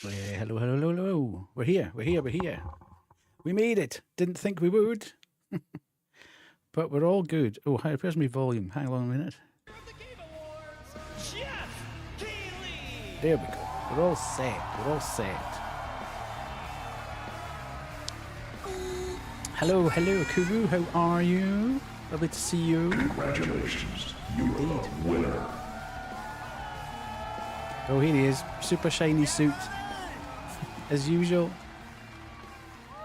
Hello, hello, hello, hello. We're here, we're here, we're here. We made it. Didn't think we would. But we're all good. Oh, where's my volume? Hang on a minute. There we go. We're all set. We're all set. Hello, hello, Kubu. How are you? Lovely to see you. Congratulations. You are a winner. Oh, here he is. Super shiny suit. As usual.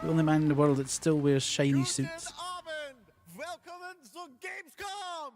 The only man in the world that still wears shiny suits. Welcome to Gamescom.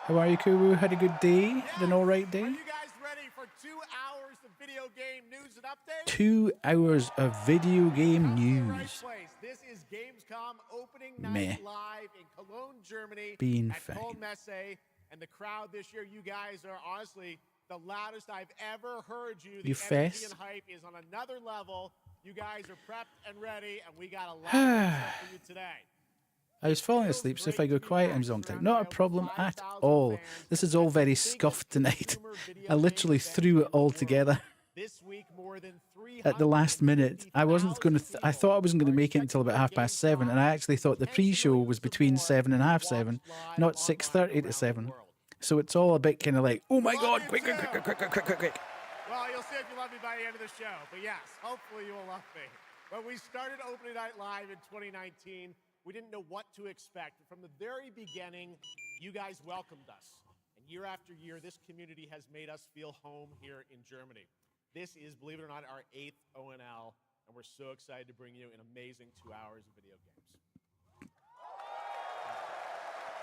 How are you, Kubu? Had a good day? Had an alright day? Are you guys ready for 2 hours of video game news and updates? 2 hours of video game news. This is Gamescom opening night live in Cologne, Germany. Being at fine. Cologne Messe, and the crowd this year, you guys are honestly the loudest I've ever heard you. The energy and hype is on another level. You guys are prepped and ready, and we got a lot of stuff for you today. I was falling asleep, so if I go quiet, I'm zonked out. Not a problem at all. This is all very scuffed tonight. I literally threw it all together at the last minute. I wasn't going to. I thought I wasn't going to make it until about 7:30, and I actually thought the pre-show was between 7 and 7:30, not 6:30 to 7. So it's all a bit kind of like, oh my god, quick. Well, you'll see if you love me by the end of the show. But yes, hopefully you will love me. When we started Opening Night Live in 2019, we didn't know what to expect. From the very beginning, you guys welcomed us. And year after year, this community has made us feel home here in Germany. This is, believe it or not, our 8th ONL, and we're so excited to bring you an amazing 2 hours of video games.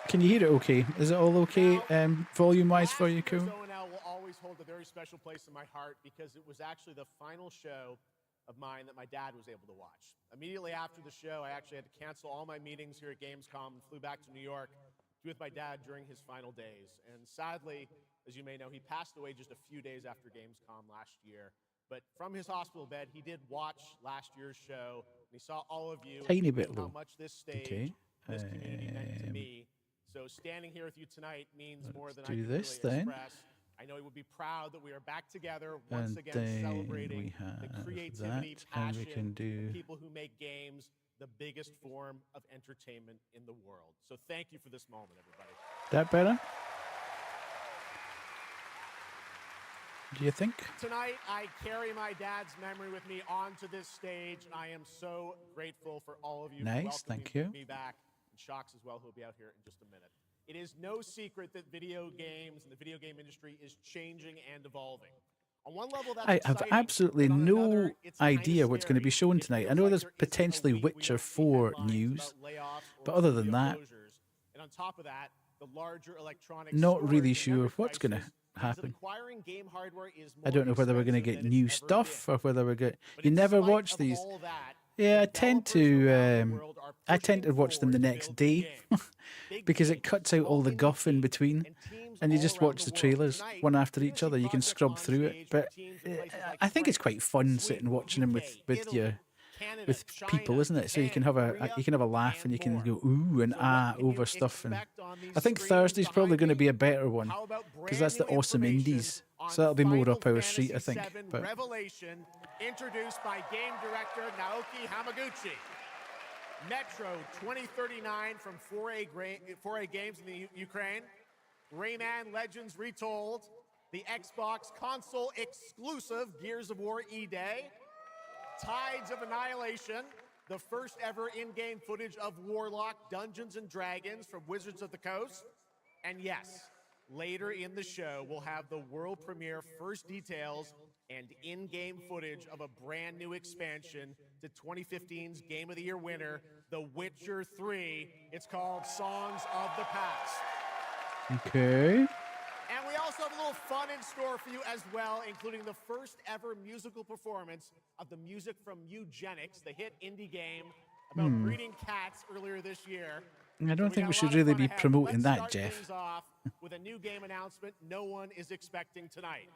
Can you hear it okay? Is it all okay volume-wise for you, Cool? ONL will always hold a very special place in my heart because it was actually the final show of mine that my dad was able to watch. Immediately after the show, I actually had to cancel all my meetings here at Gamescom and flew back to New York to be with my dad during his final days. And sadly, as you may know, he passed away just a few days after Gamescom last year. But from his hospital bed, he did watch last year's show, and he saw all of you. Tiny bit low. How much this stage, this community meant to me. So standing here with you tonight means more than I can really express. I know he would be proud that we are back together once again, celebrating the creativity, passion, the people who make games the biggest form of entertainment in the world. So thank you for this moment, everybody. That better? Do you think? Tonight, I carry my dad's memory with me onto this stage, and I am so grateful for all of you. Nice, thank you. Me back, and Shocks as well, who will be out here in just a minute. It is no secret that video games and the video game industry is changing and evolving. On one level, that's I have absolutely no idea what's going to be shown tonight. I know there's potentially Witcher 4 news, but other than that, and on top of that, the larger electronic not really sure what's going to happen. I don't know whether we're going to get new stuff or whether we're going. You never watch these. Yeah, I tend to watch them the next day because it cuts out all the guff in between, and you just watch the trailers one after each other. You can scrub through it, but I think it's quite fun sitting watching them with people, isn't it? So you can have a laugh and you can go ooh and ah over stuff. And I think Thursday's probably going to be a better one because that's the awesome indies. So that'll be more up our street, I think. But Revelation, introduced by game director Naoki Hamaguchi. Metro 2039 from 4A Games in the Ukraine. Rayman Legends Retold. The Xbox console exclusive Gears of War E-Day. Tides of Annihilation. The first ever in-game footage of Warlock Dungeons & Dragons from Wizards of the Coast. And yes, later in the show, we'll have the world premiere first details and in-game footage of a brand new expansion to 2015's Game of the Year winner, The Witcher 3. It's called Songs of the Past. Okay. And we also have a little fun in store for you as well, including the first ever musical performance of the music from Eugenics, the hit indie game about breeding cats earlier this year. I don't think we should really be promoting that, Jeff. Let's start things off with a new game announcement no one is expecting tonight.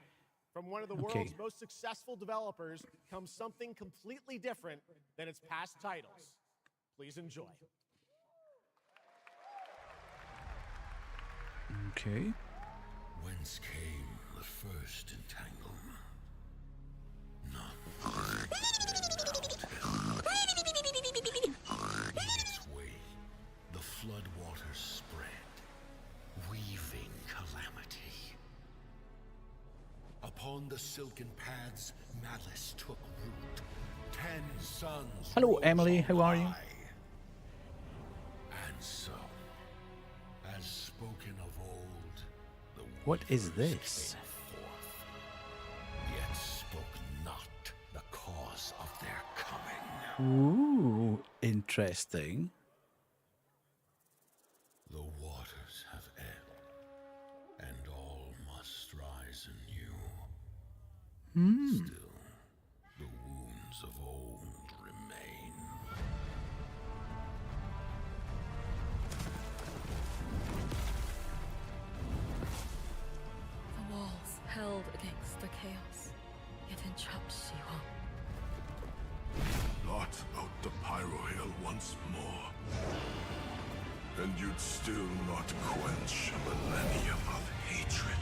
From one of the world's most successful developers comes something completely different than its past titles. Please enjoy. Okay. Whence came the first entanglement? None. silken paths, malice took root. 10 sons. Hello, rose Emily. on How are you? high. And so, as spoken of old, the What is weavers this? came forth, yet spoke not the cause of their coming. Ooh, interesting. The waters have ebbed, and all must rise anew. Still, the wounds of old remain. The walls held against the chaos, yet entrapped Shiwa. Blot out the Pyro Hill once more, and you'd still not quench a millennium of hatred.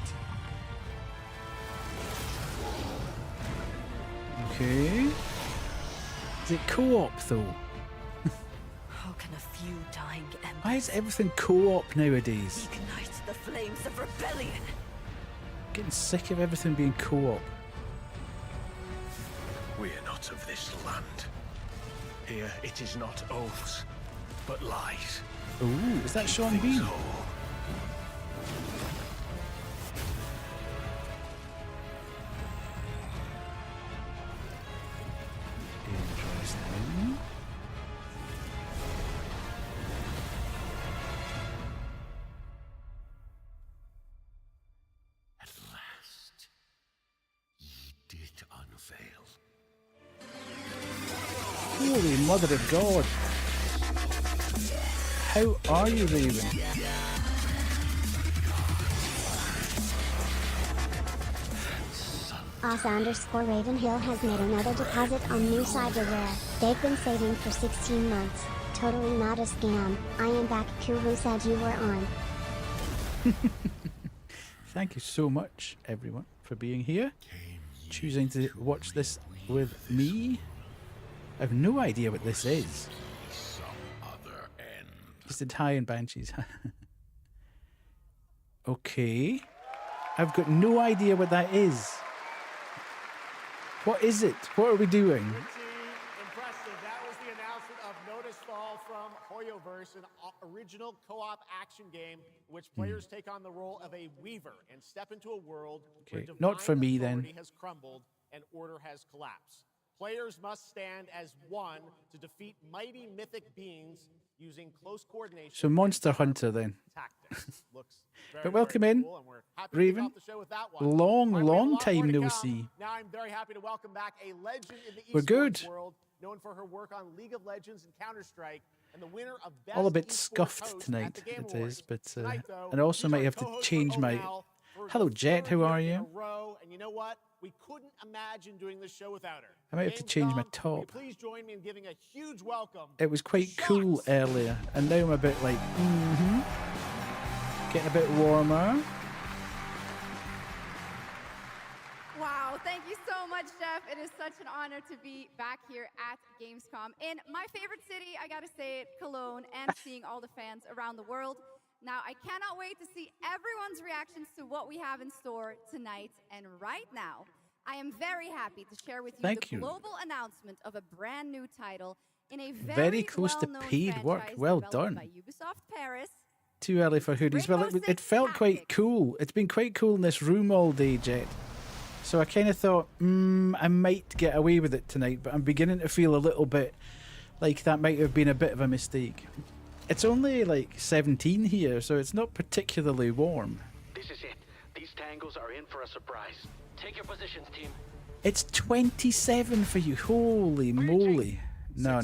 Okay. Is it co-op though? How can a few dying embers Why is everything co-op nowadays? ignite the flames of rebellion? Getting sick of everything being co-op. We are not of this land. Here it is not oaths, but lies. Ooh, is that Sean Things Bean? whole. Interesting. At last, ye did unveil. Holy Mother of God. How are you, Raven? Us_Ravenhill has made another deposit on new cyberware. They've been saving for 16 months. Totally not a scam. I am back. Kuru said you were on. Thank you so much, everyone, for being here. Choosing to watch this with me. I have no idea what this is. Some other end. Just did high and banshees. Okay. I've got no idea what that is. What is it? What are we doing? Pretty impressive. That was the announcement of Notice Fall from Hoyoverse, an original co-op action game in which players take on the role of a weaver and step into a world where Okay, not for divine me then. authority has crumbled and order has collapsed. Players must stand as one to defeat mighty mythic beings using close coordination. So Monster and sharp Hunter then. Tactics. Looks very, But welcome very in, cool, and we're happy to kick Raven. off the show with that one. Long, All right, we have a long lot more time to no come. see. Now I'm very happy to welcome back a legend in the We're esports good. world, known for her work on League of Legends and Counter-Strike, and the winner of Best All a bit Esports scuffed Host at tonight, the Game it Awards. is, but Tonight, though, and I also she's might our have to co-host change for my. ONL for Hello, the Jet. third How are year in you? a row, and you know what? We couldn't imagine doing this show without her. I might have to change my Gamescom, will you top. please join me in giving a huge welcome. It was quite to cool Shots. earlier, and now I'm a bit like, getting a bit warmer. Wow, thank you so much, Jeff. It is such an honor to be back here at Gamescom in my favorite city, I gotta say it, Cologne, and seeing all the fans around the world. Now, I cannot wait to see everyone's reactions to what we have in store tonight. And right now, I am very happy to share with you Thank the you. global announcement of a brand new title in a Very close to well-known paid work. franchise Well developed done. by Ubisoft Paris. Too early for hoodies. Well, it felt quite cool. It's been quite cool in this room all day, Jet. So I kind of thought, I might get away with it tonight, but I'm beginning to feel a little bit like that might have been a bit of a mistake. It's only like 17 here, so it's not particularly warm. This is it. These tangos are in for a surprise. Take your positions, team. It's 27 for you. Holy moly. No.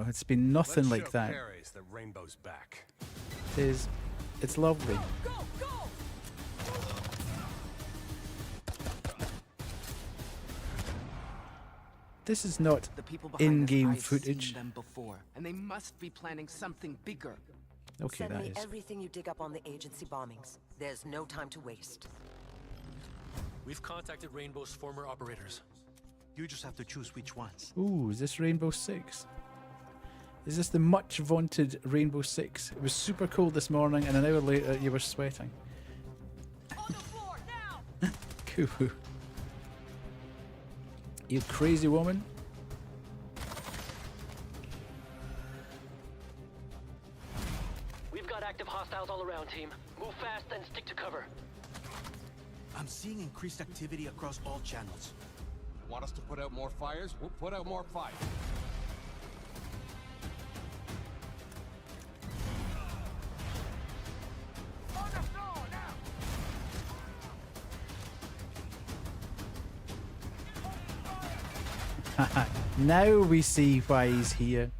It's been nothing like that. Paris, the rainbow's back. It's lovely. Go, go! This is not The people behind us, in-game I've footage. seen them before, and they must be planning something bigger. Okay, Send that me is. everything you dig up on the agency bombings. There's no time to waste. We've contacted Rainbow's former operators. You just have to choose which ones. Ooh, is this Rainbow Six? Is this the much vaunted Rainbow Six? It was super cold this morning, and an hour later you were sweating. On the floor, now! Cool. You crazy woman. We've got active hostiles all around, team. Move fast and stick to cover. I'm seeing increased activity across all channels. Want us to put out more fires? We'll put out more fires. Now we see why he's here.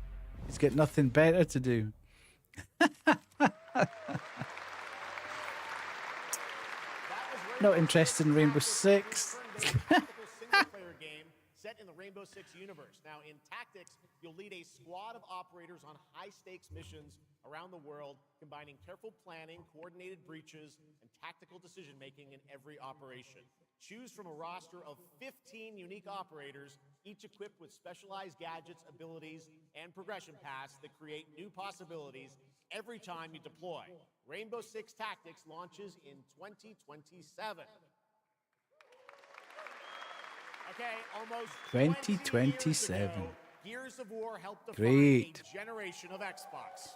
He's got nothing better to do. Not interested in Rainbow Six. Single-player game set in the Rainbow Six universe. Now, in tactics, you'll lead a squad of operators on high-stakes missions around the world, combining careful planning, coordinated breaches, and tactical decision-making in every operation. Choose from a roster of 15 unique operators, each equipped with specialized gadgets, abilities, and progression paths that create new possibilities every time you deploy. Rainbow Six Tactics launches in 2027. Okay, almost 2027. Gears of War helped define Great. a generation of Xbox.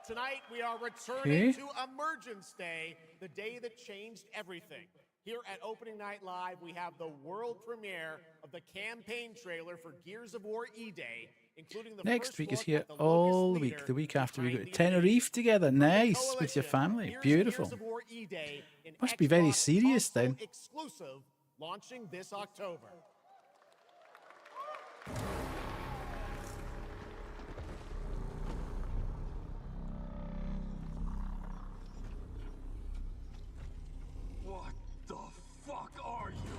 Tonight we are returning to Emergence Day, the day that changed everything. Here at Opening Night Live, we have the world premiere of the campaign trailer for Gears of War E-Day, including the Next first week is look here at the all locust the week. leader The week after we go to behind the Tenerife together. From the Nice with your coalition, family. here's Beautiful. Gears of War E-Day, an Must be very Xbox serious console then. exclusive, launching this October. What the fuck are you?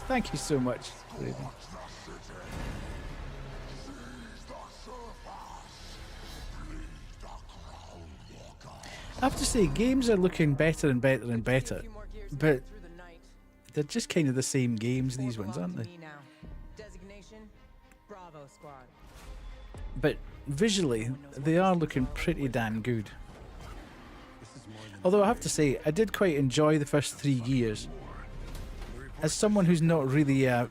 Thank you so much, Raven. I have to say, games are looking better and better and better, but they're just kind of the same games, these ones, aren't they? Designation, Bravo Squad. But visually, they are looking pretty damn good. Although I have to say, I did quite enjoy the first 3 Gears. As someone who's not really a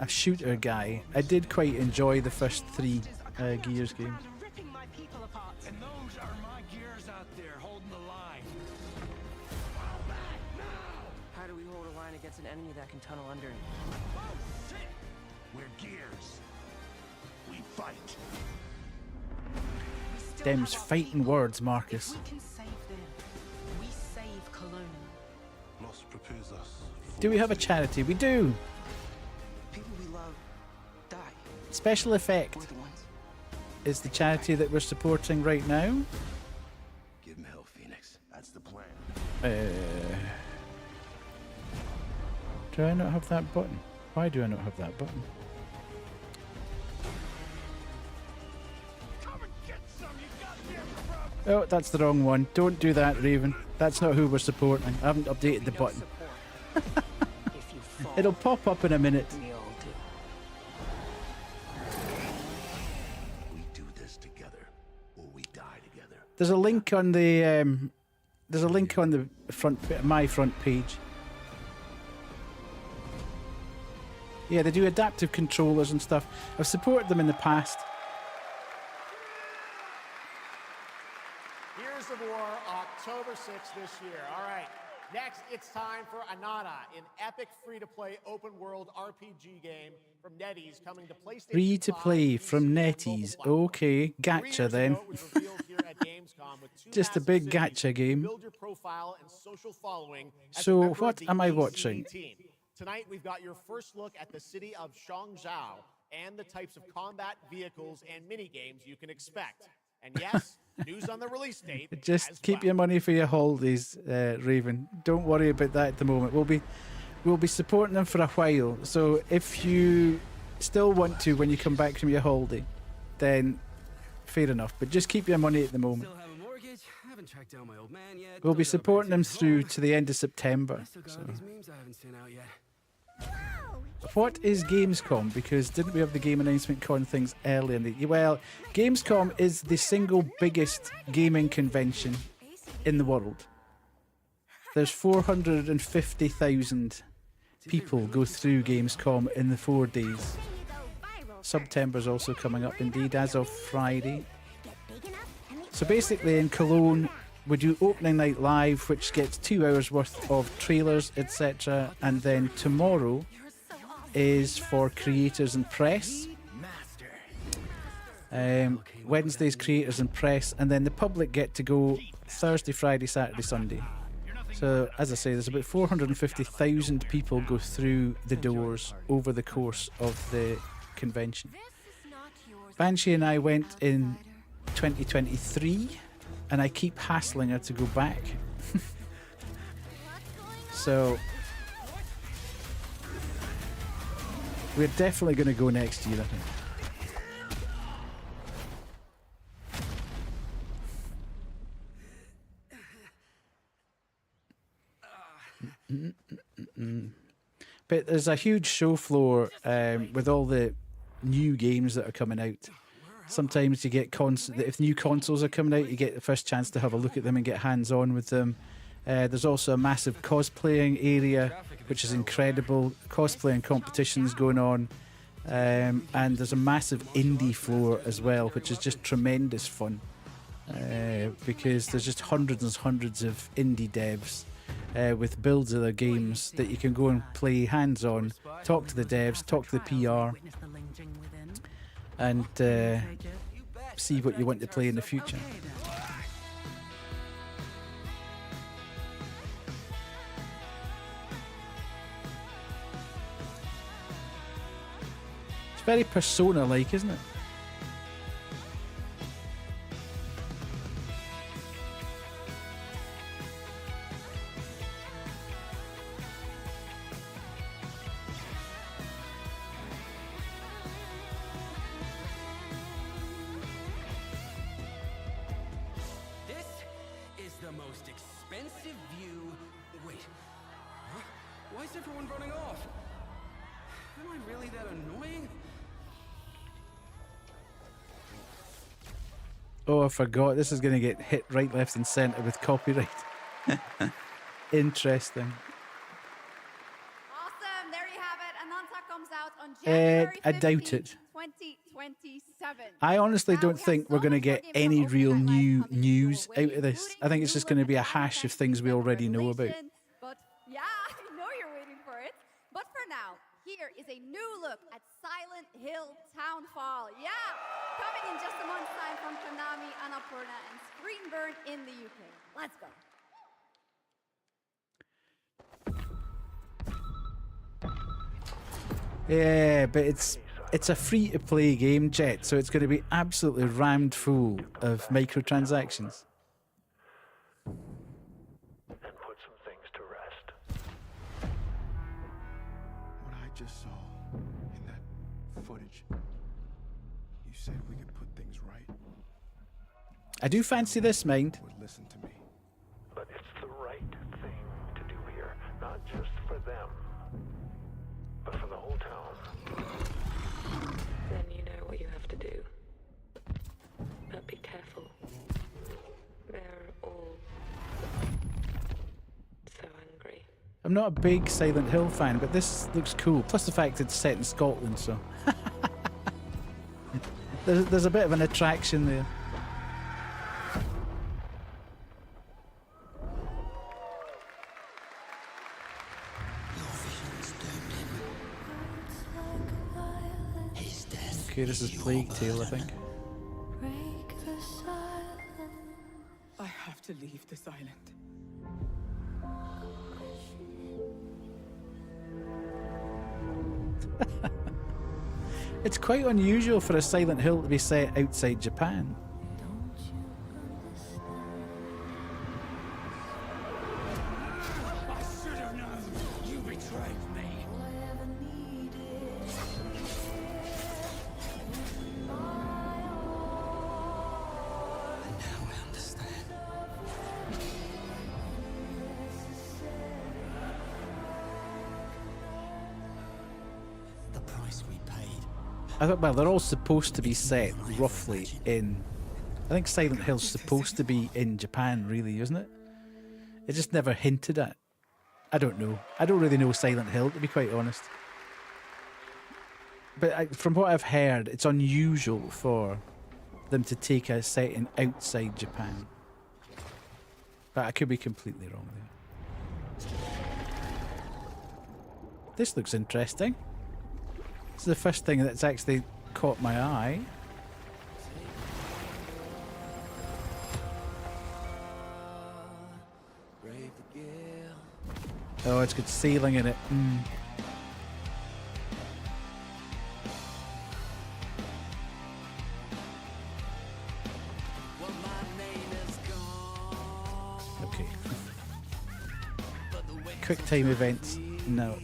shooter guy, I did quite enjoy the first 3 Gears games. And those are my gears out there holding the line. How do we hold a line against an enemy that can tunnel under it? Oh, shit! We're gears. We fight. Them's fighting words, Marcus. If we can save them, we save Cologne. Loss prepares us. Do we have a charity? We do! People we love die. Special Effect We're the ones. is the charity that we're supporting right now. Give him hell, Phoenix. That's the plan. Do I not have that button? Why do I not have that button? Come and get some, you goddamn scrub! Oh, that's the wrong one. Don't do that, Raven. That's not who we're supporting. I haven't updated the button. If you fall, It'll pop up in a minute. we all do. We do this together, or we die together. There's a link on the front, my front page. Yeah, they do adaptive controllers and stuff. I've supported them in the past. Gears of War, October 6th this year. All right. Next, it's time for Anata, an epic free-to-play open-world RPG game from NetEase coming to PlayStation Free to 5, play PC, from and mobile NetEase. platforms. Okay, 3 gacha years then. ago, it was revealed here at Gamescom with 2 Just a massive big cities gacha to game. Build your profile and social following as a So member of what the am I ECE watching? Team. Tonight, we've got your first look at the city of Shangzhou and the types of combat vehicles and mini-games you can expect. And yes, news on the release date Just as keep well. your money for your holidays, Raven. Don't worry about that at the moment. We'll be supporting them for a while. So if you still want to when you come back from your holiday, then fair enough. But just keep your money at the moment. Still have a mortgage. Haven't tracked down my old man yet. We'll be Still got a supporting them basic through phone. to the end of September. Still got So. all these memes I haven't sent out yet. What is Gamescom? Because didn't we have the game announcement con things earlier in the... Well, Gamescom is the single biggest gaming convention in the world. there's 450,000 people go through Gamescom in the 4 days. September's also coming up indeed as of Friday. So basically in Cologne we do opening night live, which gets 2 hours worth of trailers, etc. And then tomorrow is for creators and press. Wednesday's creators and press, and then the public get to go Thursday, Friday, Saturday, Sunday. So as I say, there's about 450,000 people go through the doors over the course of the convention. Banshee and I went in 2023, and I keep hassling her to go back. So we're definitely going to go next year, I think. But there's a huge show floor with all the new games that are coming out. Sometimes you get if new consoles are coming out, you get the first chance to have a look at them and get hands-on with them. There's also a massive cosplaying area, which is incredible. Cosplaying competitions going on. And there's a massive indie floor as well, which is just tremendous fun. Because there's just hundreds and hundreds of indie devs with builds of their games that you can go and play hands-on, talk to the devs, talk to the PR, and see what you want to play in the future. It's very Persona-like, isn't it? Oh, I forgot. This is going to get hit right, left, and centre with copyright. Interesting. Awesome. There you have it. Ananta comes out on January 15th, I doubt it. 2027. I honestly don't think we're going to get any real new news out of this. I think it's just going to be a hash of things we already know about. But yeah, I know you're waiting for it. But for now, here is a new look at Silent Hill Townfall. Yeah, coming in just a month's time from Konami, Annapurna, and Screenburn in the UK. Let's go. Yeah, but it's a free-to-play game, Jet, so it's going to be absolutely rammed full of microtransactions. And put some things to rest. What I just saw in that footage, you said we could put things right. I do fancy this, mind. Listen to me. But it's the right thing to do here, not just for them, but for the whole town. Then you know what you have to do. But be careful. They're all so angry. I'm not a big Silent Hill fan, but this looks cool. Plus the fact it's set in Scotland, so there's a bit of an attraction there. Okay, this is Plague Tale, I think. I have to leave this island. It's quite unusual for a Silent Hill to be set outside Japan. I should have known. You betrayed me. The price we paid. I thought, well, they're all supposed to be set roughly in... I think Silent Hill's supposed to be in Japan, really, isn't it? It just never hinted at. I don't know. I don't really know Silent Hill, to be quite honest. But from what I've heard, it's unusual for them to take a setting outside Japan. But I could be completely wrong there. This looks interesting. This is the first thing that's actually caught my eye. Oh, it's got sailing in it. Okay. Quick time events. No.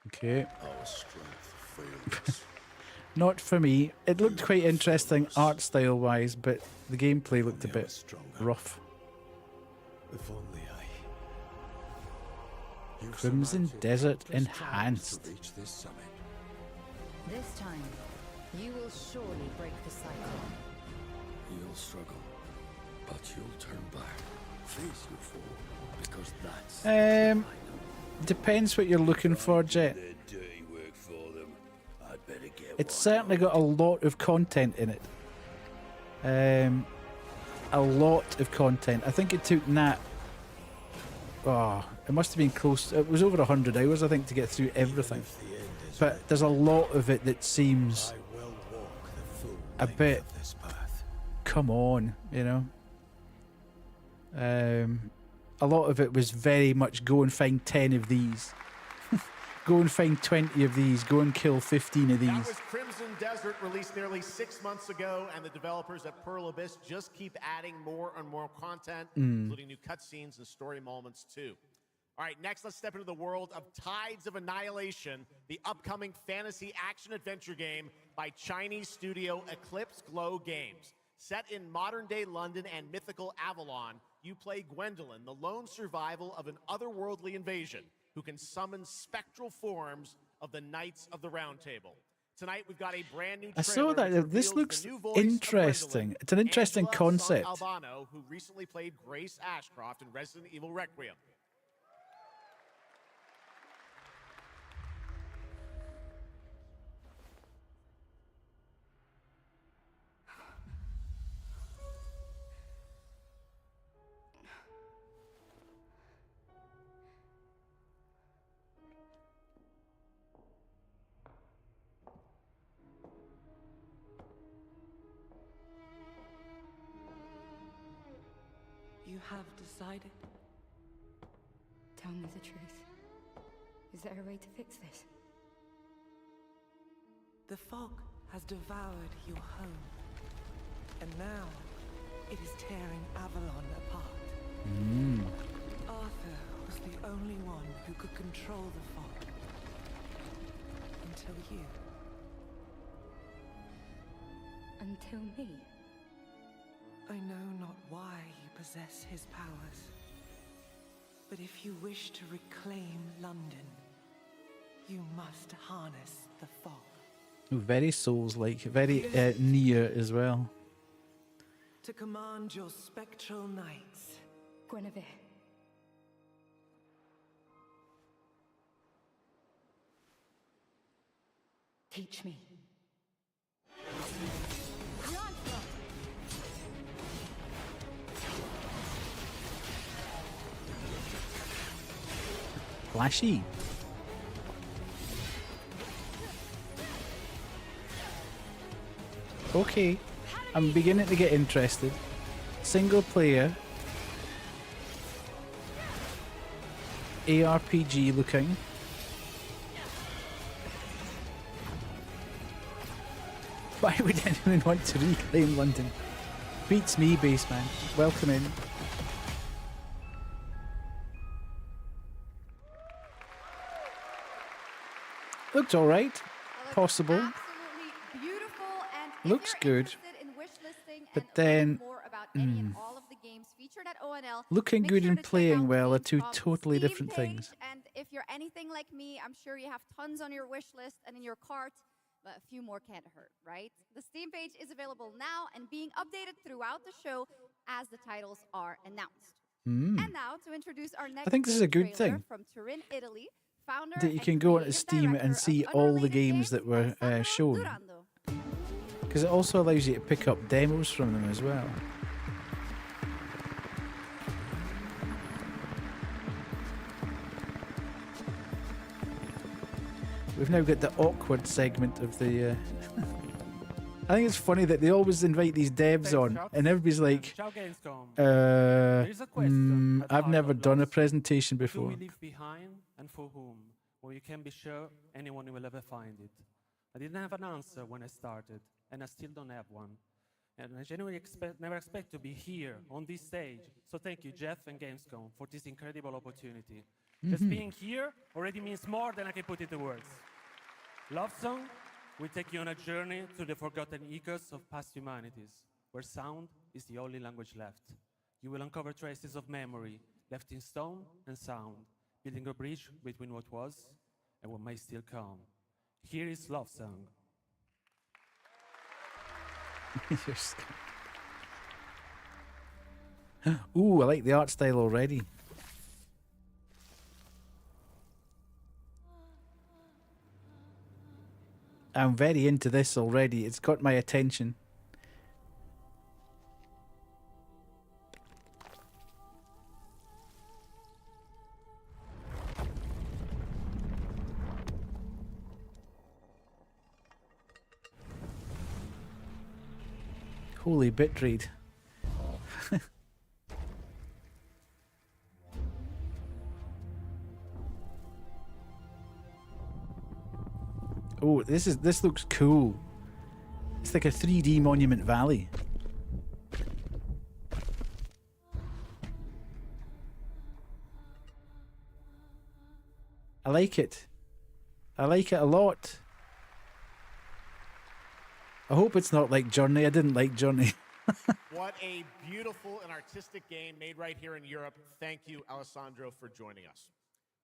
Okay. Not for me. It looked quite interesting art style wise, but the gameplay looked a bit rough. If only Crimson Desert Enhanced. This time, you will surely break the cycle. You'll struggle, but you'll turn back. Face your fall, because that's depends what you're looking for, Jet. It's certainly got a lot of content in it. A lot of content. I think it took Nat. Oh, it must have been close. It was over 100 hours, I think, to get through everything. But there's a lot of it that seems a bit. Come on, you know. A lot of it was very much go and find 10 of these. Go and find 20 of these. Go and kill 15 of these. That was Crimson Desert, released nearly 6 months ago, and the developers at Pearl Abyss just keep adding more and more content, including new cutscenes and story moments too. All right, next let's step into the world of Tides of Annihilation, the upcoming fantasy action-adventure game by Chinese studio Eclipse Glow Games. Set in modern-day London and mythical Avalon, you play Gwendolyn, the lone survival of an otherworldly invasion, who can summon spectral forms of the Knights of the Round Table. Tonight we've got a brand new trailer. I saw that. This looks interesting. It's an interesting concept. Albano, who recently played Grace Ashcroft in Resident Evil Requiem. You have decided? Tell me the truth. Is there a way to fix this? The fog has devoured your home, and now it is tearing Avalon apart. Arthur was the only one who could control the fog. Until you. Until me? I know not why you possess his powers, but if you wish to reclaim London, you must harness the fog. Very Souls-like, very near as well. To command your spectral knights. Guinevere. Teach me. Flashy. Okay, I'm beginning to get interested. Single player. ARPG looking. Why would anyone want to reclaim London? Beats me, Baseman. Welcome in. Looked alright. Possible. Absolutely beautiful, and Looks if you're good. interested in wish listing But and then, learning more about any and all of the games featured at ONL, looking make good sure and to check playing out well are two Gamescom's totally Steam different page. things. And if you're anything like me, I'm sure you have tons on your wish list and in your cart, but a few more can't hurt, right? The Steam page is available now and being updated throughout the show as the titles are announced. And now to introduce our next I think this is a game good trailer thing. from Turin, Italy, founder That you and can go onto creative Steam director and of see all the Unrelated games that were shown. Durando. Because it also allows you to pick up demos from them as well. We've now got the awkward segment of the... I think it's funny that they always invite these devs on, and everybody's like, I've never done a presentation before. Who we leave behind and for whom? Well, you can be sure anyone will ever find it. I didn't have an answer when I started, and I still don't have one. And I genuinely never expect to be here on this stage. So thank you, Jeff and Gamescom, for this incredible opportunity. Just being here already means more than I can put into words. Love Song will take you on a journey through the forgotten echoes of past humanities, where sound is the only language left. You will uncover traces of memory left in stone and sound, building a bridge between what was and what may still come. Here is Love Song. Ooh, I like the art style already. I'm very into this already. It's got my attention. Holy bitrate. Oh, this looks cool. It's like a 3D Monument Valley. I like it. I like it a lot. I hope it's not like Journey. I didn't like Journey. What a beautiful and artistic game made right here in Europe. Thank you, Alessandro, for joining us.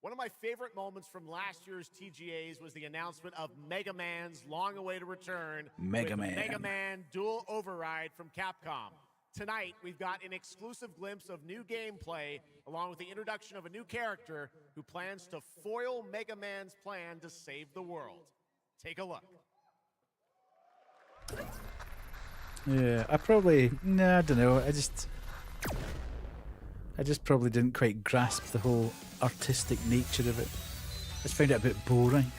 One of my favorite moments from last year's TGAs was the announcement of Mega Man's long-awaited return. Mega Man. Mega Man Dual Override from Capcom. Tonight, we've got an exclusive glimpse of new gameplay, along with the introduction of a new character who plans to foil Mega Man's plan to save the world. Take a look. Yeah, I don't know. I just probably didn't quite grasp the whole artistic nature of it. I just found it a bit boring.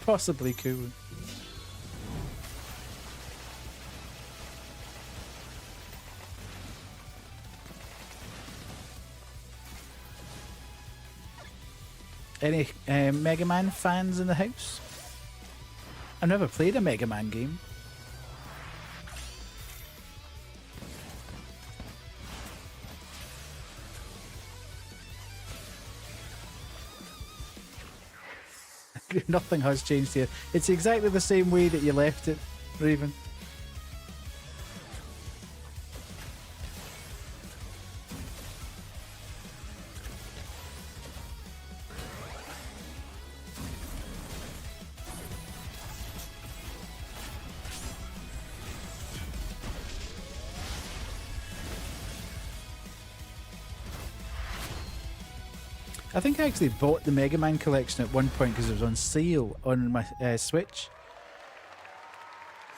Possibly cool. Any Mega Man fans in the house? I've never played a Mega Man game. Nothing has changed here. It's exactly the same way that you left it, Raven. I think I actually bought the Mega Man collection at one point because it was on sale on my Switch.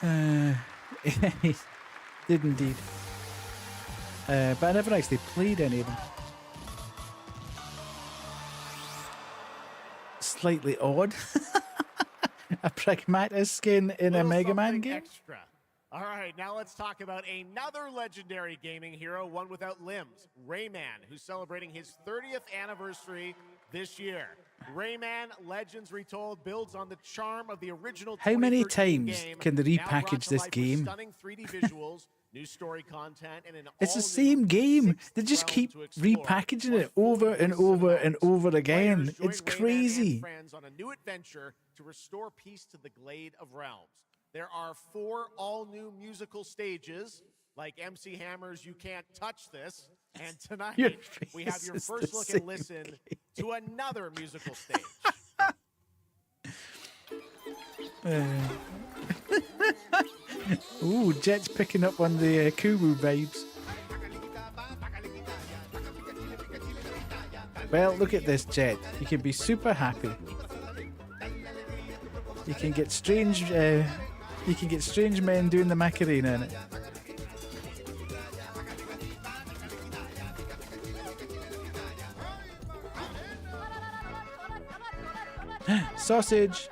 Did indeed. But I never actually played any of them. Slightly odd. A Pragmata skin in a Mega Man game? Extra. All right, now let's talk about another legendary gaming hero, one without limbs, Rayman, who's celebrating his 30th anniversary this year. Rayman Legends Retold builds on the charm of the original. How many 2013 times game, can they now brought repackage to this life with game? Stunning 3D visuals, new story content, and an It's the all-new same game. sixth They just realm keep to explore. repackaging Plus it over fully and voiced over cinematics. and over again. Players join It's Rayman and crazy. friends on a new adventure to restore peace to the Glade of Realms. There are 4 all-new musical stages, like MC Hammer's "You Can't Touch This," and tonight Your we have face your is first the look and same listen to another musical stage. Ooh, Jet's picking up on the Kubu vibes. Well, look at this, Jet. You can be super happy. You can get strange. You can get strange men doing the Macarena in it. Sausage.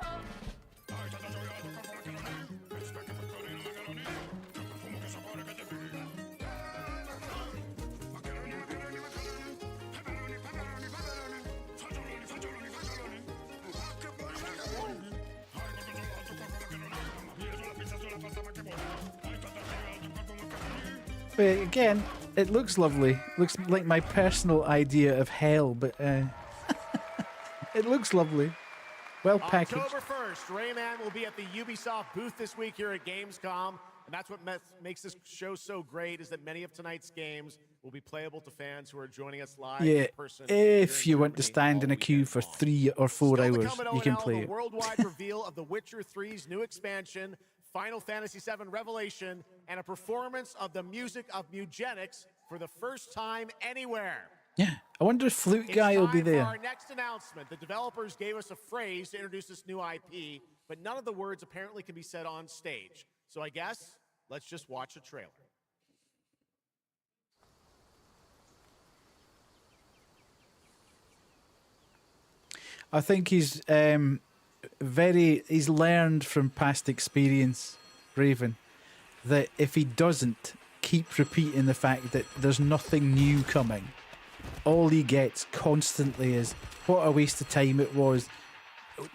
But again, it looks lovely. Looks like my personal idea of hell, but it looks lovely. Well packaged. October 1st, Rayman will be at the Ubisoft booth this week here at Gamescom. And that's what makes this show so great, is that many of tonight's games will be playable to fans who are joining us live Yeah, in person. if you want to stand in a queue for 3 or 4 hours, you can play the it. worldwide reveal of The Witcher 3's new expansion, Final Fantasy VII Revelation, and a performance of the music of Mugenics for the first time anywhere. Yeah, I wonder if Flute Guy will be For there. our next announcement, the developers gave us a phrase to introduce this new IP, but none of the words apparently can be said on stage. So I guess let's just watch a trailer. I think he's he's learned from past experience, Raven, that if he doesn't keep repeating the fact that there's nothing new coming, all he gets constantly is, what a waste of time it was.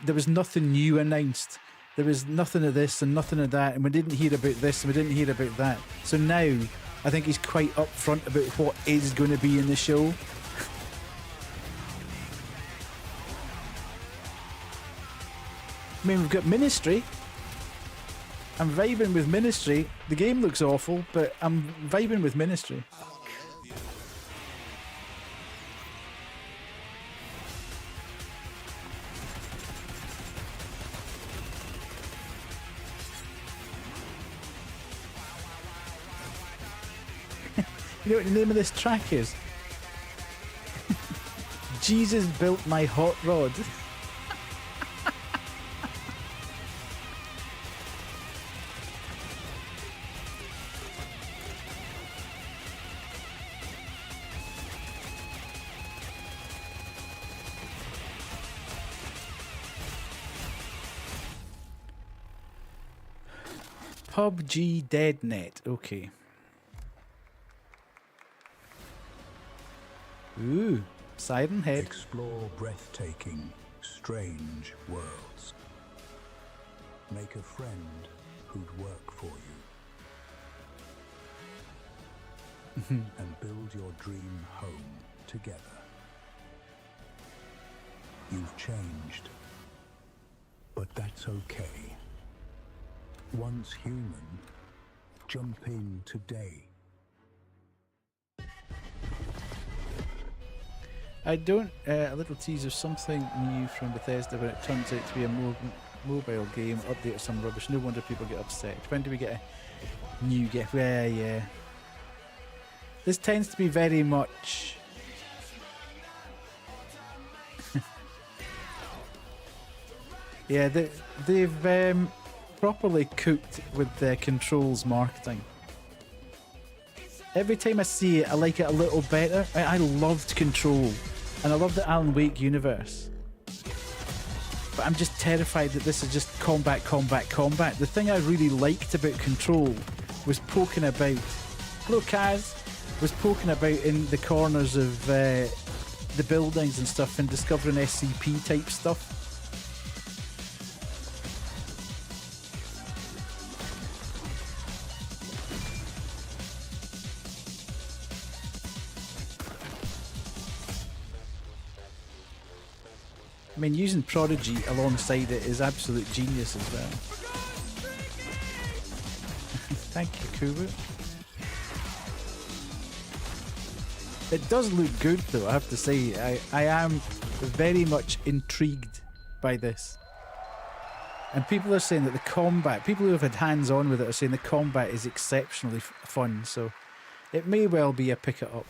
There was nothing new announced. There was nothing of this and nothing of that, and we didn't hear about this and we didn't hear about that. So now, I think he's quite upfront about what is going to be in the show. I mean, we've got Ministry. I'm vibing with Ministry. The game looks awful, but I'm vibing with Ministry. You know what the name of this track is? Jesus Built My Hot Rod. PUBG Deadnet, okay. Ooh, Siren Head. Explore breathtaking, strange worlds. Make a friend who'd work for you. And build your dream home together. You've changed, but that's okay. Once human, jump in today. I don't. A little teaser, something new from Bethesda, but it turns out to be a mobile game update or some rubbish. No wonder people get upset. When do we get a new gift? Yeah. This tends to be very much. Yeah, they've properly cooked with their Control's marketing. Every time I see it, I like it a little better. I loved Control, and I love the Alan Wake universe. But I'm just terrified that this is just combat. The thing I really liked about Control was poking about. Hello, Kaz. Was poking about in the corners of the buildings and stuff and discovering SCP type stuff. I mean, using Prodigy alongside it is absolute genius as well. Thank you, Kubu. It does look good though, I have to say. I am very much intrigued by this. And people are saying that the combat, people who have had hands-on with it are saying the combat is exceptionally fun, so it may well be a pick it up.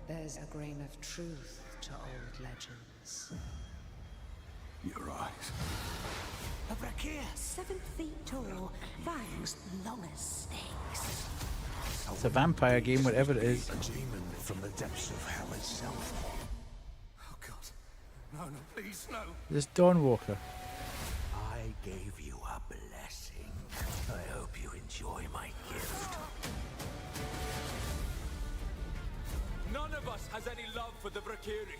There's a grain of truth to old legends. You're right. A Brakir, 7 feet tall, fangs long as snakes. It's a vampire game, whatever it is. A demon from the depths of hell itself. Oh God. No, please, no. There's Dawnwalker. I gave you a blessing. I hope you enjoy my gift. None of us has any love for the Brakiri.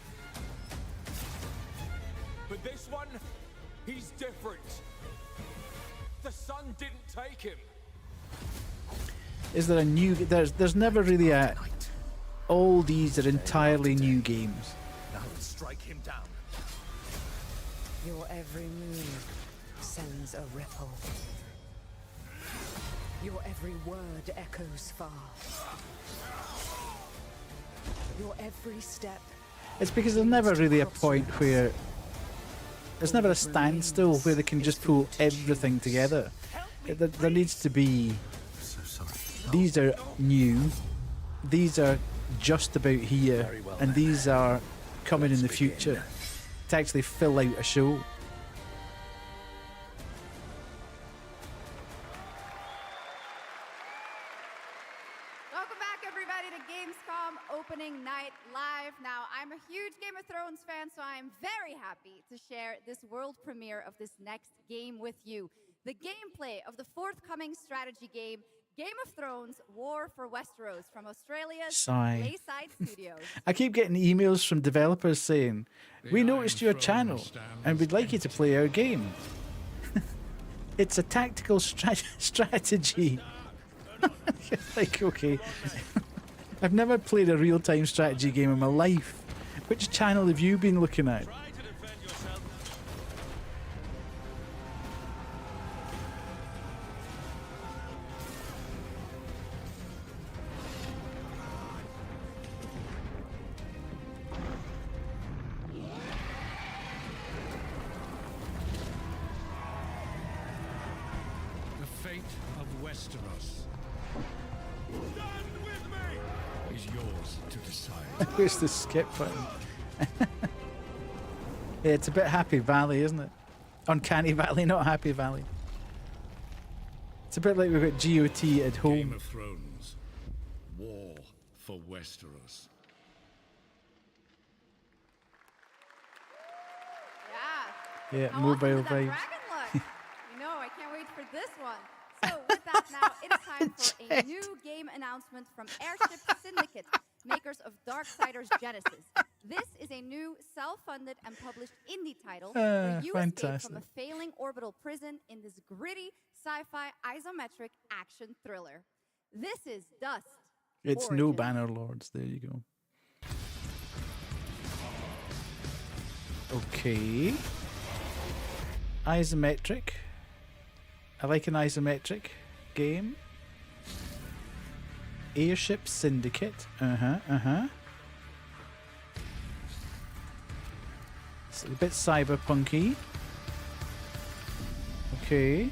But this one, he's different. The sun didn't take him. Is there a new... There's never really a... All these are entirely new games. Now strike him down. Your every move sends a ripple. Your every word echoes far. Your every step. It's because there's never really a point where... There's never a standstill where they can just pull everything together. There needs to be... These are new. These are just about here. And these are coming in the future. To actually fill out a show. Welcome back, everybody, to Gamescom opening night live. Now, I'm a huge Game of Thrones fan, so I'm very happy to share this world premiere of this next game with you. The gameplay of the forthcoming strategy game, Game of Thrones War for Westeros, from Australia's Layside Studios. I keep getting emails from developers saying, "We noticed your channel and we'd like you to play our game." It's a tactical strategy. Like, okay. I've never played a real-time strategy game in my life. Which channel have you been looking at? The fate of Westeros is yours to decide. Where's the skip button? Yeah, it's a bit Happy Valley, isn't it? Uncanny Valley, not Happy Valley. It's a bit like we've got GOT at home. Game of Thrones. War for Westeros. Yeah. Yeah, How mobile awesome did that vibes. dragon look? You know, I can't wait for this one. So with that, now it is time for a new game announcement from Airship Syndicate, makers of Darksiders Genesis. This is a new self-funded and published indie title where you escape from a failing orbital prison in this gritty sci-fi isometric action thriller. This is Dust. It's Origins. no Banner Lords, there you go. Okay. Isometric. I like an isometric game. Airship Syndicate. It's a bit cyberpunky. Okay.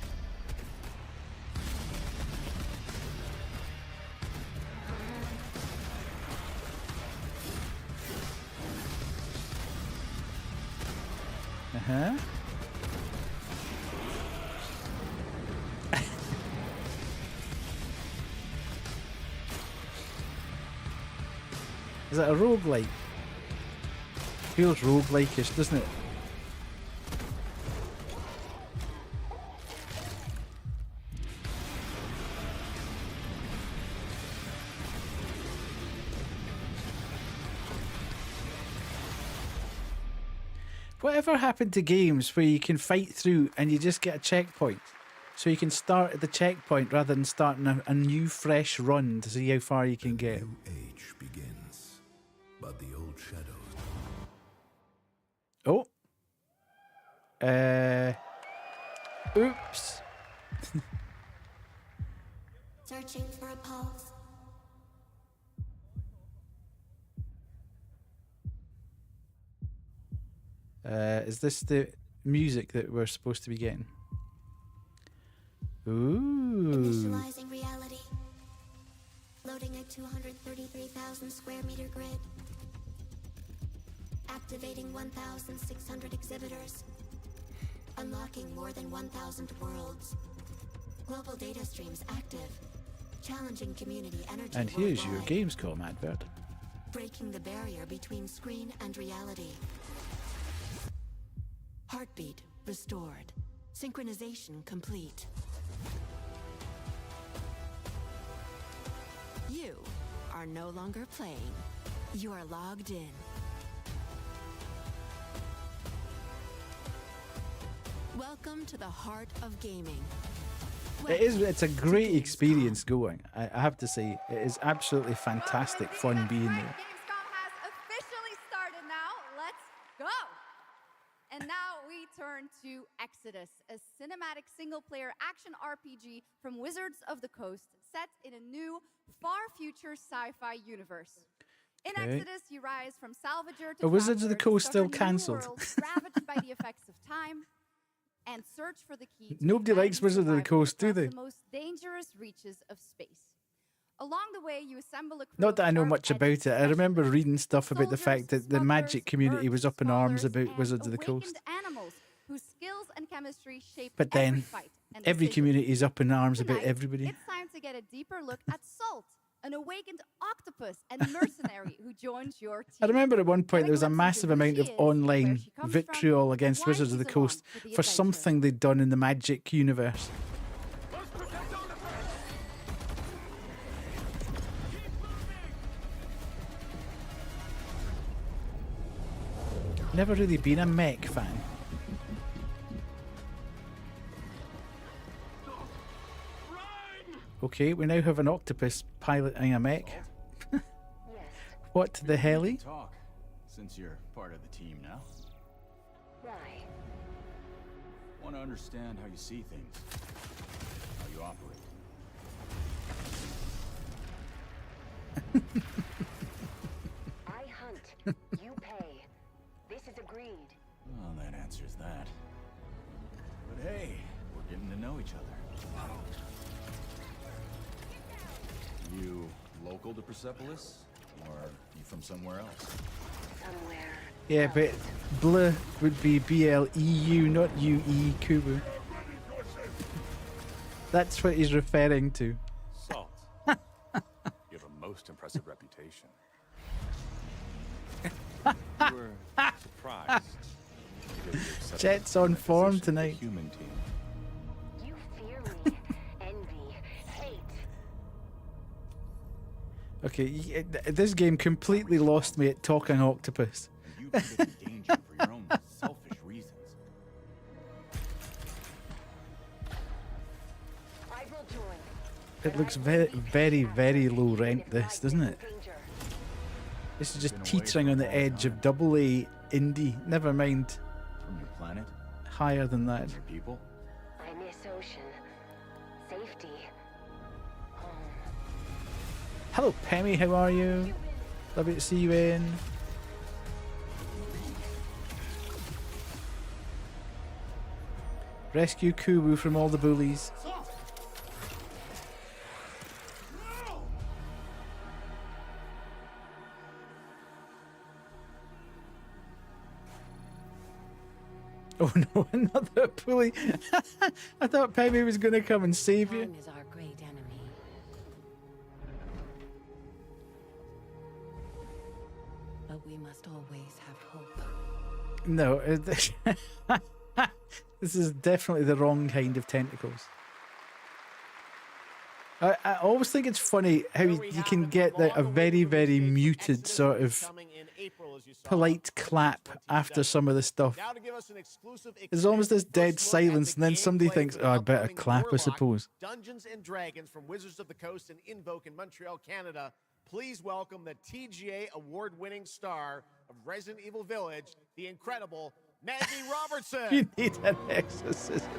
Is that a roguelike? Feels roguelike-ish, doesn't it? Whatever happened to games where you can fight through and you just get a checkpoint? So you can start at the checkpoint rather than starting a new fresh run to see how far you can get. New age begins, but the old shadows. Oh. Oops. Searching for a pulse. Is this the music that we're supposed to be getting? Ooh. Initializing reality. Loading a 233,000 square meter grid. Activating 1,600 exhibitors. Unlocking more than 1,000 worlds. Global data streams active. Challenging community energy. And here's your worldwide. Gamescom advert. Breaking the barrier between screen and reality. Heartbeat restored. Synchronization complete. You are no longer playing. You are logged in. Welcome to the heart of gaming. It's a great experience going. I have to say, it is absolutely fantastic fun being there. Gamescom has officially started now. Let's go! And now we turn to Exodus, a cinematic single-player action RPG from Wizards of the Coast, set in a new, far future sci-fi universe. In Okay. Exodus, you rise from Salvager to Are Wizards of the Traveler, Coast still discover new cancelled? worlds ravaged by the effects of time, and search for the key to Nobody likes humanity Wizards of the survival Coast, do across they? the most dangerous reaches of space. Along the way, you assemble a crew Not that I know of much sharp-edged about it. I remember specialists, reading stuff about the soldiers, fact that the smugglers, magic community was up in arms mercs, about and Wizards of the awakened Coast. animals whose skills and chemistry shape But every then, fight and every decision. community is up in arms about Tonight, everybody. It's time to get a deeper look at Salt, an awakened octopus and mercenary who joins your team. I remember at one point Get a there was a glimpse massive into who amount she of is, where online she comes vitriol from, against why Wizards of the she's along Coast for the for adventure. something they'd done in the Magic universe. Never really been a mech fan. Okay, we now have an octopus piloting a mech. What the helly? Talk, since you're part of the team now. Why? Want to understand how you see things, how you operate. I hunt. You pay. This is agreed. Well, that answers that. But hey, we're getting to know each other. You local to Persepolis, or you from somewhere else? Somewhere. Yeah, but bleh would be BLEU, not UE, Kubu. That's what he's referring to. Salt. You have a most impressive reputation. You were surprised. because you accepted Jet's on my form position in the tonight. Human team. You fear me, envy, hate. Okay, this game completely lost me at talking octopus. You put it in danger for your own selfish reasons. I will join. It looks very, very, very low rent, this, doesn't it? This is just teetering on the edge of AA indie. Never mind From your planet, higher than that. your people. I miss ocean. Safety. Home. Hello, Pemmy, how are you? Lovely to see you in. Rescue Kubu from all the bullies. Oh no, another bully. I thought Pemmy was going to come and save you. Time is our great enemy. But we must always have hope. No, this is definitely the wrong kind of tentacles. I always think it's funny how you can get a very, very muted sort of polite clap after some of the stuff. There's almost this dead silence, and then somebody thinks, oh, I better clap, I suppose. Dungeons and Dragons from Wizards of the Coast and Invoke in Montreal, Canada. Please welcome the TGA award-winning star of Resident Evil Village, the incredible Maggie Robertson. You need an exorcism.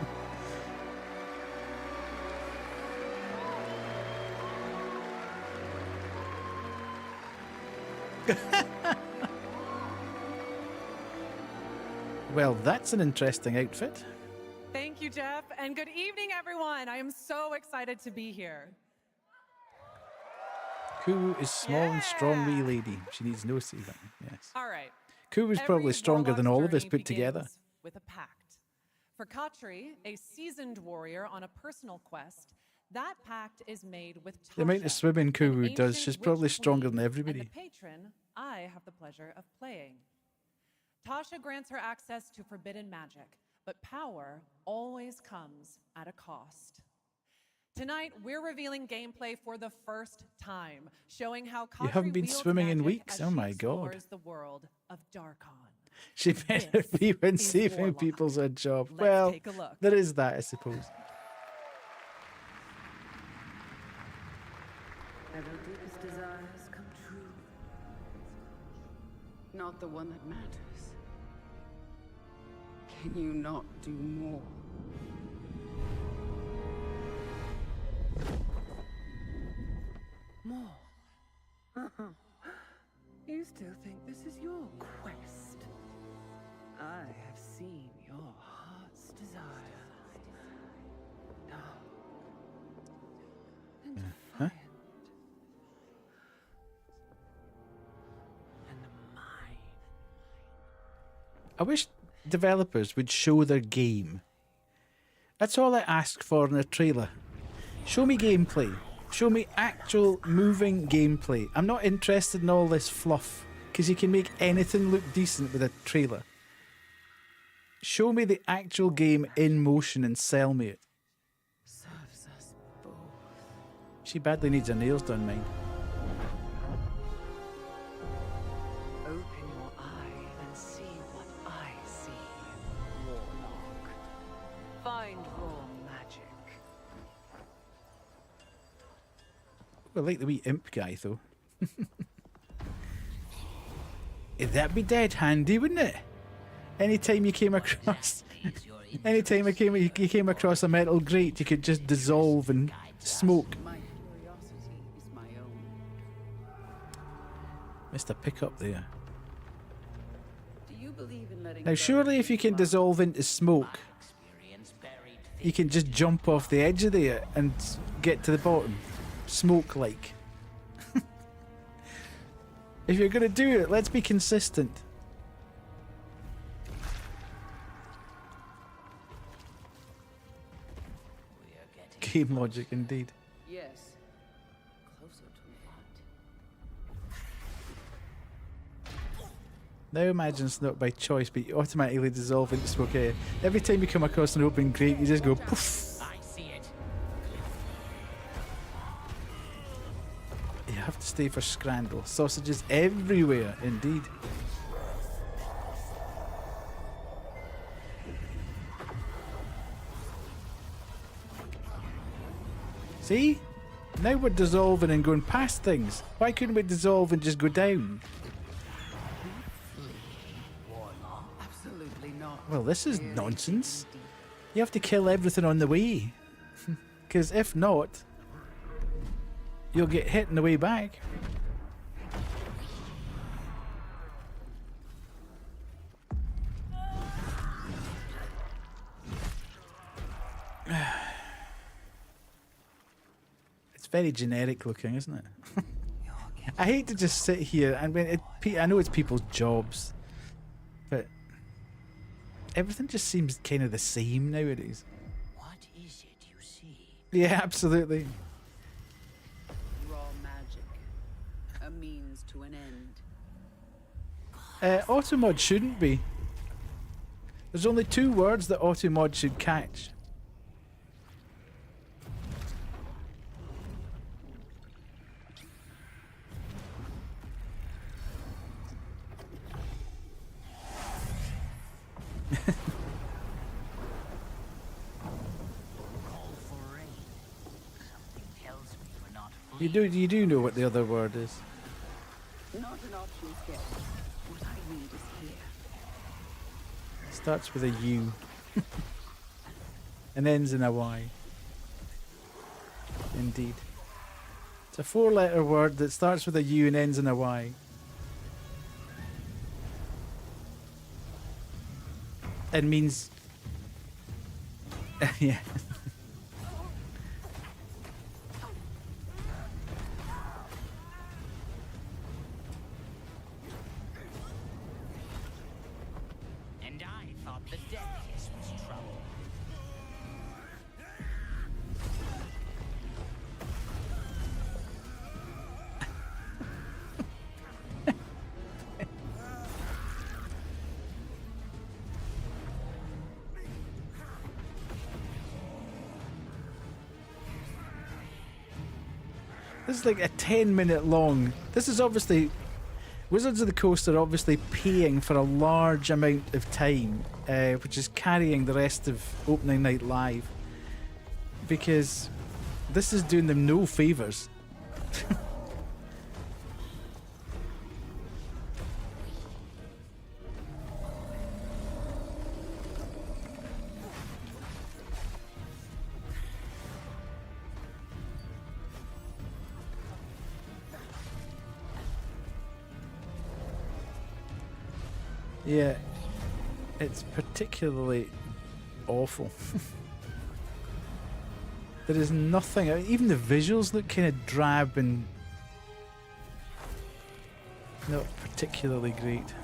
Well, that's an interesting outfit. Thank you, Jeff, and good evening, everyone. I am so excited to be here. Kuru is small and strong wee lady. She needs no saving. Yes. All right. Kuru's probably stronger than all of us put together. With a pact. For Katri, a seasoned warrior on a personal quest, that pact is made with Tasha, The amount of swimming Kuru does, she's probably stronger than and everybody. the patron I have the pleasure of playing. Tasha grants her access to forbidden magic, but power always comes at a cost. Tonight, we're revealing gameplay for the first time, showing how Katri You haven't been wields swimming in magic weeks? as Oh she my God. explores the world of Darkon. She better be when is saving Warlock. people's a job. Let's Well, take a look. there is that, I suppose. Have your deepest desires come true? Not the one that matters. Can you not do more? More? You still think this is your quest? I have seen your heart's desire. And Huh? I wish developers would show their game. That's all I ask for in a trailer. Show me gameplay. Show me actual moving gameplay. I'm not interested in all this fluff, because you can make anything look decent with a trailer. Show me the actual game in motion and sell me it. Serves us both. She badly needs her nails done, mine. Open your eye and see what I see, Warlock. Find raw magic. I like the wee imp guy, though. That'd be dead handy, wouldn't it? Anytime you came across... Anytime you came across a metal grate, you could just dissolve and smoke. My curiosity is my own. Missed a pickup there. Do you believe in letting Now, surely if you can dissolve into smoke, you can just jump off the edge of there and get to the bottom. Smoke-like. If you're going to do it, let's be consistent. Game logic, indeed. Yes. Closer to what? Now imagine it's not by choice, but you automatically dissolve into smoke. Every time you come across an open grate, you just go poof. I see it. You have to stay for Scrandle. Sausages everywhere, indeed. See? Now we're dissolving and going past things. Why couldn't we dissolve and just go down? Absolutely not. Well, this is nonsense. You have to kill everything on the way. Because if not, you'll get hit on the way back. It's very generic looking, isn't it? I hate to just sit here and I know it's people's jobs, but everything just seems kind of the same nowadays. What is it you see? Yeah, absolutely. Raw magic. A means to an end. Automod shouldn't be. There's only 2 words that Automod should catch. You do know what the other word is. Not an option skip. What I need is here. Starts with a U and ends in a Y. Indeed. It's a 4-letter word that starts with a U and ends in a Y. It means... yeah. And I thought the death kiss was trouble. This is like a 10-minute long. This is obviously... Wizards of the Coast are obviously paying for a large amount of time, which is carrying the rest of opening night live. Because this is doing them no favours. Yeah, it's particularly awful. There is nothing, even the visuals look kind of drab and not particularly great.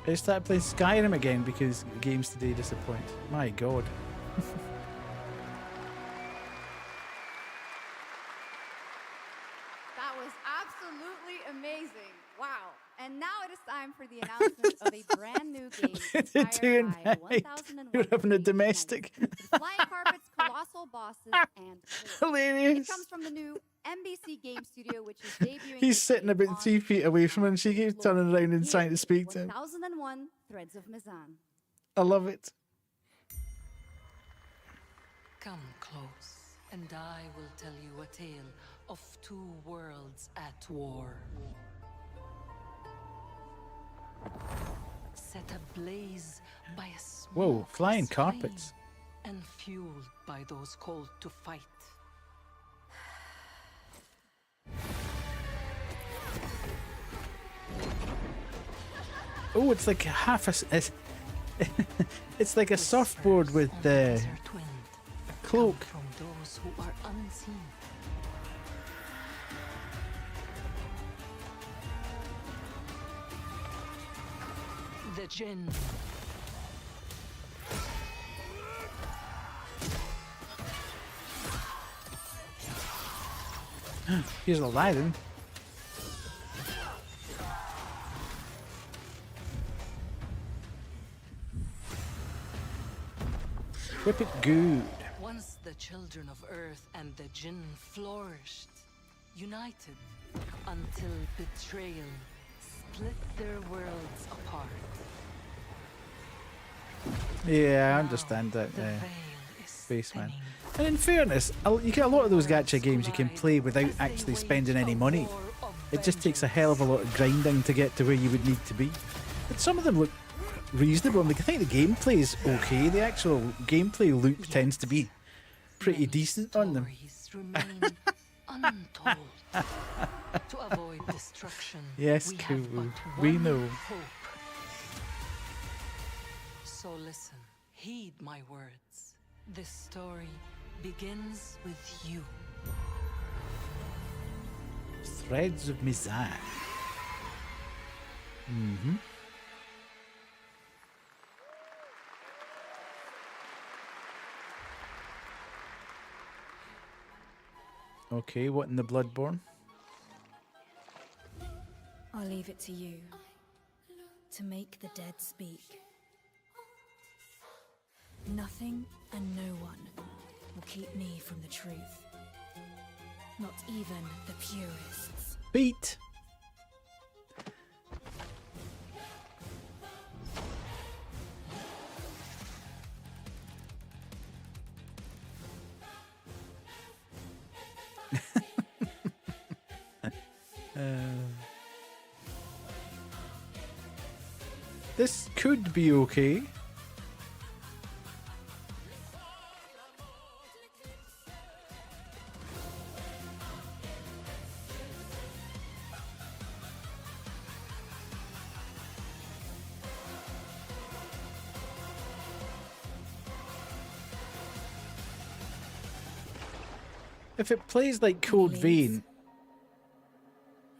I started playing Skyrim again because games today disappoint. My god. That was absolutely amazing. Wow. And now it is time for the announcement of a brand new game inspired by 1001 You're having a domestic. Flying carpets, colossal bosses, and hilarious. It comes from the new NBC Game Studio, which is debuting. He's sitting about 3 feet away from her and she keeps turning around and trying to speak to him. 1001 Threads of Mizan. I love it. Come close, and I will tell you a tale of two worlds at war. Set ablaze by a Whoa, flying flame carpets. and fueled by those called to fight. Oh, it's like half a... It's like a surfboard with the cloak. From those who are unseen. The Jinn. Here's Aladdin. Whip it good. Once the children of Earth and the Jinn flourished, united, until betrayal split their worlds apart. Yeah, I understand that, Spaceman. And in fairness, you get a lot of those gacha games you can play without actually spending any money. It just takes a hell of a lot of grinding to get to where you would need to be. But some of them look reasonable. I think the gameplay is okay. The actual gameplay loop tends to be pretty decent on them. Untold. To avoid destruction, Yes, we cool. have but We one know. hope. So listen, heed my words. This story begins with you. Threads of Mizan. Okay, what in the Bloodborne? I'll leave it to you to make the dead speak. Nothing and no one will keep me from the truth. Not even the purists. Beat. This could be okay. If it plays like Code Vein,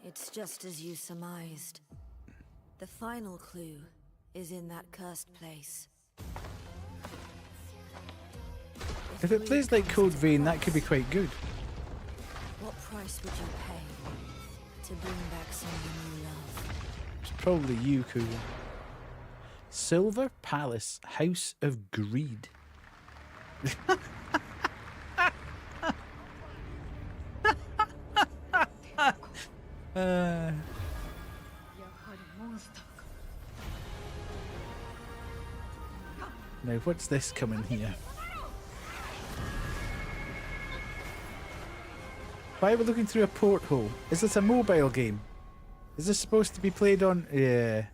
It's just as you surmised. The final clue is in that cursed place. if it plays like Code Vein, that could be quite good. What price would you pay to bring back someone you love? It's probably you, Cougar. Silver Palace, House of Greed. Now, what's this coming here? Why are we looking through a porthole? Is this a mobile game? Is this supposed to be played on... Yeah.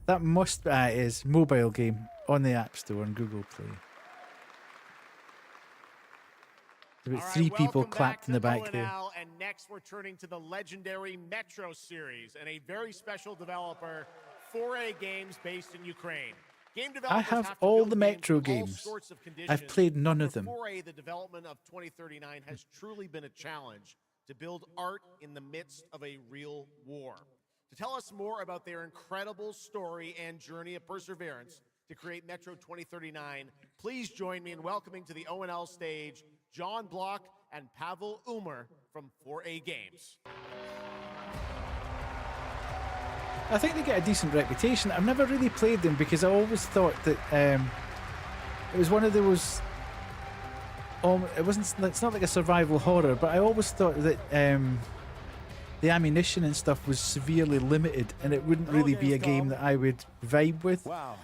That must... it is. Mobile game. On the App Store and Google Play. There's about three people clapped in the back there. And next we're turning to the legendary Metro series and a very special developer, 4A Games, based in Ukraine. Game I have all the Metro games. I've played none of them. For 4A, the development of 2039 has truly been a challenge to build art in the midst of a real war. To tell us more about their incredible story and journey of perseverance to create Metro 2039, please join me in welcoming to the ONL stage John Block and Pavel Umer from 4A Games. I think they get a decent reputation. I've never really played them because I always thought that it was one of those. It wasn't. It's not like a survival horror, but I always thought that the ammunition and stuff was severely limited, and it wouldn't really be a game that I would vibe with. Wow,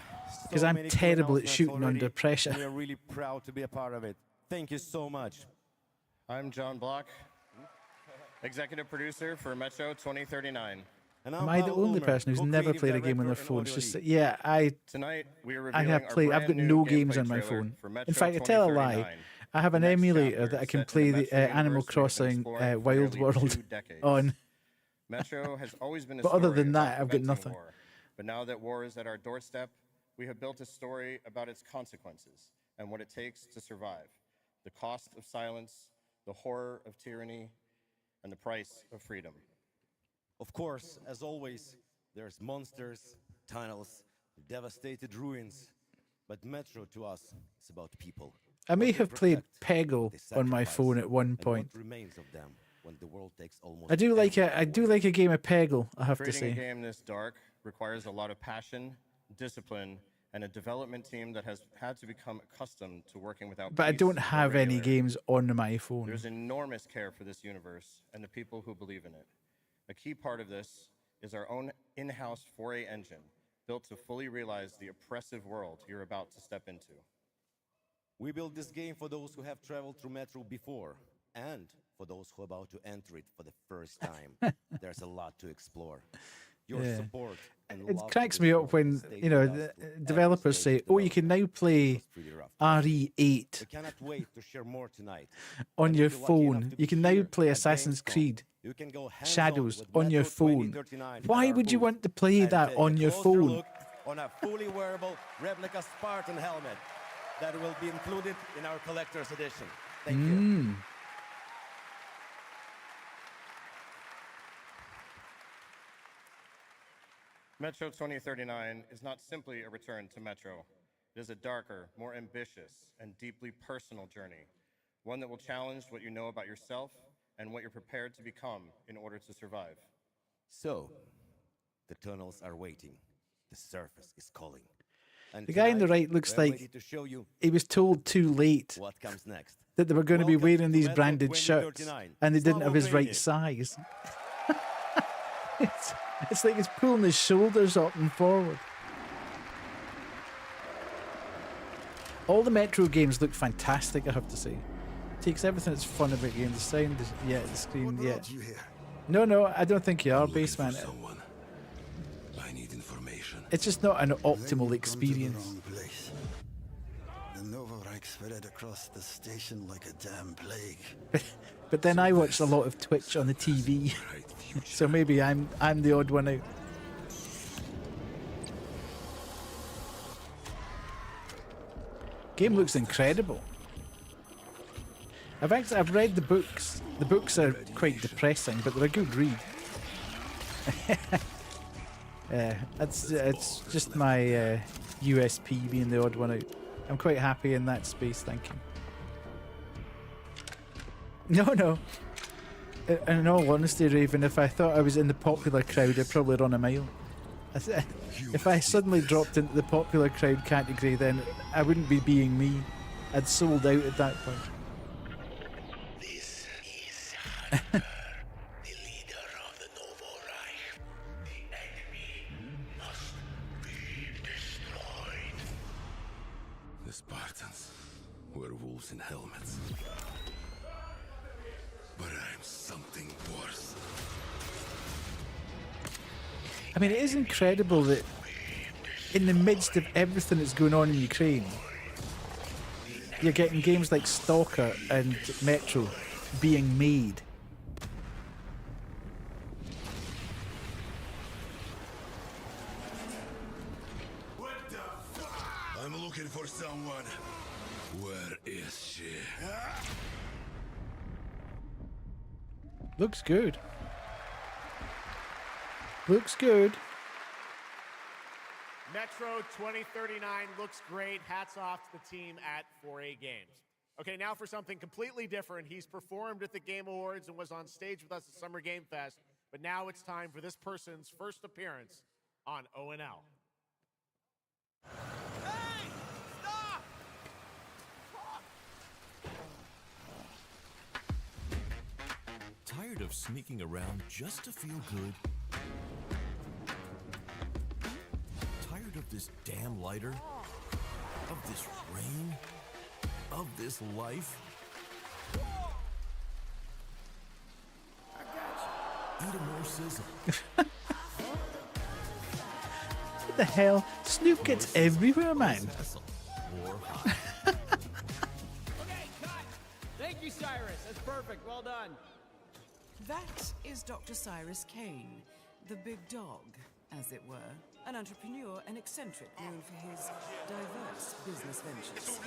because I'm terrible at shooting under pressure. We are really proud to be a part of it. Thank you so much. I'm John Block, executive producer for Metro 2039. Am I the only person who's never played a game on their phone? It's just yeah, Tonight we are I have played. I've got no games on my phone. In fact, I tell a lie. I have an emulator that I can play the Animal Crossing Wild World on. Metro has always been a but other story than that, about I've got preventing nothing. war. But now that war is at our doorstep, we have built a story about its consequences and what it takes to survive. The cost of silence, the horror of tyranny, and the price of freedom. Of course, as always, there's monsters, tunnels, devastated ruins. But Metro to us is about people. I may have played Peggle on my phone at one point. What remains of them when the world takes almost I do like a game of Peggle, I have to Creating say. a game this dark requires a lot of passion, discipline, and a development team that has had to become accustomed to working without But I peace don't or have any regularity. games on my phone. There's enormous care for this universe and the people who believe in it. A key part of this is our own in-house 4A engine, built to fully realize the oppressive world you're about to step into. We built this game for those who have traveled through Metro before, and for those who are about to enter it for the first time. There's a lot to explore. Your Yeah. support and It love cracks for me this up when, stay you know, with us the through developers every say, oh, you can now play RE8 We cannot wait to share more tonight. on And your if you're lucky enough phone. to You be can now here play at Assassin's Gamescom, Creed you can go hands-on Shadows with on your Metro phone. 2039 Why at our would you booth want to play and that take on a your closer phone? look on a fully wearable replica Spartan helmet that will be included in our collector's edition. Thank you. Metro 2039 is not simply a return to Metro. It is a darker, more ambitious, and deeply personal journey, one that will challenge what you know about yourself and what you're prepared to become in order to survive. So, the tunnels are waiting. The surface is calling. And The guy on the tonight, right looks we're like ready to show you he was told too late what comes next. that they were going to be Welcome wearing to these Metro branded shirts, 2039. and they didn't have his Slava right Ukrainian. size. It's like he's pulling his shoulders up and forward. All the Metro games look fantastic, I have to say. Takes everything that's fun about game. The sound, the screen, No, I don't think you are, Baseman. I need information. It's just not an optimal experience. The Novorike spread across the station like a damn plague. But then I watch a lot of Twitch on the TV, so maybe I'm the odd one out. Game looks incredible. I've read the books. The books are quite depressing, but they're a good read. It's just my USP being the odd one out. I'm quite happy in that space, thank you. No. In all honesty, Raven, if I thought I was in the popular crowd, I'd probably run a mile. If I suddenly dropped into the popular crowd category, then I wouldn't be being me. I'd sold out at that point. This is Hunter, the leader of the Novorike. The enemy must be destroyed. The Spartans were wolves in helmets. But I'm something worse. I mean, it is incredible that in the midst of everything that's going on in Ukraine, you're getting games like Stalker and Metro being made. I'm looking for someone. Where is she? Looks good. Looks good. Metro 2039 looks great. Hats off to the team at 4A Games. Okay, now for something completely different. He's performed at the Game Awards and was on stage with us at Summer Game Fest, but now it's time for this person's first appearance on ONL. Tired of sneaking around just to feel good? Tired of this damn lighter? Of this rain? Of this life? Eat a more sizzle. What the hell? Snoop gets everywhere, man. Or Thank you, Cyrus. That's perfect. Well done. That is Dr. Cyrus Kane, the big dog, as it were. An entrepreneur and eccentric known for his diverse business ventures.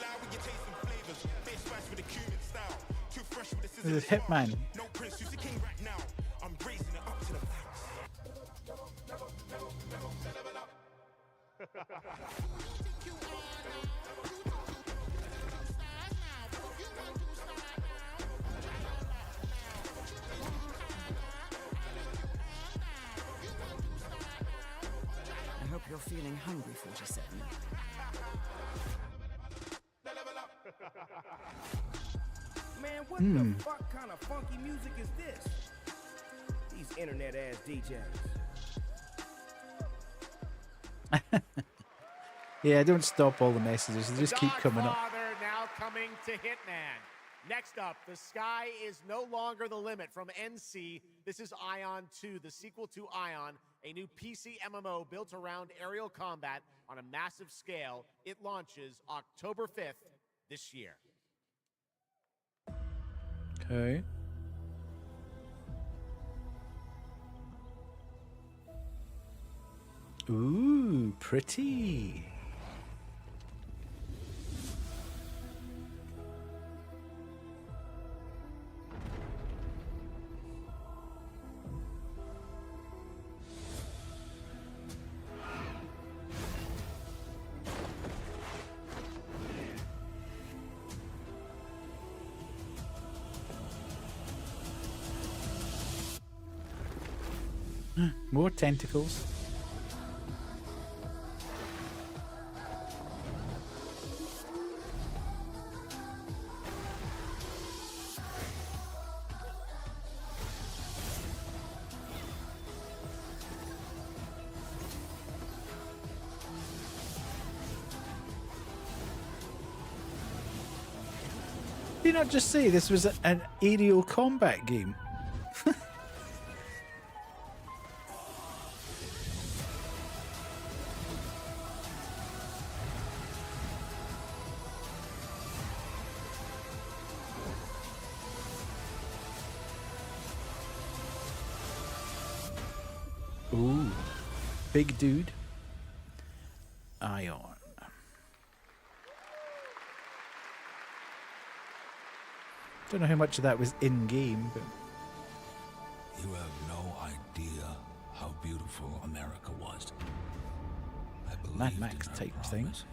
This is Hitman. I hope you're feeling hungry, 47. Man, what the fuck kind of funky music is this? These internet ass DJs. Yeah, don't stop all the messages. They just keep coming up. Godfather now coming to Hitman. Next up, the sky is no longer the limit from NC. This is Ion 2, the sequel to Ion, a new PC MMO built around aerial combat on a massive scale. It launches October 5th this year. Okay. Ooh, pretty. More tentacles. Did you not just say this was an aerial combat game? Ooh, big dude. Ion. Don't know how much of that was in game, but You have no idea how beautiful America was. I believed Mad Max in her type thing. promise,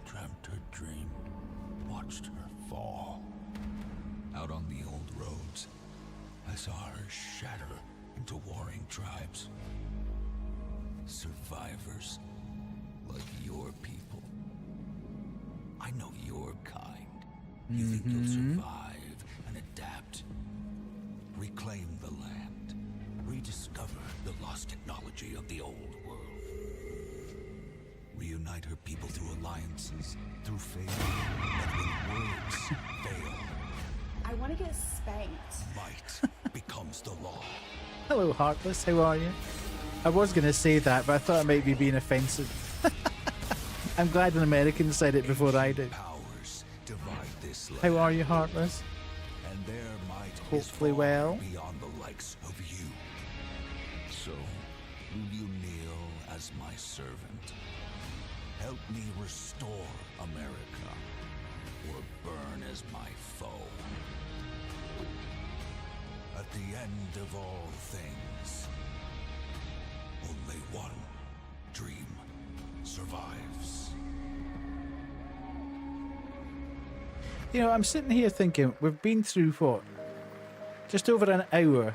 dreamt her dream, watched her fall. Out on the old roads, I saw her shatter into warring tribes. Survivors like your people. I know your kind. You think you'll survive and adapt, reclaim the land, rediscover the lost technology of the old world. Reunite her people through alliances, through faith. But when words fail, I want to get spanked. might becomes the law. hello, Heartless. How are you? I was going to say that, but I thought it might be being offensive. I'm glad an American said it before I did. Powers divide this land, How are you, Heartless? and their might Hopefully is far well. beyond the likes of you. So, will you kneel as my servant? Help me restore America, or burn as my foe. At the end of all things, only one dream survives. You know, I'm sitting here thinking, we've been through what? Just over an hour.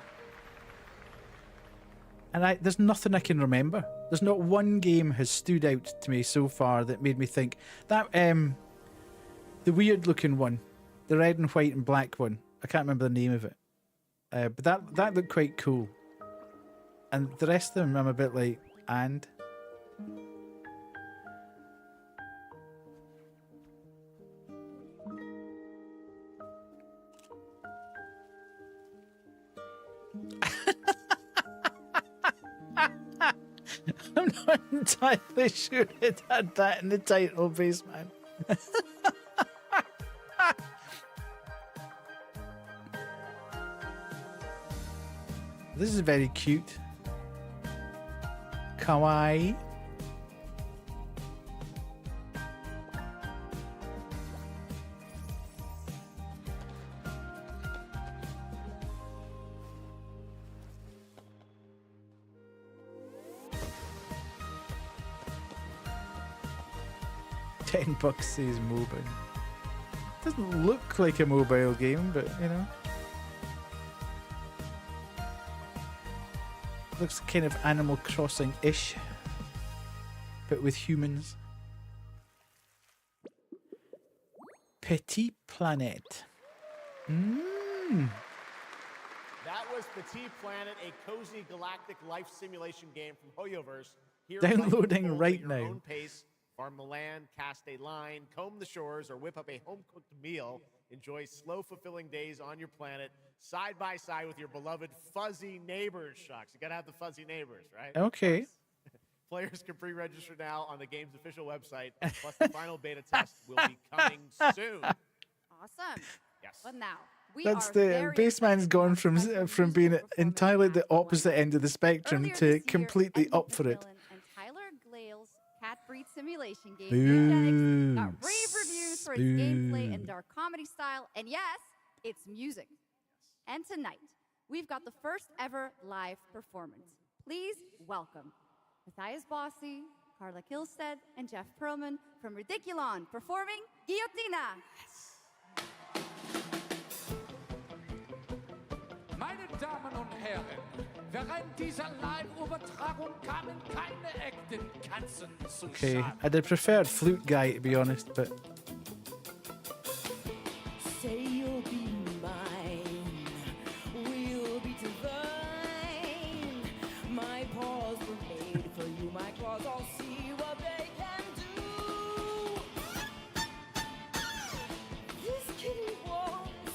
And there's nothing I can remember. There's not one game has stood out to me so far that made me think that the weird looking one, the red and white and black one. I can't remember the name of it. But that looked quite cool. And the rest of them I'm a bit like, and I'm not entirely sure it had that in the title, Baseman. This is very cute. Kawaii. $10 says mobile. Doesn't look like a mobile game, but you know. Looks kind of Animal Crossing-ish, but with humans. Petit Planet. That was Petit Planet, a cozy galactic life simulation game from HoYoverse. Here Downloading life right at your now. own pace. Farm the land, cast a line, comb the shores, or whip up a home-cooked meal. Enjoy slow, fulfilling days on your planet, side by side with your beloved fuzzy neighbors. Shucks, you gotta have the fuzzy neighbors, right? Okay. Players can pre-register now on the game's official website. Plus, the final beta test will be coming soon. Awesome. Yes. But now, That's the Baseman's gone from being entirely the opposite end of the spectrum to completely up for it. and Tyler Glale's cat breed simulation game, Boo. Eugenics, got rave reviews for its gameplay and dark comedy style, and yes, its music. And tonight, we've got the first ever live performance. Please welcome Matthias Bossi, Carla Kilstead, and Jeff Perlman from Ridiculon performing Guillotina. Meine Damen und Herren, während dieser Live-Übertragung kamen keine echten Katzen zu Okay, Schaden. I'd have preferred Flute Guy to be honest, but Say you'll be mine. We'll be divine. My paws were made for you. My claws, I'll see what they can do. This kitty wants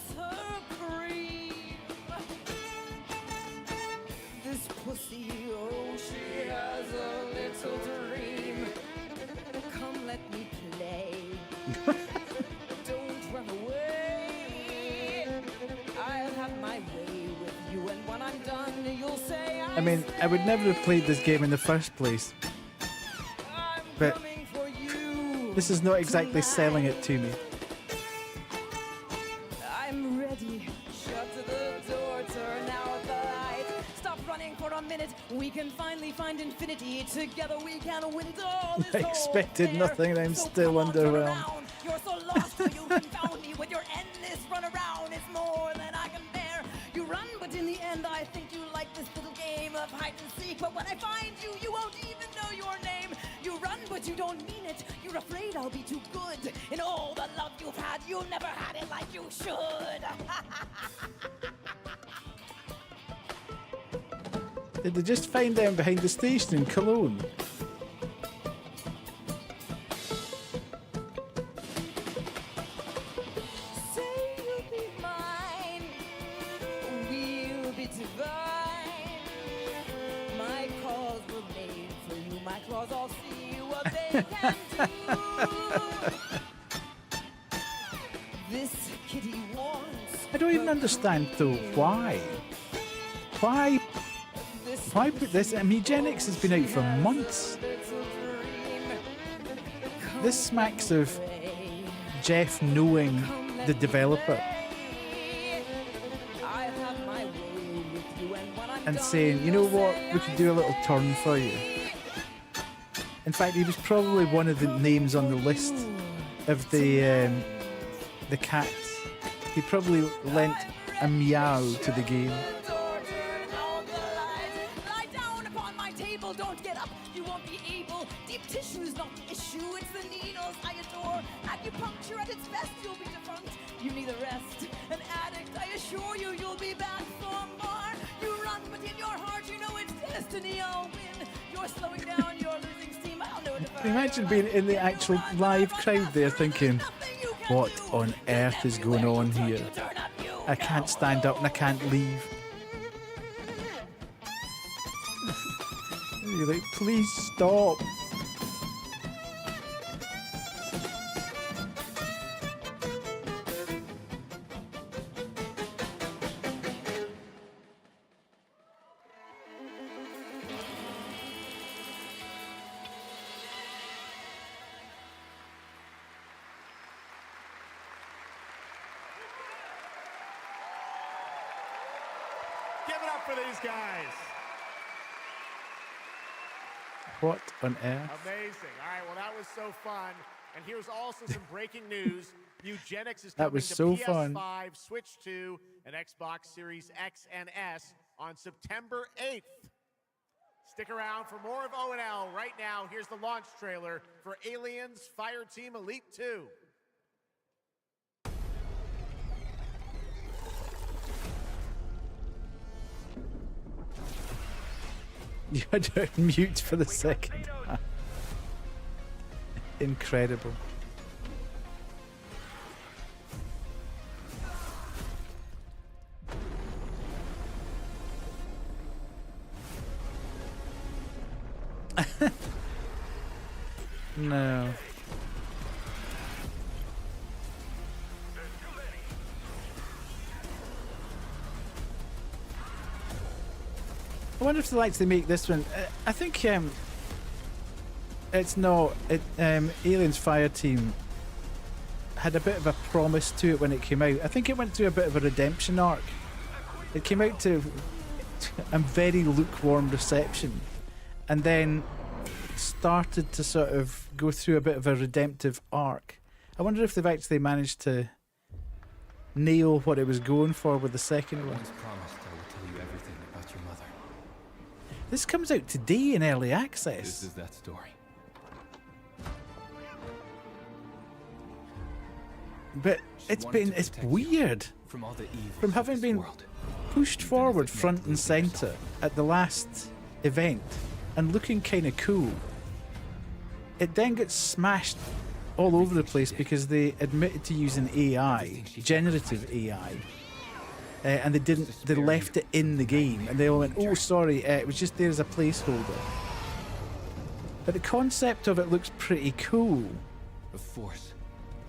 Don't run away. I'll have my way with you, and when I'm done, you'll say I mean, I would never have played this game in the first place. But this is not exactly selling it to me. I'm ready. Shut the door, turn out the light. Stop running for a minute. We can finally find infinity. Together we can win all I expected nothing, and I'm still underwhelmed. You're so lost till you confound me with your endless run around. It's more than I can bear. You run, but in the end, I think you like this little game of hide and seek. But when I find you, you won't even know your name. You run, but you don't mean it. You're afraid I'll be too good. In all the love you've had, you never had it like you should. Did they just find them behind the station in Cologne? Say you'll be mine. We'll be divine. My claws were made for you. My claws all see what they can do. This kitty wants. I don't even understand though why. Why put this? I mean, Gen X has been out for months. This smacks of Jeff knowing the developer and saying, you know what, we could do a little turn for you. In fact, he was probably one of the names on the list of the cats. He probably lent a meow to the game. Don't get up, you won't be able. Deep tissue's not the issue, it's the needles I adore. Acupuncture at its best, you'll be defunct. You need a rest, an addict, I assure you, you'll be back for more. You run, but in your heart, you know it's destiny, I'll win. You're slowing down, you're losing steam, I'll know it. Imagine being in the actual live crowd there thinking, what on earth is going on here? I can't stand up and I can't leave. You're like, please stop. Give it up for these guys. What on earth? Amazing. All right, well, that was so fun. And here's also some breaking news. Eugenics is That coming was to so PS5, fun. Switch 2, and Xbox Series X and S on September 8th. Stick around for more of O&L. Right now, here's the launch trailer for Aliens Fireteam Elite 2. You had to mute for the second. Incredible. No. I wonder if they'll actually make this one. I think it's not. Aliens Fireteam had a bit of a promise to it when it came out. I think it went through a bit of a redemption arc. It came out to a very lukewarm reception, and then started to sort of go through a bit of a redemptive arc. I wonder if they've actually managed to nail what it was going for with the second one. Promised I will tell you everything about your mother. This comes out today in early access. This is that story. But it's weird. From all the evil. From having been pushed forward front and center at the last event and looking kind of cool, it then gets smashed all over the place because they admitted to using AI, generative AI, and they left it in the game, and they all went, oh sorry, it was just there as a placeholder. But the concept of it looks pretty cool. The Force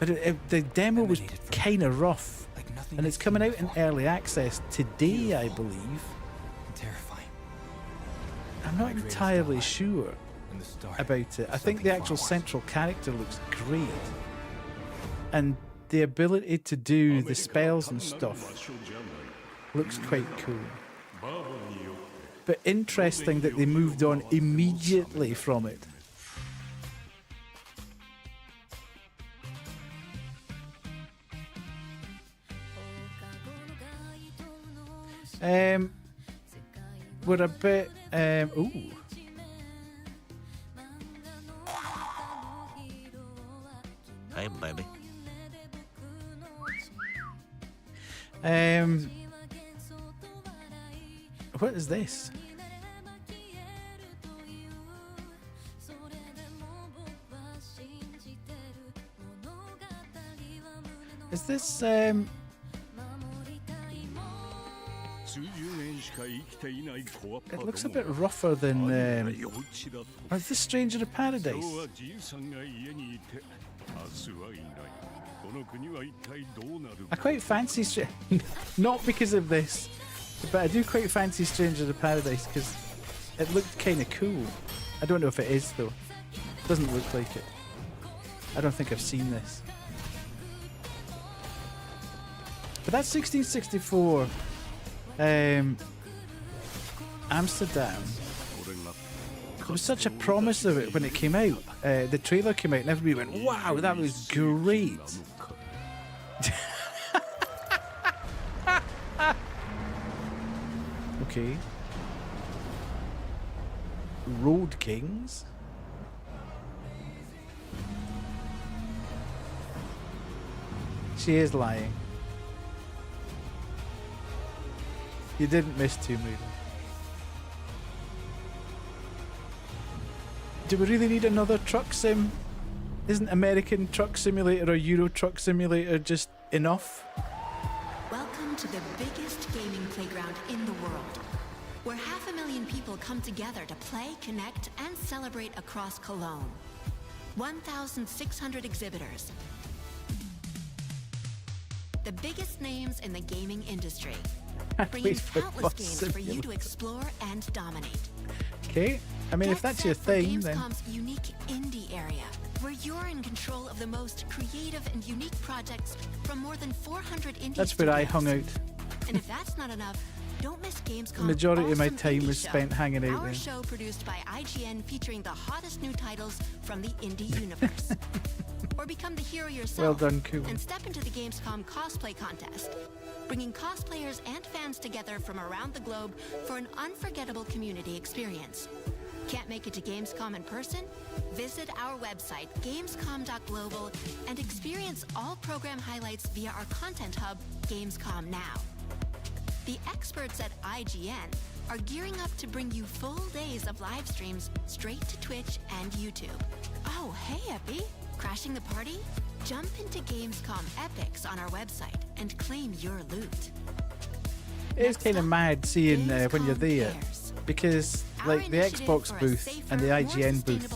But the demo was kind of rough, and it's coming out in early access today, I believe. Terrifying. I'm not entirely sure about it. I think the actual central character looks great, and the ability to do the spells and stuff looks quite cool. But interesting that they moved on immediately from it. We're a bit ooh. Hey, baby. What is this? Is this it looks a bit rougher than or is this Stranger of Paradise? I quite fancy not because of this, but I do quite fancy Stranger of Paradise because it looked kind of cool. I don't know if it is though. It doesn't look like it. I don't think I've seen this. But that's 1664 Amsterdam. There was such a promise of it when it came out. The trailer came out and everybody went, wow, that was great. Okay. Road Kings. She is lying. You didn't miss Tomb Raider. Do we really need another truck sim? Isn't American Truck Simulator or Euro Truck Simulator just enough? Welcome to the biggest gaming playground in the world, where 500,000 people come together to play, connect, and celebrate across Cologne. 1,600 exhibitors. The biggest names in the gaming industry, bringing countless games for you to explore and dominate. Okay, I mean, if that's your thing, then Gamescom's unique indie area, where you're in control of the most creative and unique projects from more than 400 indie that's where I hung out. And if that's not enough, don't miss Gamescom. The majority of my Awesome time Indie was Show, spent hanging out our there. show produced by IGN featuring the hottest new titles from the indie universe. Or become the hero yourself. Well done, cool. And step into the Gamescom cosplay contest, bringing cosplayers and fans together from around the globe for an unforgettable community experience. Can't make it to Gamescom in person? Visit our website, gamescom.global, and experience all program highlights via our content hub, Gamescom Now. The experts at IGN are gearing up to bring you full days of live streams straight to Twitch and YouTube. Oh, hey, Epi. Crashing the party? Jump into Gamescom Epics on our website and claim your loot. It's kind of mad seeing when you're there, because like the Xbox booth and the IGN booth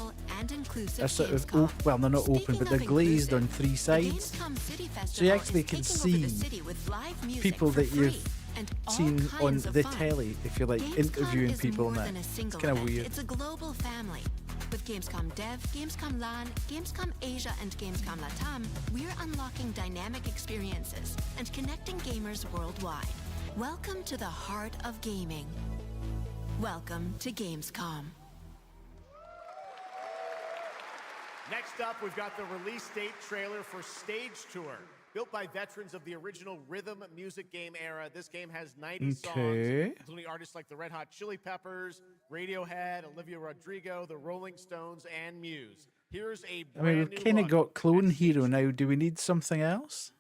are sort of well, they're not open, but they're glazed on three sides, so you actually can see people that you've seen on the telly, if you like, interviewing people and that. It's kind of weird. It's a global family. With Gamescom Dev, Gamescom LAN, Gamescom Asia, and Gamescom Latam, we're unlocking dynamic experiences and connecting gamers worldwide. Welcome to the heart of gaming. Welcome to Gamescom. Next up, we've got the release date trailer for Stage Tour. Built by veterans of the original rhythm music game era, this game has 90 songs, including artists like the Red Hot Chili Peppers, Radiohead, Olivia Rodrigo, the Rolling Stones, and Muse. Here's a I mean, we've kind of got Clone Hero now. Do we need something else?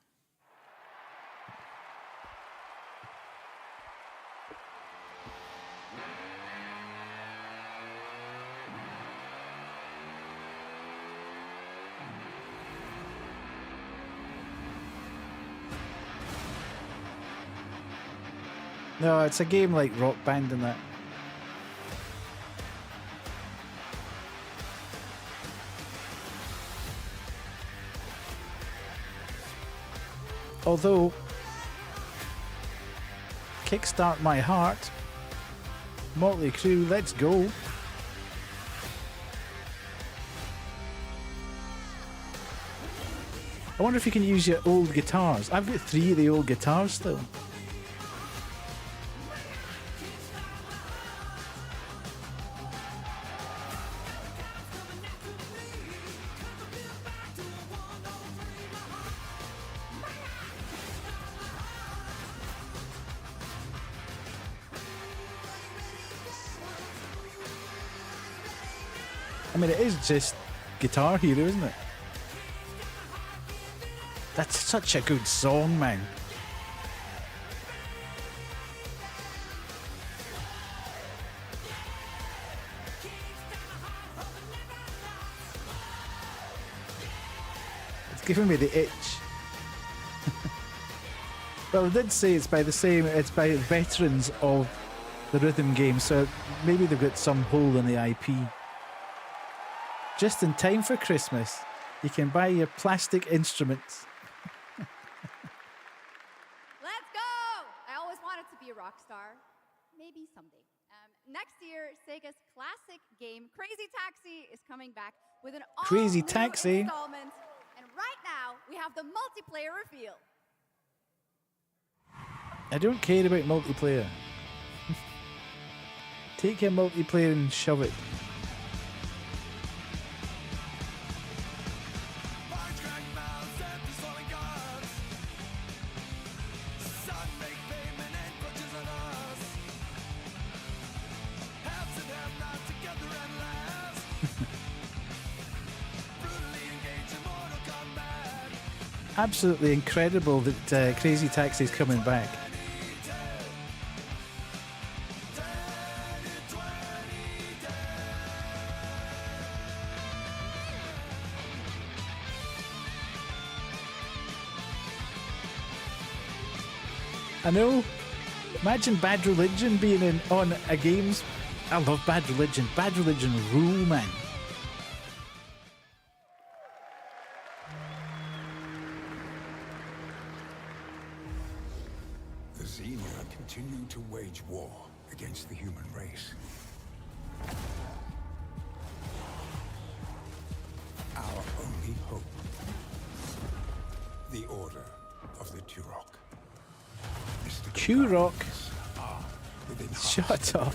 No, it's a game like Rock Band and that. Although, Kickstart My Heart, Motley Crue, let's go. I wonder if you can use your old guitars. I've got 3 of the old guitars still. I mean, it is just Guitar Hero, isn't it? That's such a good song, man. It's giving me the itch. Well, I did say it's by veterans of the rhythm game, so maybe they've got some hole in the IP. Just in time for Christmas, you can buy your plastic instruments. Let's go! I always wanted to be a rock star. Maybe someday. Next year, Sega's classic game, Crazy Taxi, is coming back with an Crazy all-new Taxi. installment. And right now, we have the multiplayer reveal. I don't care about multiplayer. Take your multiplayer and shove it. Absolutely incredible that Crazy Taxi is coming back. I know. Imagine Bad Religion being on a games. I love Bad Religion. Bad Religion rule, man. The Xenia continue to wage war against the human race. Our only hope, the Order of the Turok. Turok? Shut up.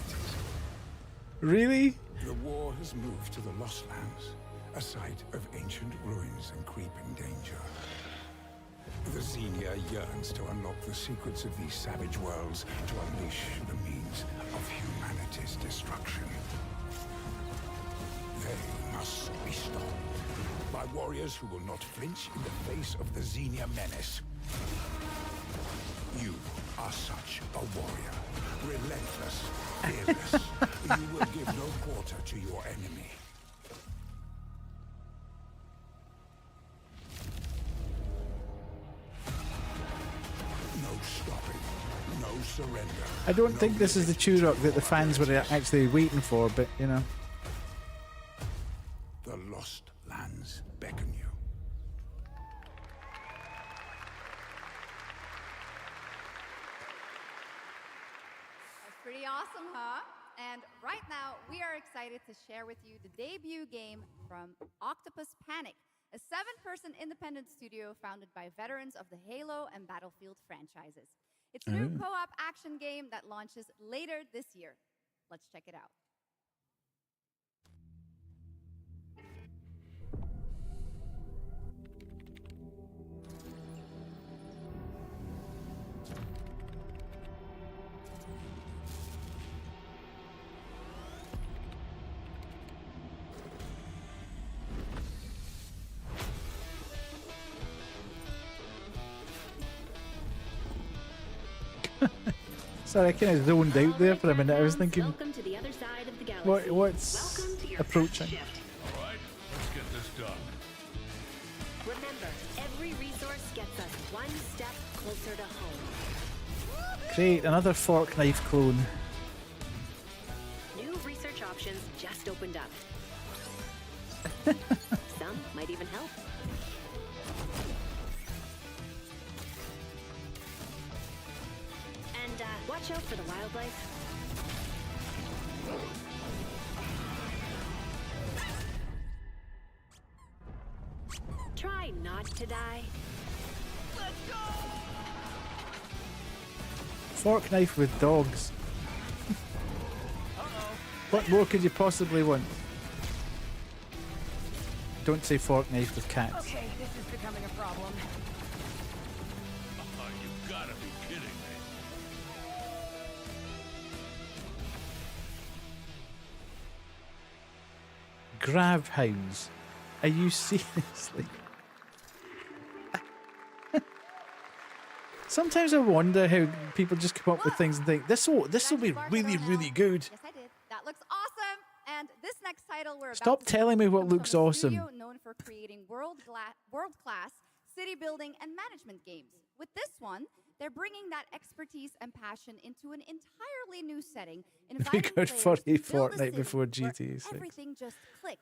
Really? The war has moved to the Lost Lands, a site of ancient ruins and creeping danger. The Xenia yearns to unlock the secrets of these savage worlds to unleash the means of humanity's destruction. They must be stopped by warriors who will not flinch in the face of the Xenia menace. You are such a warrior. Relentless, fearless. You will give no quarter to your enemy. No stopping. No surrender. I don't think this is the Turok that the fans were actually waiting for, but you know. The Lost Lands beckon you. Pretty awesome, huh? And right now, we are excited to share with you the debut game from Octopus Panic, a 7-person independent studio founded by veterans of the Halo and Battlefield franchises. It's a new co-op action game that launches later this year. Let's check it out. Sorry, I kind of zoned out there for a minute. I was thinking, Welcome to the other side of the galaxy. what's Welcome to your approaching? first shift. All right, let's get this done. Remember, every resource gets us one step closer to home. Great, another fork knife clone. New research options just opened up. Some might even help. show for the wildlife. Try not to die. Let's go! Fork knife with dogs. What more could you possibly want? Don't say fork knife with cats. Okay, this is becoming a problem. You gotta be kidding me. Grav hounds. Are you seriously? Sometimes I wonder how people just come up with things and think this will be really, really good. Yes, I did. That looks awesome. And this next title we're Stop about to telling me what comes looks from a awesome. studio known for creating world-class city building and management games. With this one, they're bringing that expertise and passion into an entirely new setting, We inviting got players for to a build a fortnight city before where GTA 6. everything just clicks.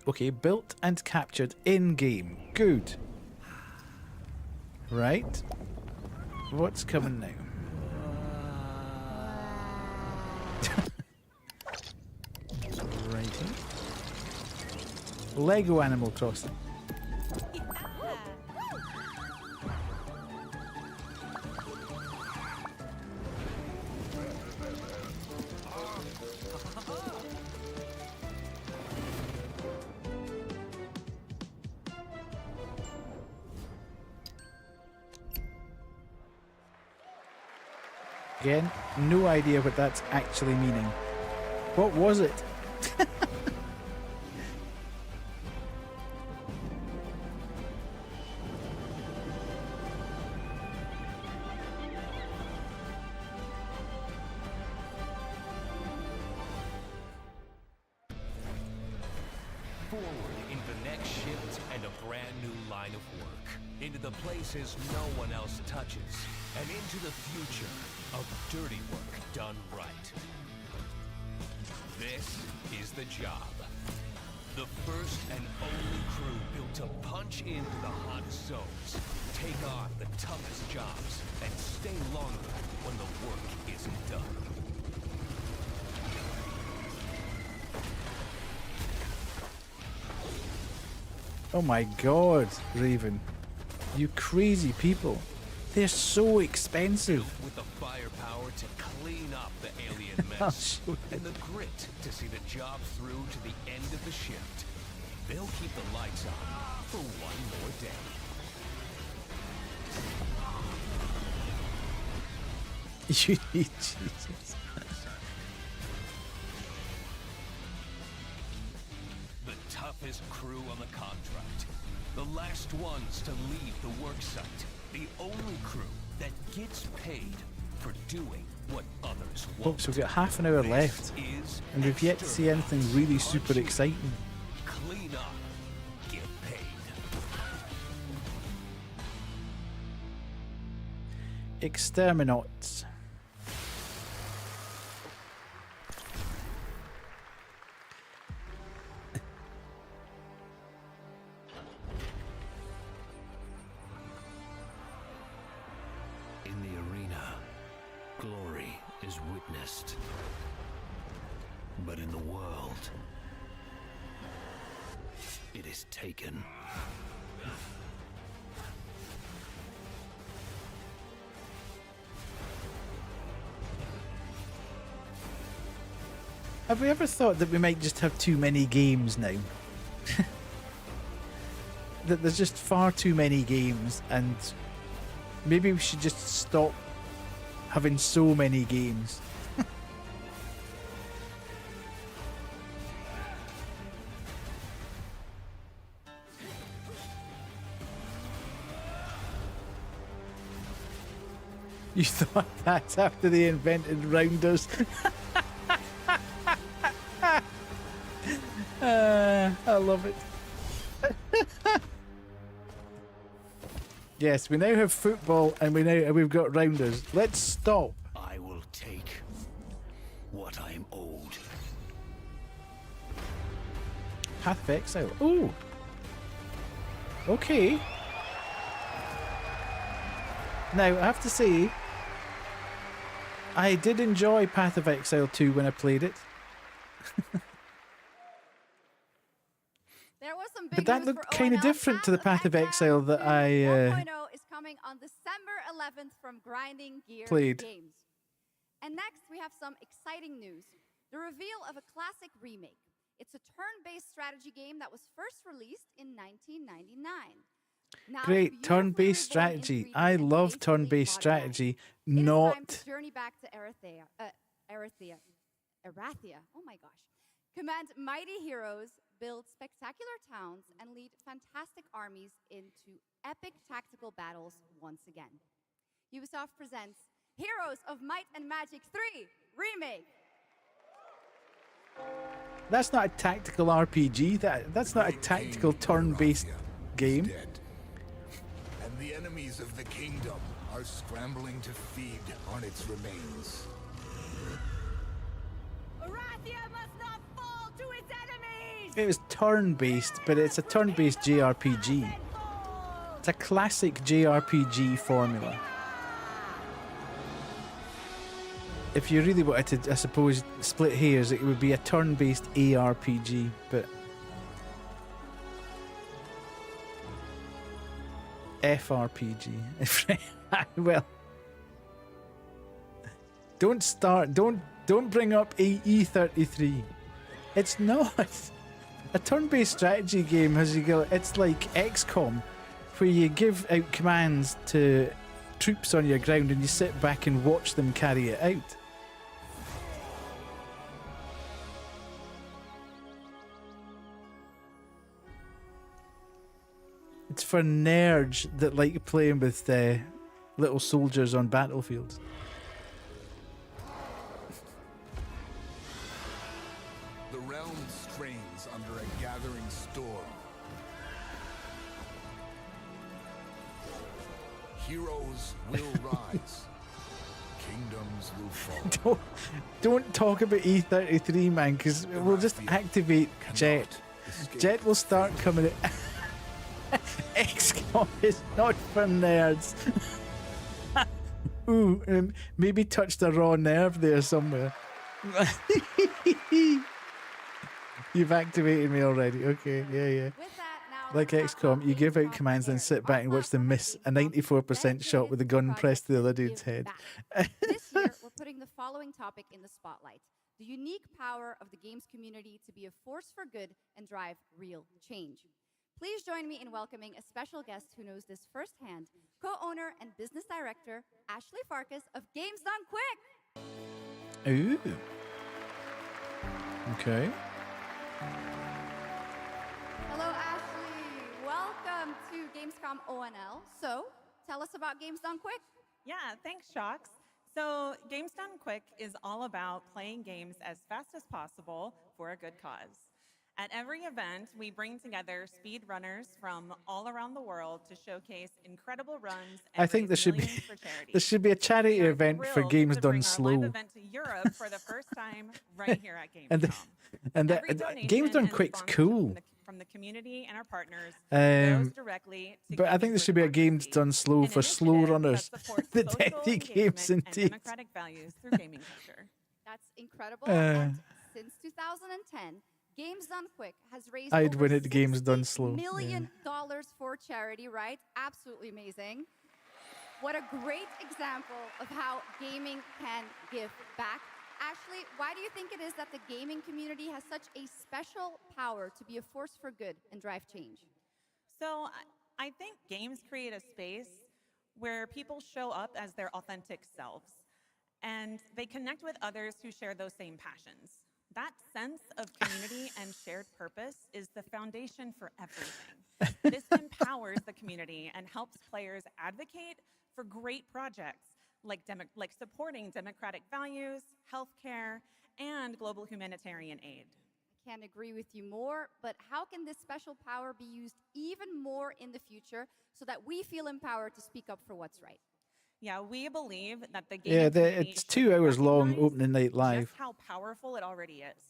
Okay, built and captured in-game. Good. Right. What's coming now? Righty. Lego Animal Crossing. Again, no idea what that's actually meaning. What was it? Forward into the next shift and a brand new line of work. Into the places no one else touches. And into the future of dirty work done right. This is the job. The first and only crew built to punch into the hottest zones, take on the toughest jobs, and stay longer when the work isn't done. Oh my god, Raven. You crazy people. They're so expensive. With the firepower to clean up the alien mess. And the grit to see the job through to the end of the shift. They'll keep the lights on for one more day. You need Jesus. The toughest crew on the contract. The last ones to leave the work site. The only crew that gets paid for doing what others want. Folks, we've got half an hour left, and we've yet to see anything really super exciting. Clean up, get paid. Exterminauts. In the arena, glory is witnessed. But in the world, it is taken. Have we ever thought that we might just have too many games now? That there's just far too many games, and maybe we should just stop having so many games. You thought that after they invented rounders? I love it. Yes, we now have football and we've got rounders. Let's stop. I will take what I am owed. Path of Exile. Ooh. Okay. Now, I have to say, I did enjoy Path of Exile 2 when I played it. There was some big But that news looked for kind of ONL. different to the Path of Exile that I 1.0 is coming on December 11th from Grinding Gear played. Games. And next, we have some exciting news. The reveal of a classic remake. It's a turn-based strategy game that was first released in 1999. Now, Great turn-based strategy. I love turn-based strategy. Not journey back to Erathia. Oh my gosh. Command mighty heroes, build spectacular towns, and lead fantastic armies into epic tactical battles once again. Ubisoft presents Heroes of Might and Magic 3 Remake. That's not a tactical RPG. That's not a tactical turn-based game. And the enemies of the kingdom are scrambling to feed on its remains. Erathia must not fall to its enemies! It was turn-based, but it's a turn-based JRPG. It's a classic JRPG formula. If you really wanted to, I suppose, split hairs, it would be a turn-based ARPG, but FRPG. Well, don't bring up AE33. It's not a turn-based strategy game. As you go, it's like XCOM, where you give out commands to troops on your ground and you sit back and watch them carry it out. It's for nerds that like playing with little soldiers on battlefields. The realm strains under a gathering storm. Heroes will rise. Kingdoms will fall. Don't talk about E33, man, because we'll just activate Jet. Jet will start coming out. XCOM is not for nerds. Ooh, maybe touched a raw nerve there somewhere. You've activated me already. Okay, yeah. Like XCOM, you give out commands and sit back and watch them miss a 94% shot with a gun pressed to the other dude's head. This year, we're putting the following topic in the spotlight. The unique power of the games community to be a force for good and drive real change. Please join me in welcoming a special guest who knows this firsthand, co-owner and business director, Ashley Farkas of Games Done Quick. Ooh. Okay. Hello, Ashley. Welcome to Gamescom ONL. So, tell us about Games Done Quick. Yeah, thanks, Shocks. So, Games Done Quick is all about playing games as fast as possible for a good cause. At every event, we bring together speedrunners from all around the world to showcase incredible runs. And I think there should be a charity event for Games Done Slow. Live event to Europe for the first time right here at Gamescom. and Games Done Quick's cool. From the community and our partners goes directly to but I think there should be a Games Done Slow for slow runners that dedicate games and democratic values through gaming culture. That's incredible. And since 2010, Games Done Quick has raised I'd over win at Games Done Slow. $60 million for charity, right? Absolutely amazing. What a great example of how gaming can give back. Ashley, why do you think it is that the gaming community has such a special power to be a force for good and drive change? So I think games create a space where people show up as their authentic selves, and they connect with others who share those same passions. That sense of community and shared purpose is the foundation for everything. This empowers the community and helps players advocate for great projects like supporting democratic values, healthcare, and global humanitarian aid. I can't agree with you more, but how can this special power be used even more in the future so that we feel empowered to speak up for what's right? Yeah, we believe that the game it's 2 hours long opening night live. Just how powerful it already is.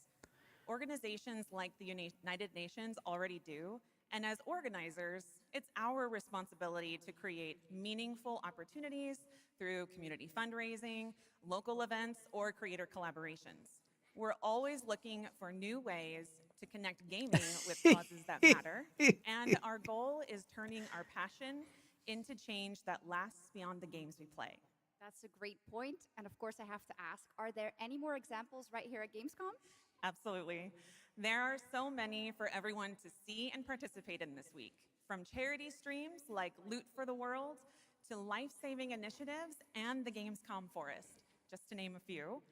Organizations like the United Nations already do, and as organizers, it's our responsibility to create meaningful opportunities through community fundraising, local events, or creator collaborations. We're always looking for new ways to connect gaming with causes that matter, and our goal is turning our passion into change that lasts beyond the games we play. That's a great point. And of course, I have to ask, are there any more examples right here at Gamescom? Absolutely. There are so many for everyone to see and participate in this week, from charity streams like Loot for the World to life-saving initiatives and the Gamescom Forest, just to name a few.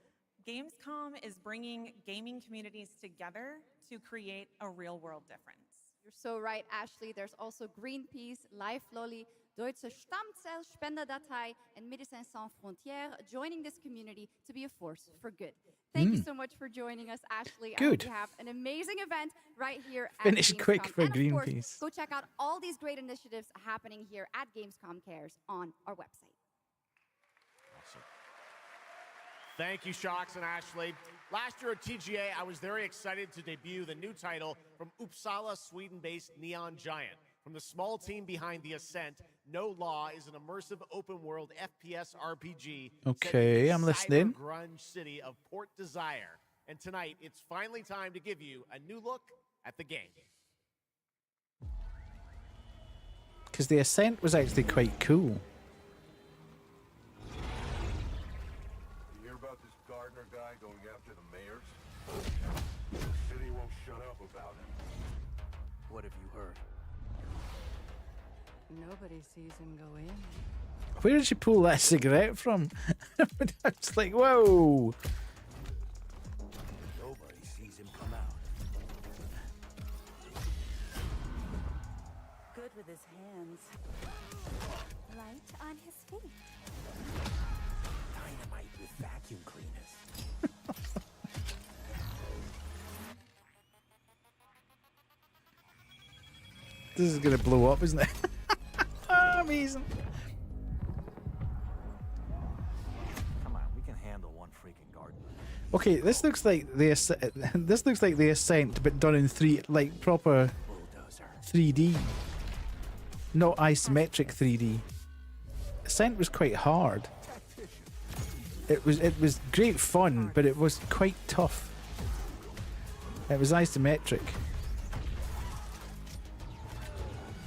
Gamescom is bringing gaming communities together to create a real-world difference. You're so right, Ashley. There's also Greenpeace, Life Lolly, Deutsche Stammzellspenderdatei, and Médecins Sans Frontières joining this community to be a force for good. Thank you so much for joining us, Ashley. Good. I hope you have an amazing event right here at Finish Gamescom. quick for and of course, Greenpeace. go check out all these great initiatives happening here at Gamescom Cares on our website. Thank you, Shocks and Ashley. Last year at TGA, I was very excited to debut the new title from Uppsala, Sweden-based Neon Giant. From the small team behind The Ascent, No Law is an immersive open-world FPS RPG. Okay, I'm listening. Grunge city of Port Desire. And tonight, it's finally time to give you a new look at the game. Because The Ascent was actually quite cool. You hear about this Gardner guy going after the mayors? The city won't shut up about him. What have you heard? Nobody sees him go in. Where did she pull that cigarette from? I was like, whoa. Nobody sees him come out. Good with his hands. Right on his feet. Dynamite with vacuum cleaners. This is going to blow up, isn't it? Amazing. Come on, we can handle one freaking garden. Okay, this looks like the Ascent, but done in proper 3D, not isometric 3D. Ascent was quite hard. It was great fun, but it was quite tough. It was isometric.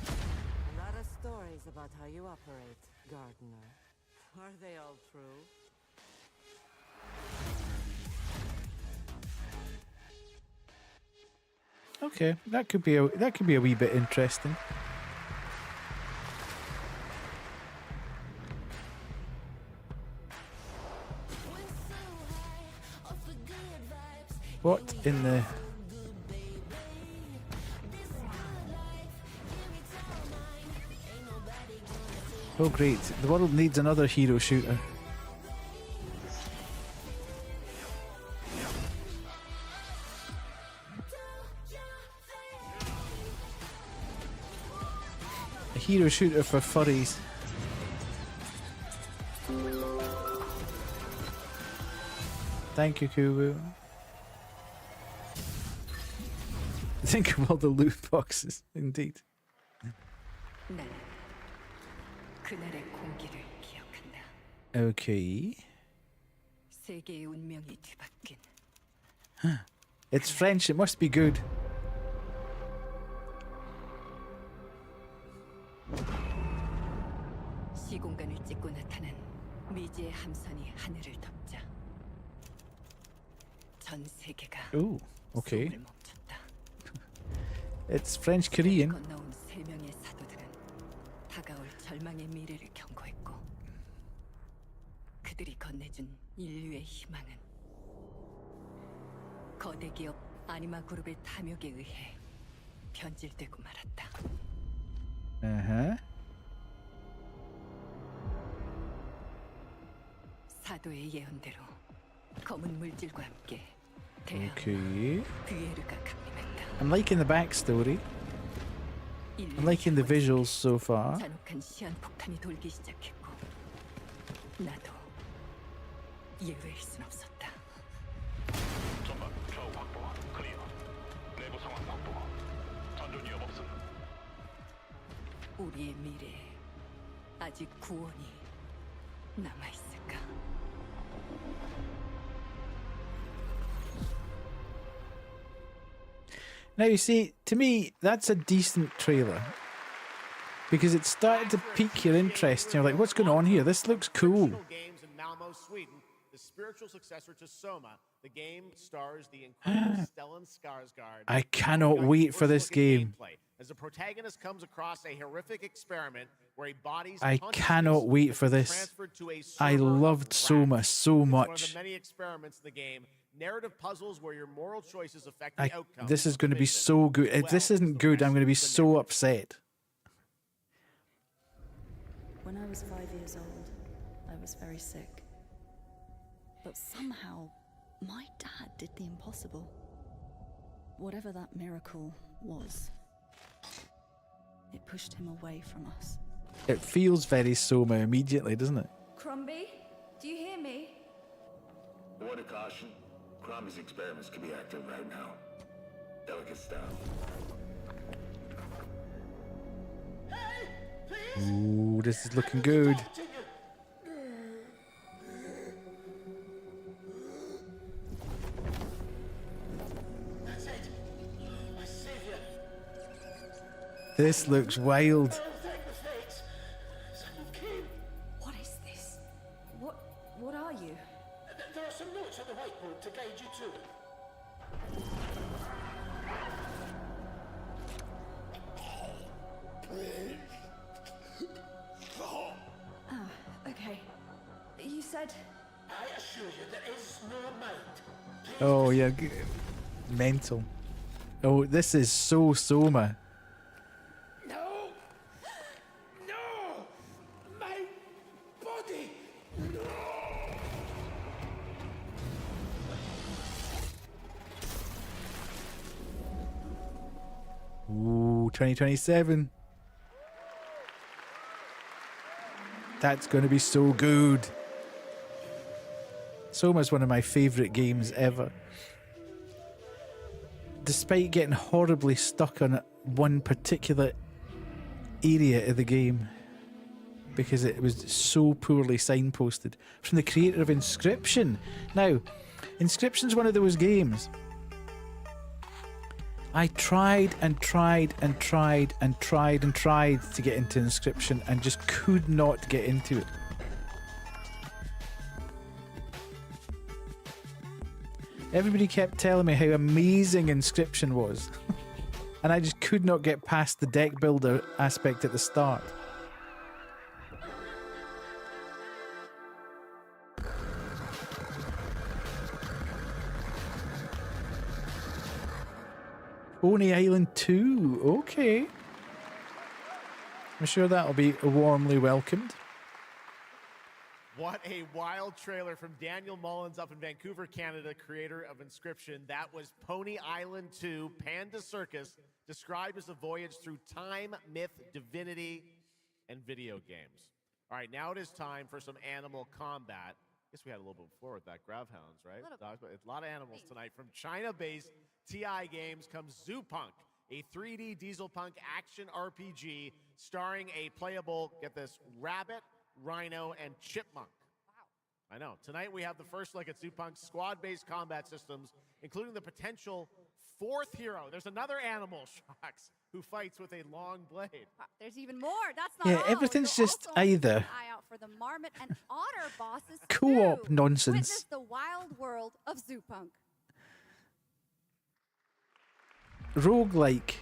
A lot of stories about how you operate, Gardener. Are they all true? Okay, that could be a wee bit interesting. What in the... Oh great, the world needs another hero shooter. A hero shooter for furries. Thank you, Kubu. Think of all the loot boxes, indeed. 그날의 공기를 기억한다. Okay. 세계의 운명이 뒤바뀐. It's French, it must be good. 시공간을 찍고 나타난 미지의 함선이 하늘을 덮자. 전 세계가 Ooh, okay. 숨을 멈췄다. It's French Korean. 건너온 세 명의 사도들은 다가올 절망의 미래를 경고했고, 그들이 건네준 인류의 희망은 거대 기업 아니마 그룹의 탐욕에 의해 변질되고 말았다. 사도의 예언대로 검은 물질과 함께 Okay. 귀에르가 강림했다. I'm liking the backstory. I'm liking the visuals so far. 잔혹한 시한 폭탄이 돌기 시작했고, 나도 예외일 순 없었다. 전방 좌우 확보 클리어. 내부 상황 확보. 전전 위험 없음. 우리의 미래에 아직 구원이 남아 있을까? Now, you see, to me, that's a decent trailer. Because it started to pique your interest. You're like, what's going on here? This looks cool. Games in Malmo, Sweden, the spiritual successor to Soma. The game stars the incredible Stellan Skarsgård. I cannot wait for this game. As the protagonist comes across a horrific experiment where a body's I cannot wait for this. I loved Soma so One of much. the many experiments in the game. Narrative puzzles where your moral choices affect the outcome. This is going to be so good. If this isn't good, I'm going to be so upset. When I was 5 years old, I was very sick. But somehow, my dad did the impossible. Whatever that miracle was, it pushed him away from us. It feels very Soma immediately, doesn't it? Crumby, do you hear me? Word of caution. Crombie's experiments can be active right now. Delicate stuff. Ooh, this is looking good. That's it. My savior. This looks wild. What is this? What are you? There are some notes on the whiteboard to guide you to it. Okay. You said... I assure you there is no mind. Oh, yeah. Mental. Oh, this is so Soma. No! No! My body! No! Ooh, 2027. That's going to be so good. Soma's one of my favourite games ever. Despite getting horribly stuck on one particular area of the game, because it was so poorly signposted. From the creator of Inscription. Now, Inscription's one of those games. I tried and tried and tried and tried and tried to get into Inscription and just could not get into it. Everybody kept telling me how amazing Inscription was. And I just could not get past the deck builder aspect at the start. Coney Island 2, okay. I'm sure that'll be warmly welcomed. What a wild trailer from Daniel Mullins up in Vancouver, Canada, creator of Inscription. That was Pony Island 2, Panda Circus, described as a voyage through time, myth, divinity, and video games. All right, now it is time for some animal combat. I guess we had a little bit before with that Gravhounds, right? A lot of animals tonight. From China-based TI Games comes Zoopunk, a 3D diesel punk action RPG starring a playable, get this, rabbit, rhino, and chipmunk. Wow. I know. Tonight we have the first look at Zoopunk's squad-based combat systems, including the potential fourth hero. There's another animal, Shocks, who fights with a long blade. There's even more. That's not all. Everything's just either Eye out for the marmot and otter bosses. co-op nonsense. Witness the wild world of Zoopunk. Roguelike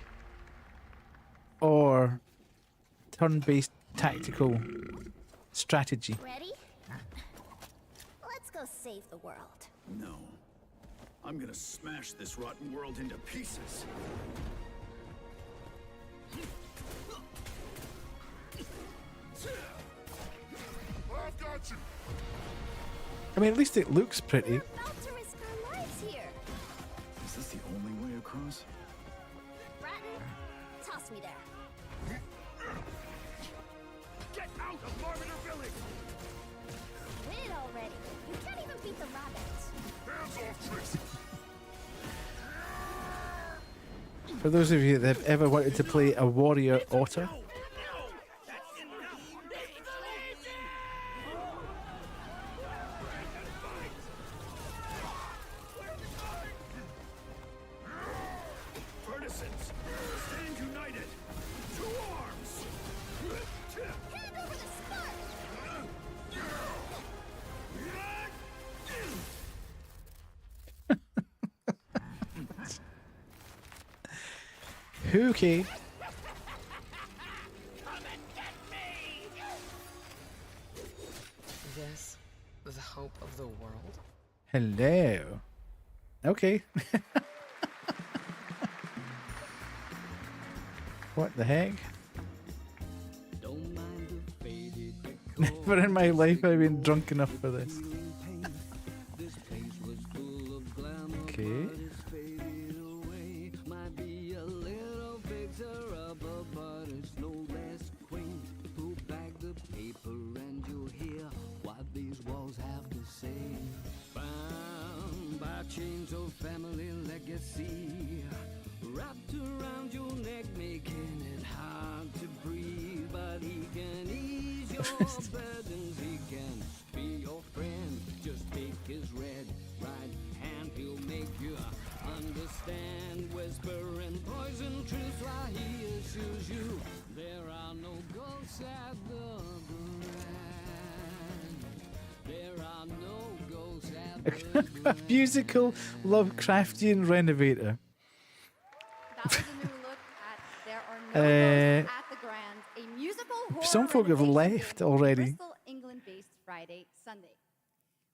or turn-based tactical strategy. Ready? Let's go save the world. No. I'm gonna smash this rotten world into pieces. I've got you. I mean, at least it looks pretty. About to risk our lives here. Is this the only way across? Bratton, toss me there. Get out of Marmiter Village! Win it already. You can't even beat the rabbits. Hands off, Trixie. For those of you that have ever wanted to play a warrior otter, nonsense. Stand united. To arms. Hand over the spark! Okay. This, the hope of the world? Hello. Okay. What the heck? Never in my life have I been drunk enough for this. Okay. Chains of family legacy wrapped around your neck, making it hard to breathe. But he can ease your burdens, he can be your friend. Just take his red right hand, he'll make you understand. Whisper and poison truth while he assures you there are no ghosts at the grand. There are no ghosts at the A musical Lovecraftian renovator. That was a new look at There Are No Ghosts at the Grand, a musical horror Some folk have renovation left game already. Bristol, England-based Friday, Sunday.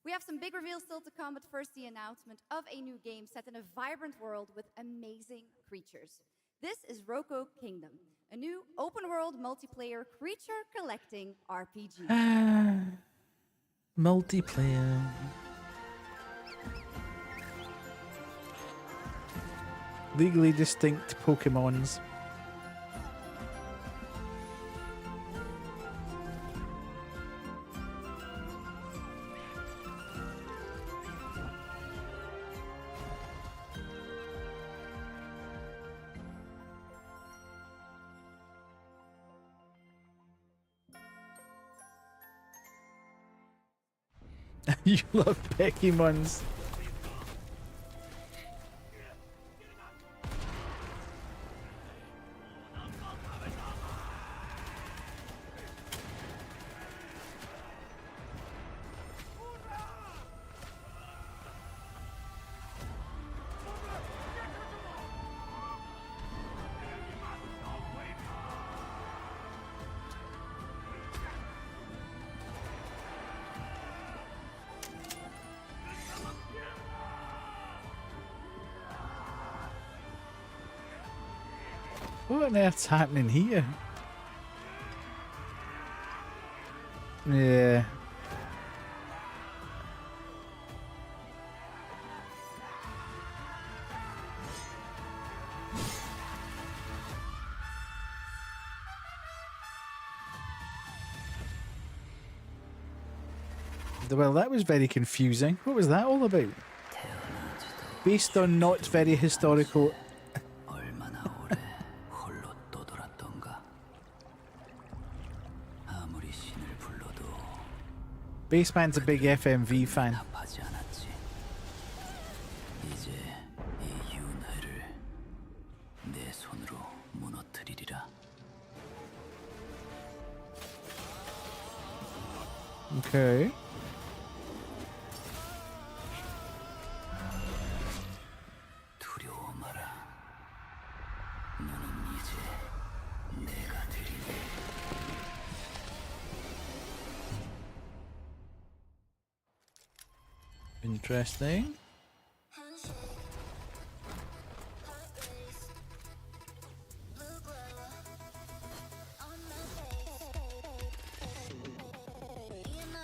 We have some big reveals still to come, but first the announcement of a new game set in a vibrant world with amazing creatures. This is Roko Kingdom, a new open-world multiplayer creature collecting RPG. Multiplayer. Legally distinct Pokemons. You love Pokemons. What on earth's happening here? Yeah. Well, that was very confusing. What was that all about? Based on not very historical. Baseman's a big FMV fan. Okay. Interesting.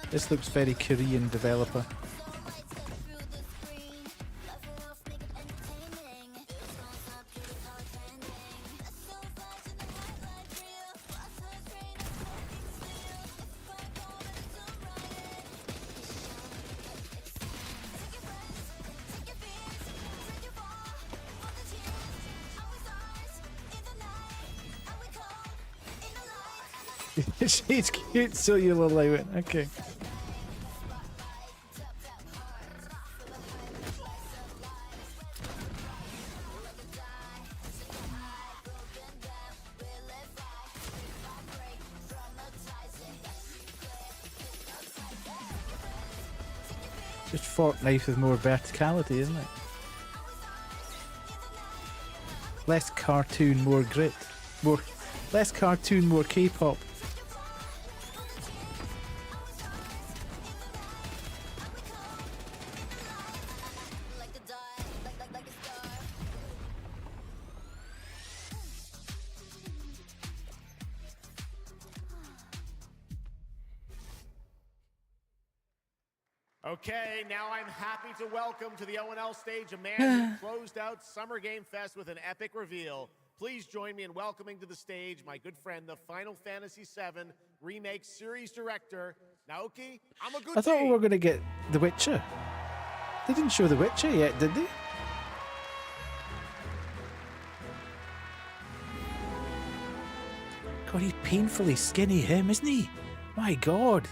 This looks very Korean developer. She's cute, so you'll allow it. Okay. Just Fortnite with more verticality, isn't it? Less cartoon, more grit. Less cartoon, more K-pop. Okay, now I'm happy to welcome to the O&L stage a man who closed out Summer Game Fest with an epic reveal. Please join me in welcoming to the stage my good friend, the Final Fantasy VII Remake Series Director, Naoki Hamaguchi. I thought we were going to get The Witcher. They didn't show The Witcher yet, did they? God, he's painfully skinny, him, isn't he? My God.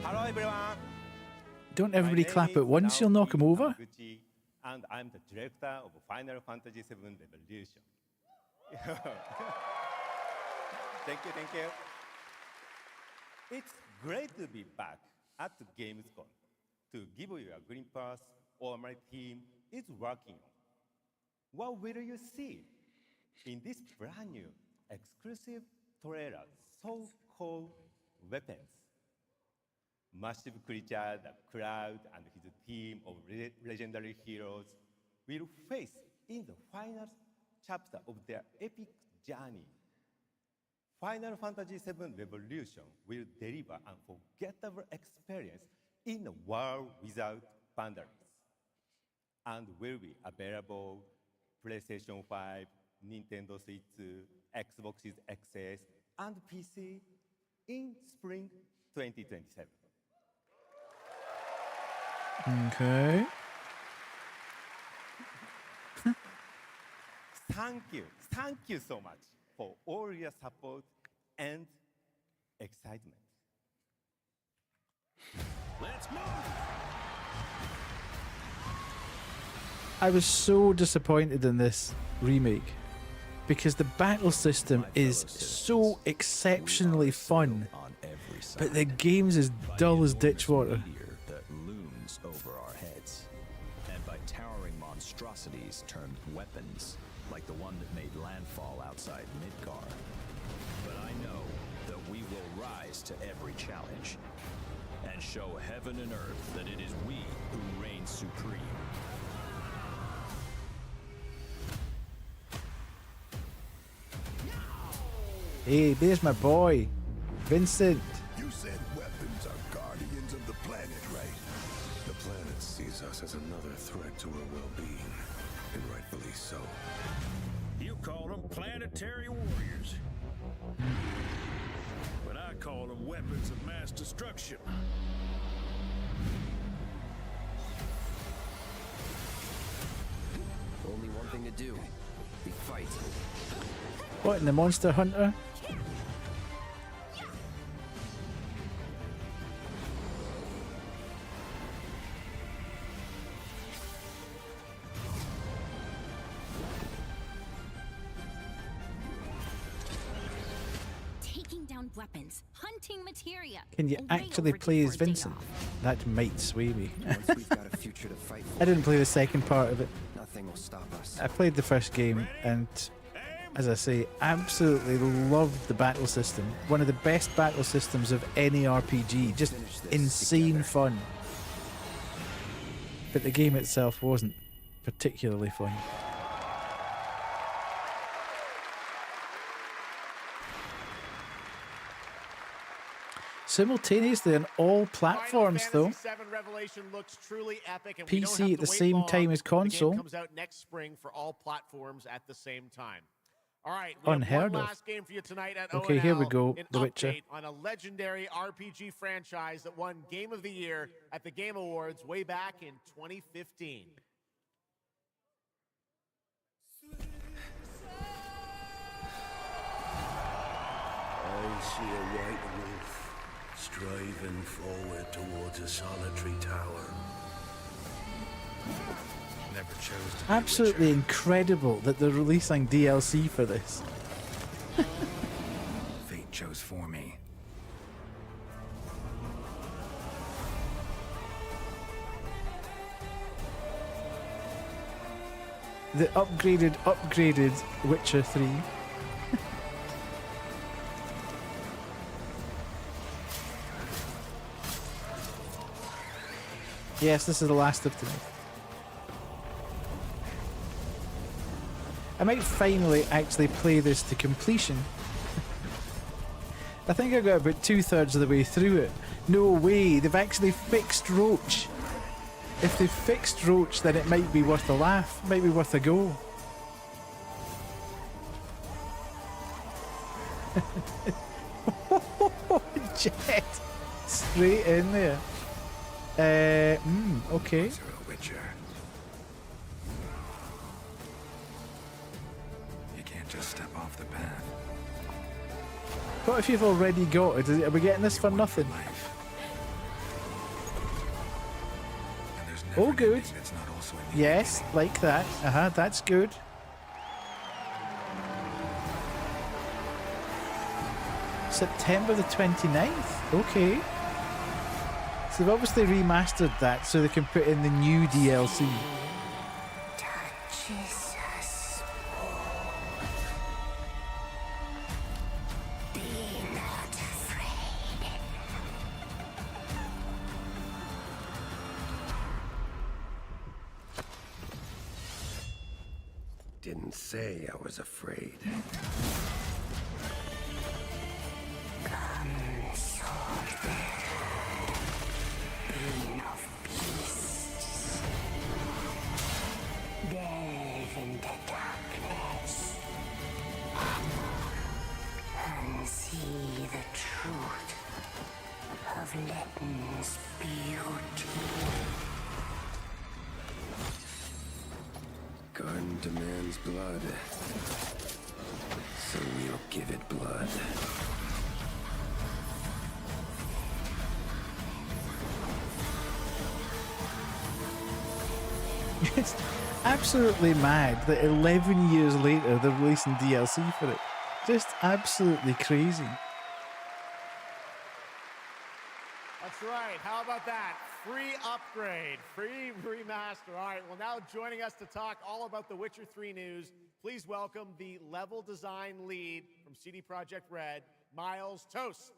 Hello everyone. Don't everybody clap at once, you'll knock him over. And I'm the director of Final Fantasy VII Revolution. Thank you. It's great to be back at the Gamescom to give you a glimpse of what my team is working on. What will you see in this brand new exclusive trailer, so-called Weapons? Massive creature, the Cloud, and his team of legendary heroes will face in the final chapter of their epic journey. Final Fantasy VII Revolution will deliver an unforgettable experience in a world without boundaries, and will be available PlayStation 5, Nintendo Switch, Xbox XS, and PC in spring 2027. Okay. Thank you so much for all your support and excitement. Let's move. I was so disappointed in this remake because the battle system is so exceptionally fun, but the game's as dull as ditch water. That looms over our heads, and by towering monstrosities termed weapons, like the one that made landfall outside Midgar. But I know that we will rise to every challenge and show heaven and earth that it is we who reign supreme. Hey, there's my boy, Vincent. You said weapons are guardians of the planet, right? The planet sees us as another threat to our well-being, and rightfully so. You call them planetary warriors. But I call them weapons of mass destruction. Only one thing to do. We fight. What, in the Monster Hunter? Taking down weapons, hunting materia. Can you actually play as Vincent? That might sway me. Once we've got a future to fight for, I didn't play the second part of it. nothing will stop us. I played the first game and, as I say, absolutely loved the battle system. One of the best battle systems of any RPG. Just insane fun. But the game itself wasn't particularly fun. Simultaneously on all platforms, though. Final Fantasy VII Revelation looks truly epic, and we don't PC have at the to wait same long. time as The game console. comes out next spring for all platforms at the same time. All right, we have Unheard one of. last game for you tonight at Okay, here we O&L, go, an The Witcher. update on a legendary RPG franchise that won Game of the Year at the Game Awards way back in 2015. I see a white wolf striving forward towards a solitary tower. Never chose to. Absolutely incredible that they're releasing DLC for this. Fate chose for me. The upgraded Witcher 3. Yes, this is the last of tonight. I might finally actually play this to completion. I think I got about 2/3 of the way through it. No way, they've actually fixed Roach. If they've fixed Roach, then it might be worth a laugh, might be worth a go. Jet! Straight in there. Okay. You can't just step off the path. What if you've already got it? Are we getting this for nothing? Oh, good. Yes, like that. That's good. September the 29th? Okay. So they've obviously remastered that so they can put in the new DLC. Didn't say I was afraid. Delve into darkness and see the truth of Letton's beauty. Garden demands blood, so we'll give it blood. It's absolutely mad that 11 years later they're releasing DLC for it. Just absolutely crazy. That's right. How about that? Free upgrade, free remaster. All right, well, now joining us to talk all about the Witcher 3 news, please welcome the level design lead from CD Projekt Red, Miles Toast.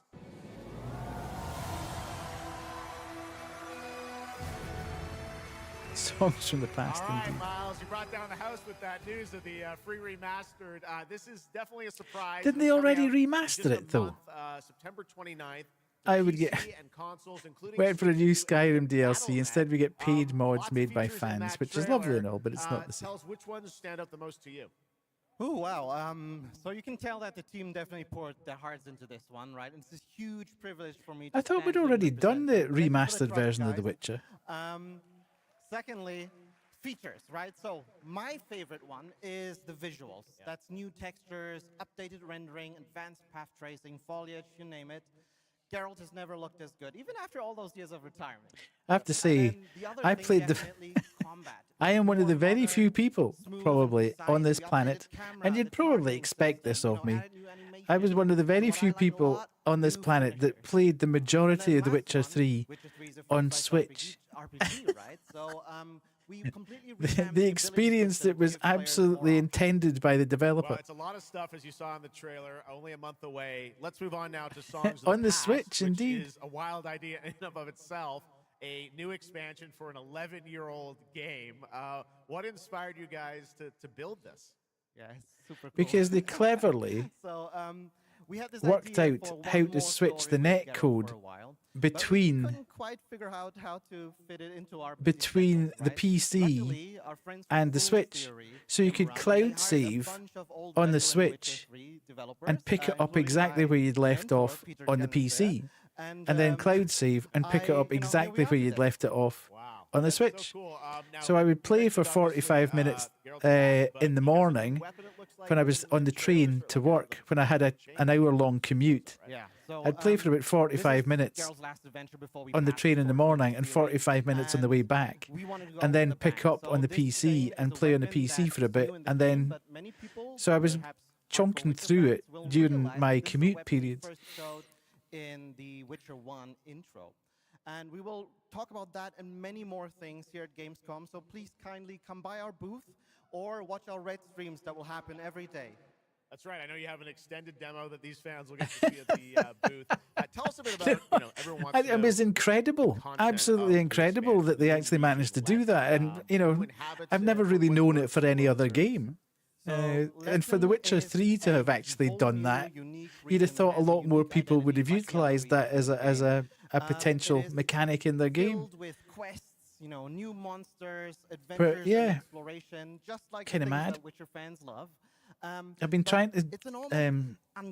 Songs from the past, All right, indeed. Miles, you brought down the house with that news of the free remastered. This is definitely a surprise. Didn't they It's coming already out in remaster just a it, though? month, September 29th. I would get and consoles, including went for a new Skyrim DLC. Instead, we get paid mods made by fans, which is lovely and all, but it's not the same. Tell us which ones stand out the most to you. Oh, wow. So you can tell that the team definitely poured their hearts into this one, right? And it's a huge privilege for me to I thought we'd stand here and already done the represent them. Thank you for the remastered trust, version of The guys. Witcher. Secondly, features, right? So my favorite one is the visuals. That's new textures, updated rendering, advanced path tracing, foliage, you name it. Geralt has never looked as good, even after all those years of retirement. I have to say, I played the. I am one of the very few people, probably, on this planet, and you'd probably expect this of me. I was one of the very few people on this planet that played the majority of The Witcher 3 on Switch. RPG, right? So we completely The experience that was absolutely intended by the developer. Well, it's a lot of stuff, as you saw in the trailer, only a month away. Let's move on now to Songs of On the Past, Switch, which indeed. is a wild idea in and of itself. A new expansion for an 11-year-old game. What inspired you guys to build this? Yeah, it's super cool. Because they cleverly so, we had this worked idea out for one how more to switch story the with Geralt netcode for a while, but we between couldn't quite figure out how to fit it into our busy between schedules, the right? PC Luckily, our friends from and the Fool's Switch, Theory so you came could around. They cloud hired a save bunch of old on the veteran Switch Witcher 3 developers, and pick it up including exactly my where you'd left mentor, off Peter on the Jennings there. PC, and then cloud save and pick it up exactly where you'd left it off on the Switch. So I would play for 45 minutes in the morning when I was on the train to work, when I had an hour-long commute. Yeah. So, I'd play for about 45 minutes Geralt's last adventure before we on the passed train in the Fort morning and Theory, 45 minutes on the way back, we wanted to go and with then the pick bang. up So on the this PC thing and is a play on the weapon PC for a that's bit, new in the and game, then but many people, so I was perhaps chunking through it during my commute periods. first showed in the Witcher 1 intro. And we will talk about that and many more things here at Gamescom. So please kindly come by our booth or watch our Red streams that will happen every day. That's right. I know you have an extended demo that these fans will get to see at the booth. Tell us a bit about, everyone wants to know It was incredible, absolutely incredible that they actually managed to do that. And, I've never really known it for any other game. And for The Witcher 3 to have actually done that, you'd have thought a lot more people would have utilised that as a potential mechanic in their game. Filled with quests, new monsters, adventures, and exploration, just like the Kinda things mad. that Witcher fans love. I've been trying to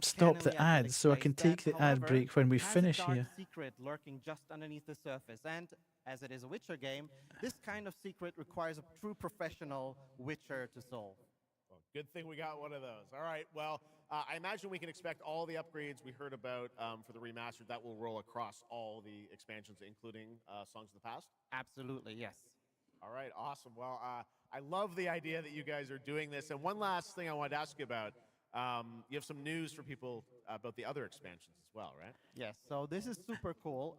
stop the ads so I can take the ad break when we finish here. Secret lurking just underneath the surface, and as it is a Witcher game, this kind of secret requires a true professional Witcher to solve. Well, good thing we got one of those. All right. Well, I imagine we can expect all the upgrades we heard about for the remastered. That will roll across all the expansions, including Songs of the Past. Absolutely, yes. All right, awesome. Well, I love the idea that you guys are doing this. And one last thing I wanted to ask you about. You have some news for people about the other expansions as well, right? Yes, so this is super cool.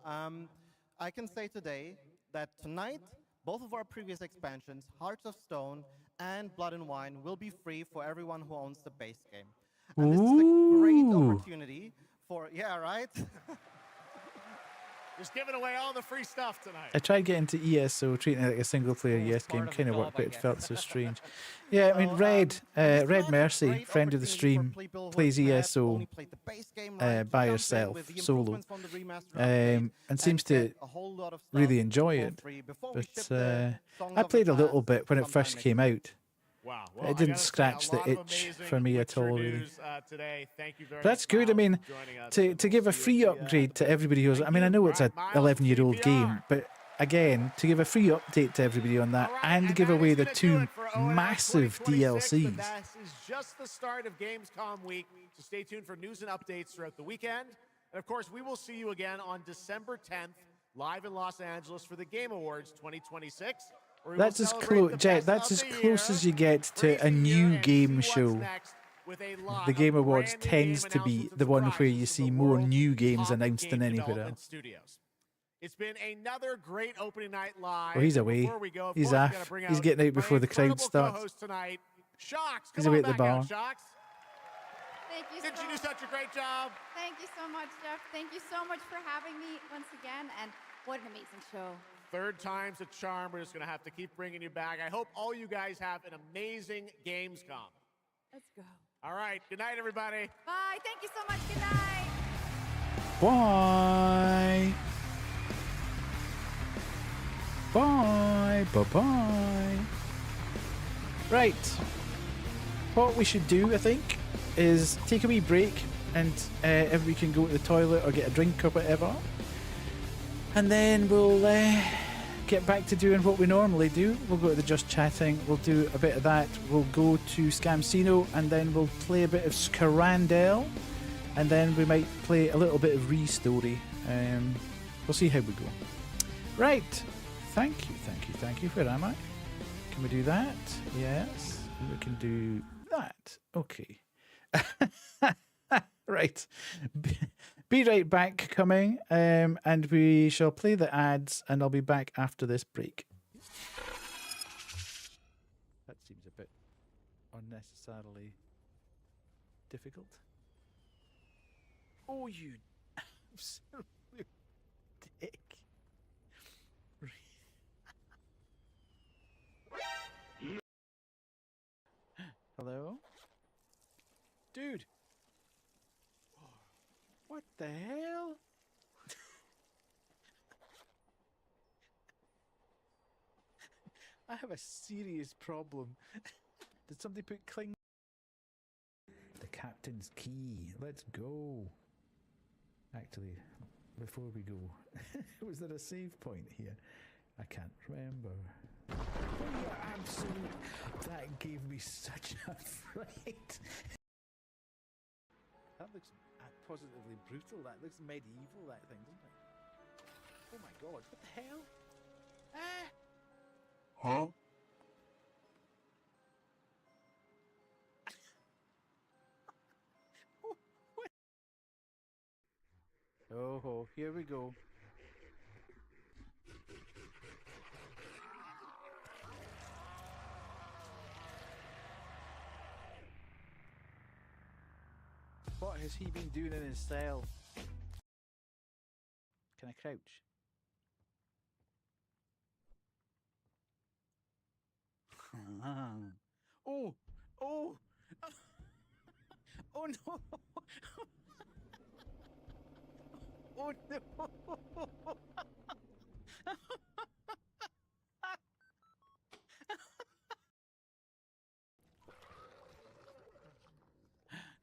I can say today that tonight, both of our previous expansions, Hearts of Stone and Blood and Wine, will be free for everyone who owns the base game. And this is a great opportunity for, yeah, right? Just giving away all the free stuff tonight. I tried getting to ESO, treating it like a single-player ES game, kind of worked, but it felt so strange. Yeah, I mean, Red Mercy, friend of the stream, plays ESO by herself, solo, and seems to really enjoy it. But I played a little bit when it first came out. Wow. Well, it didn't scratch the itch for me at all, really. But that's good. I mean, to give a free upgrade to everybody who's... I mean, I know it's an 11-year-old game, but again, to give a free update to everybody on that and give away the 2 massive DLCs. This is just the start of Gamescom week, so stay tuned for news and updates throughout the weekend. And of course, we will see you again on December 10th, live in Los Angeles for the Game Awards 2026. That's as close, Jet. That's as close as you get to a new game show. The Game Awards tends to be the one where you see more new games announced than anywhere else. It's been another great opening night live. Oh, he's away. He's off. He's getting out before the crowd starts. He's away at the bar. Thank you. Did you do such a great job? Thank you so much, Jeff. Thank you so much for having me once again, and what an amazing show. Third time's a charm. We're just going to have to keep bringing you back. I hope all you guys have an amazing Gamescom. Let's go. All right. Good night, everybody. Bye. Thank you so much. Good night. Bye. Bye. Bye-bye. Right. What we should do, I think, is take a wee break and everybody can go to the toilet or get a drink or whatever. And then we'll get back to doing what we normally do. We'll go to the Just Chatting, we'll do a bit of that, we'll go to Scamcino, and then we'll play a bit of Scrandle, and then we might play a little bit of ReStory. We'll see how we go. Right, thank you. Where am I? Can we do that? Yes, we can do that. Okay. Right. Be right back coming, and we shall play the ads, and I'll be back after this break. That seems a bit unnecessarily difficult. Oh, you absolute dick. Hello? Dude! What the hell? I have a serious problem. Did somebody put cling? The captain's key. Let's go. Actually, before we go, was there a save point here? I can't remember. Oh, yeah, absolutely. That gave me such a fright. That looks positively brutal. That looks medieval, that thing, doesn't it? Oh my god, what the hell? Huh? Oh, here we go. has he been doing in his cell? Can I crouch? Oh! Oh! Oh no! Oh no!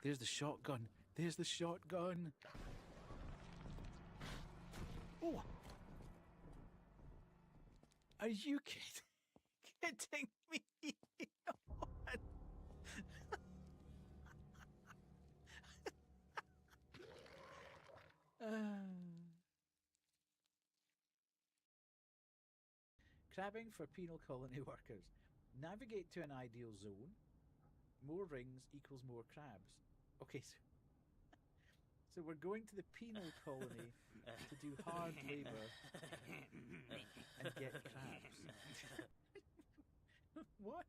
There's the shotgun. There's the shotgun. Oh! Are you kidding me? Crabbing for penal colony workers. Navigate to an ideal zone. More rings equals more crabs. Okay, so we're going to the penal colony to do hard labor and get crabs. What?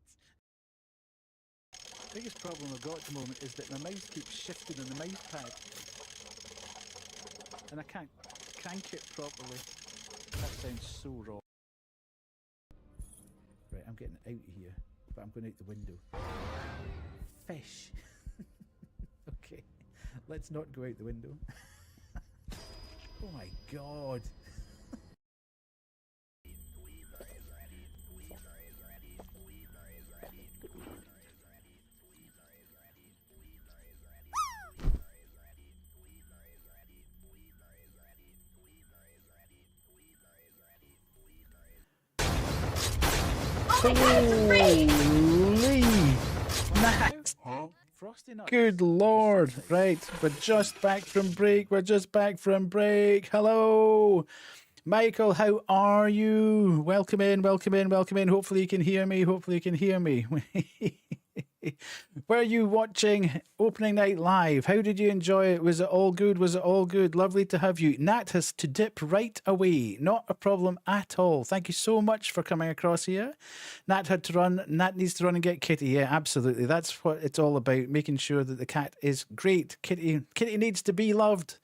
The biggest problem I've got at the moment is that my mouse keeps shifting on the mouse pad. And I can't crank it properly. That sounds so wrong. Right, I'm getting out of here, but I'm going out the window. Fish. Okay, let's not go out the window. Oh my god. Holy! Max! Frosty nuts. Good lord! Right, we're just back from break. We're just back from break. Hello! Michael, how are you? Welcome in, welcome in, welcome in. Hopefully you can hear me. Hopefully you can hear me. Were you watching opening night live? How did you enjoy it? Was it all good? Was it all good? Lovely to have you. Nat has to dip right away. Not a problem at all. Thank you so much for coming across here. Nat had to run. Nat needs to run and get Kitty. Yeah, absolutely. That's what it's all about. Making sure that the cat is great. Kitty needs to be loved.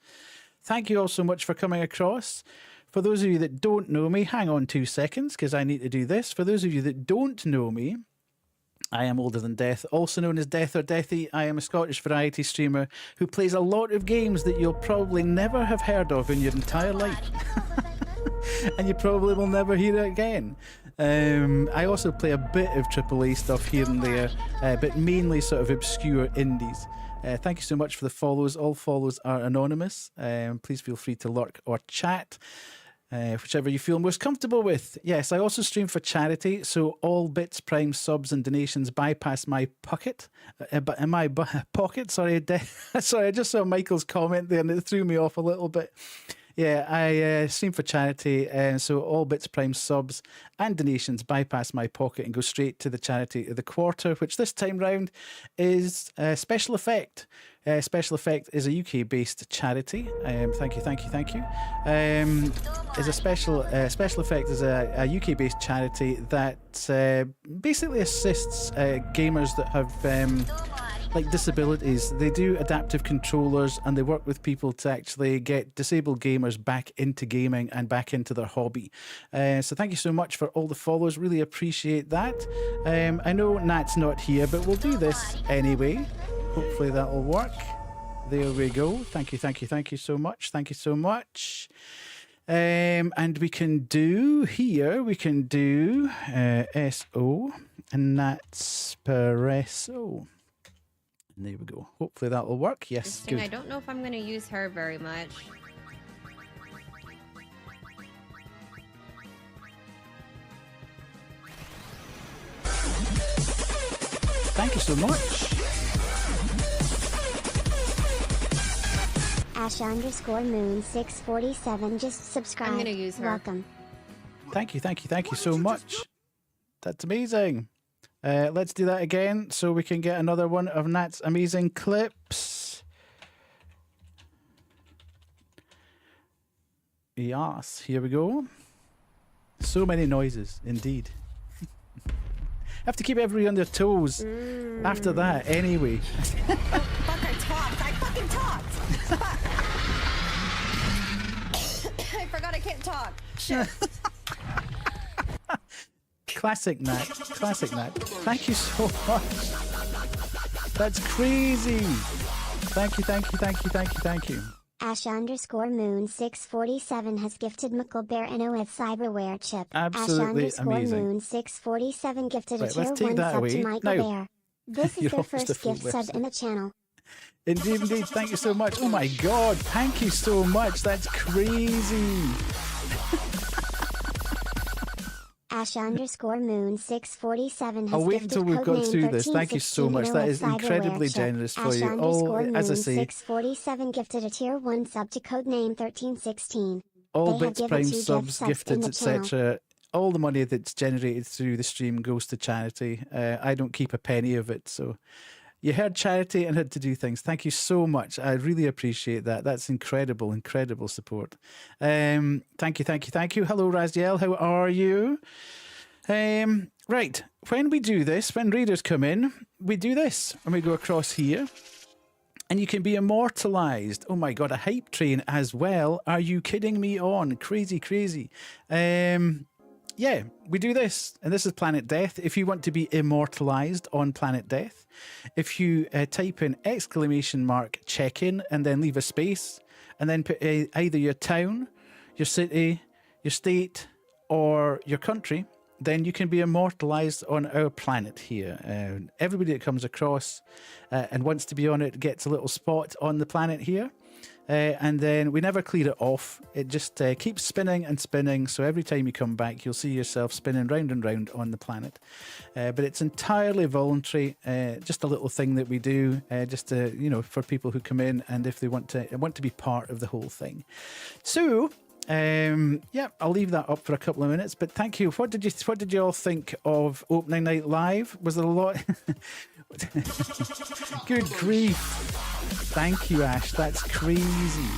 Thank you all so much for coming across. For those of you that don't know me, hang on 2 seconds because I need to do this. For those of you that don't know me, I am older than Death, also known as Death or Deathy. I am a Scottish variety streamer who plays a lot of games that you'll probably never have heard of in your entire life. And you probably will never hear it again. I also play a bit of AAA stuff here and there, but mainly sort of obscure indies. Thank you so much for the follows. All follows are anonymous. Please feel free to lurk or chat. Whichever you feel most comfortable with. Yes, I also stream for charity, so all bits, prime, subs, and donations bypass my pocket. Pocket. Sorry, sorry. I just saw Michael's comment there, and it threw me off a little bit. Yeah, I stream for charity, so all bits, prime, subs, and donations bypass my pocket and go straight to the charity of the quarter, which this time round is Special Effect. Special Effect is a UK-based charity. Thank you. Is a special Effect is a UK-based charity that basically assists gamers that have like disabilities. They do adaptive controllers and they work with people to actually get disabled gamers back into gaming and back into their hobby. So thank you so much for all the follows. Really appreciate that. I know Nat's not here, but we'll do this anyway. Hopefully that'll work. There we go. Thank you so much. Thank you so much. And we can do here, SO, and that's Espresso. And there we go. Hopefully that will work. Yes, good. I don't know if I'm going to use her very much. Thank you so much. Asha_moon647 just subscribe. I'm going to use her. Welcome. Thank you so much. That's amazing. Let's do that again so we can get another one of Nat's amazing clips. Yes, here we go. So many noises, indeed. Have to keep everybody on their toes after that, anyway. Fuck, I talked. fucking talked! Fuck. I forgot I can't talk. Shit. Classic Nat. Classic Nat. Thank you so much. That's crazy. Thank you, thank you, thank you, thank you, thank you. Ash_Moon647 has gifted Mucklebear Inno with Cyberware chip. Absolutely amazing. Ash_Moon647 gifted Right, a tier let's take 1 that sub away. to Michael Now, Bear. This is you're their almost a first full gift sub website. in the channel. Indeed, indeed. Thank you so much. Oh my God. Thank you so much. That's crazy. Ash_Moon647 has I'll wait gifted until we've got codename through this. Thank you so 1316 much. Inno That with is Cyberware incredibly chip. generous for you. Oh, as I say, Ash_Moon647 gifted a tier 1 sub to codename 1316. all They have bits, given prime 2 gift subs, subs in gifteds, the channel. etc. All the money that's generated through the stream goes to charity. I don't keep a penny of it. So you heard charity and had to do things. Thank you so much. I really appreciate that. That's incredible, incredible support. Thank you, thank you, thank you. Hello, Raziel. How are you? Right. When we do this, when raiders come in, we do this and we go across here. And you can be immortalized. Oh my God, a hype train as well. Are you kidding me on? Crazy, crazy. Yeah, we do this. And this is Planet Death. If you want to be immortalized on Planet Death, if you type in !check-in and then leave a space and then put either your town, your city, your state, or your country, then you can be immortalized on our planet here. Everybody that comes across and wants to be on it gets a little spot on the planet here. And then we never clear it off. It just keeps spinning and spinning. So every time you come back, you'll see yourself spinning round and round on the planet. But it's entirely voluntary. Just a little thing that we do, just to, for people who come in and if they want to be part of the whole thing. So. Yeah, I'll leave that up for a couple of minutes. But thank you. What did you all think of opening night live? Was there a lot? Good grief! Thank you, Ash. That's crazy.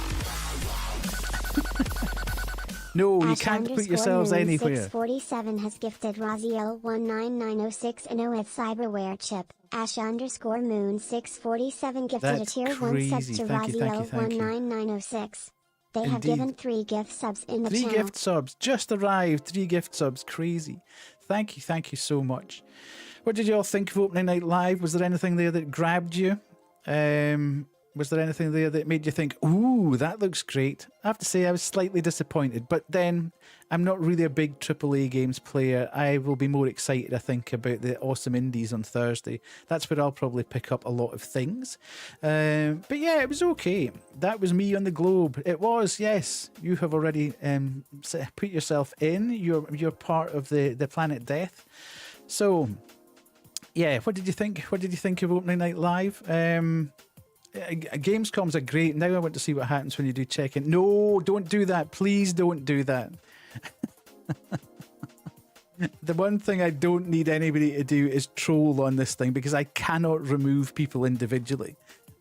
No, you can't put yourselves anywhere. 647 has gifted Raziel 19906 Inno with Cyberware chip. Ash_Moon647 gifted That's a tier 1 sub crazy. to Thank you, Raziel thank you. 19906. They have Indeed. given 3 gift subs in the 3 channel. gift subs just arrived. 3 gift subs, crazy. Thank you so much. What did you all think of opening night live? Was there anything there that grabbed you? Was there anything there that made you think, ooh, that looks great? I have to say I was slightly disappointed, but then I'm not really a big AAA games player. I will be more excited, I think, about the awesome indies on Thursday. That's where I'll probably pick up a lot of things. But yeah, it was okay. That was me on the globe. It was, yes. You have already put yourself in. You're part of the Planet Death. So, yeah, what did you think? What did you think of opening night live? Gamescom's are great. Now I want to see what happens when you do check-in. No, don't do that. Please don't do that. The one thing I don't need anybody to do is troll on this thing because I cannot remove people individually.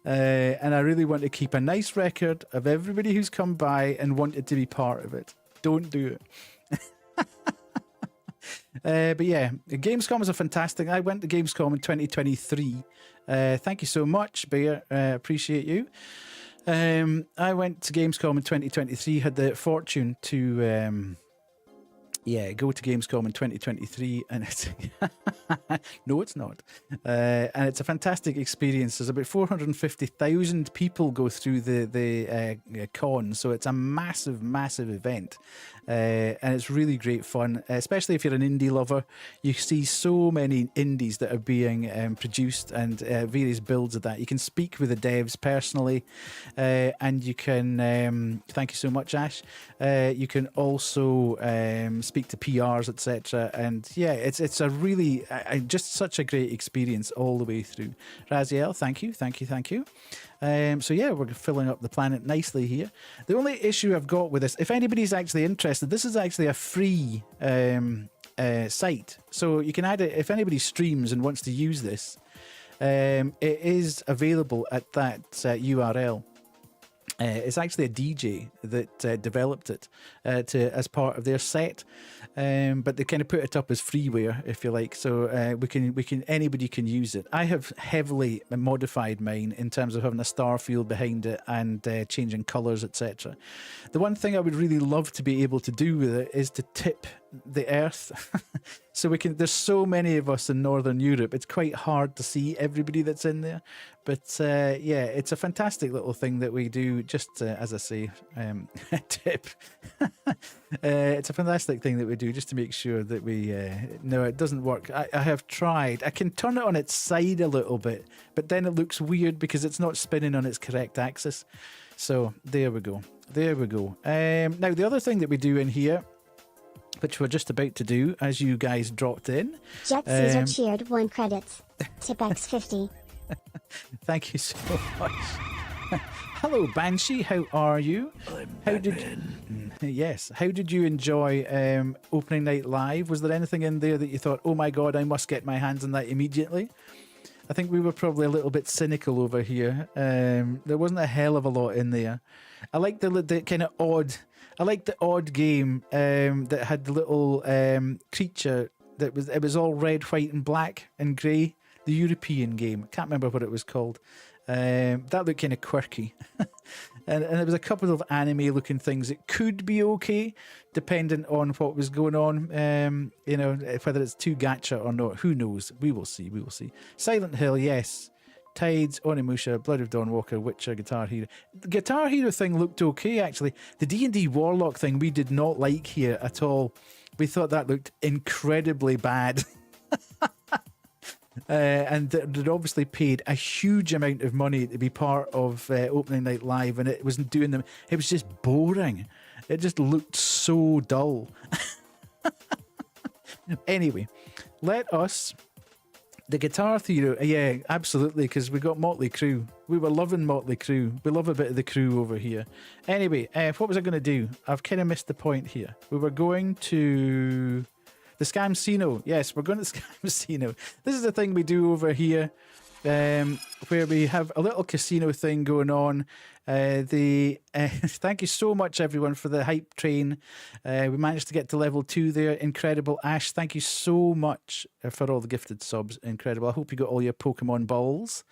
And I really want to keep a nice record of everybody who's come by and wanted to be part of it. Don't do it. But yeah, Gamescom is a fantastic. I went to Gamescom in 2023. Thank you so much, Bear. Appreciate you. I went to Gamescom in 2023. Had the fortune to go to Gamescom in 2023, and it's no, it's not. And it's a fantastic experience. There's about 450,000 people go through the con, so it's a massive event. And it's really great fun, especially if you're an indie lover. You see so many indies that are being produced and various builds of that. You can speak with the devs personally, and you can, thank you so much, Ash. You can also speak to PRs, etc. And yeah, it's a really, just such a great experience all the way through. Raziel, thank you. So yeah, we're filling up the planet nicely here. The only issue I've got with this, if anybody's actually interested, this is actually a free site. So you can add it, if anybody streams and wants to use this, it is available at that URL. It's actually a DJ that developed it as part of their set, but they kind of put it up as freeware, if you like. So anybody can use it. I have heavily modified mine in terms of having a star field behind it and changing colours, etc. The one thing I would really love to be able to do with it is to tip the Earth. So we can. There's so many of us in Northern Europe. It's quite hard to see everybody that's in there. But yeah, it's a fantastic little thing that we do. Just as I say, tip. It's a fantastic thing that we do just to make sure that we. No, it doesn't work. I have tried. I can turn it on its side a little bit, but then it looks weird because it's not spinning on its correct axis. So there we go. There we go. Now the other thing that we do in here, which we're just about to do, as you guys dropped in. Jet Caesar cheered 1 credits. Tipex 50. Thank you so much. Hello, Banshee. How are you? Yes. How did you enjoy opening night live? Was there anything in there that you thought, oh my god, I must get my hands on that immediately? I think we were probably a little bit cynical over here. There wasn't a hell of a lot in there. I like the kind of odd. I like the odd game that had the little creature that was all red, white, and black and grey. The European game. I can't remember what it was called. That looked kind of quirky. and there was a couple of anime-looking things. It could be okay, depending on what was going on. You know, whether it's too gacha or not. Who knows? We will see. We will see. Silent Hill, yes. Tides, Onimusha, Blood of Dawnwalker, Witcher, Guitar Hero. The Guitar Hero thing looked okay, actually. The D&D Warlock thing we did not like here at all. We thought that looked incredibly bad. And they'd obviously paid a huge amount of money to be part of opening night live, and it wasn't doing them. It was just boring. It just looked so dull. Anyway, let us. The Guitar Hero, yeah, absolutely, because we got Motley Crue. We were loving Motley Crue. We love a bit of the Crew over here. Anyway, what was I going to do? I've kind of missed the point here. We were going to the Scamcino. Yes, we're going to Scamcino. This is the thing we do over here, where we have a little casino thing going on. Thank you so much, everyone, for the hype train. We managed to get to level 2 there. Incredible. Ash, thank you so much for all the gifted subs. Incredible. I hope you got all your Pokemon balls.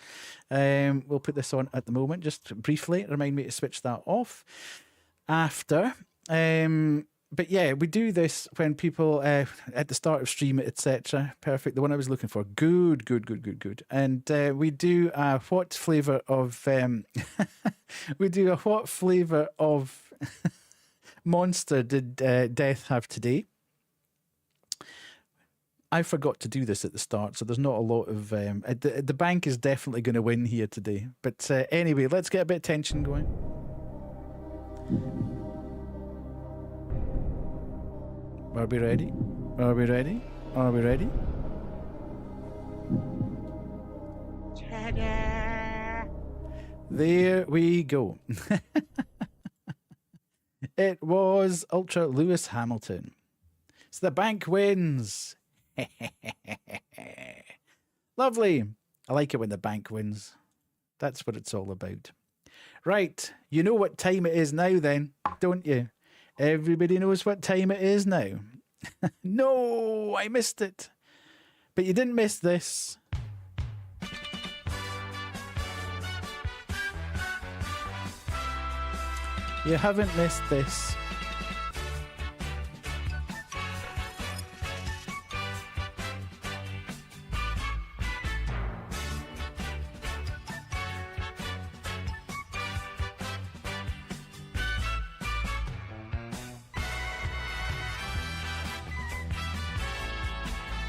We'll put this on at the moment, just briefly. Remind me to switch that off after. But yeah, we do this when people at the start of stream, etc. Perfect. The one I was looking for. Good. And we do what flavour of we do a what flavour of monster did Death have today? I forgot to do this at the start, so there's not a lot of the bank is definitely going to win here today. But anyway, let's get a bit of tension going. Are we ready? Are we ready? Are we ready? There we go. It was Ultra Lewis Hamilton. So the bank wins. Lovely. I like it when the bank wins. That's what it's all about. Right. You know what time it is now then, don't you? Everybody knows what time it is now. No, I missed it. But you didn't miss this. You haven't missed this.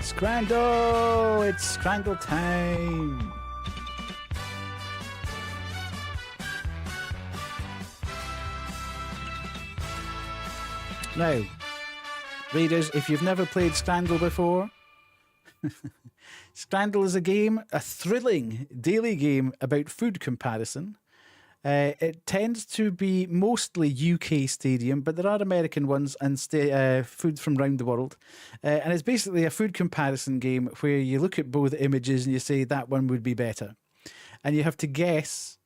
Scrandle! It's Scrandle time! Now, readers, if you've never played Scrandle before, Scrandle is a game, a thrilling daily game about food comparison. It tends to be mostly UK Stadium, but there are American ones and food from around the world. And it's basically a food comparison game where you look at both images and you say that one would be better. And you have to guess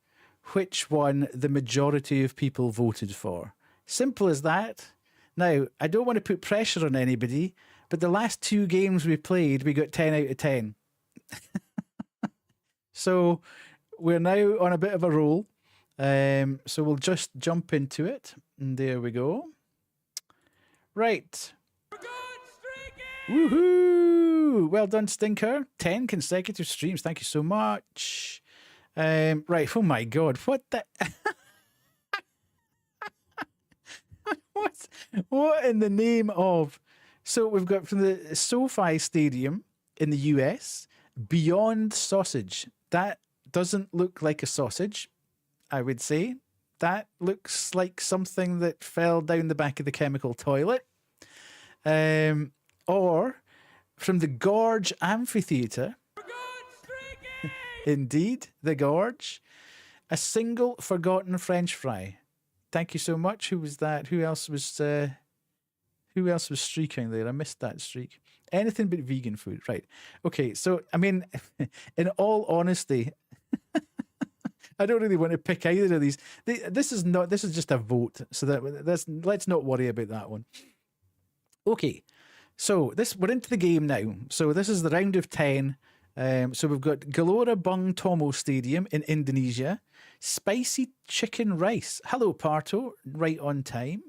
which one the majority of people voted for. Simple as that. Now, I don't want to put pressure on anybody, but the last 2 games we played, we got 10 out of 10. So we're now on a bit of a roll. So we'll just jump into it. And there we go. Right. Woohoo! Well done, Stinker. 10 consecutive streams. Thank you so much. Right. Oh my God. What the... What in the name of... So we've got from the SoFi Stadium in the US, Beyond Sausage. That doesn't look like a sausage, I would say. That looks like something that fell down the back of the chemical toilet. Or from the Gorge Amphitheatre. Indeed, the Gorge. A single forgotten French fry. Thank you so much. Who was that? Who else was streaking there? I missed that streak. Anything but vegan food. Right. Okay. So, I mean, in all honesty, I don't really want to pick either of these. This is just a vote. So let's not worry about that one. Okay. So we're into the game now. So this is the round of 10. So we've got Gelora Bung Tomo Stadium in Indonesia. Spicy chicken rice. Hello, Parto. Right on time.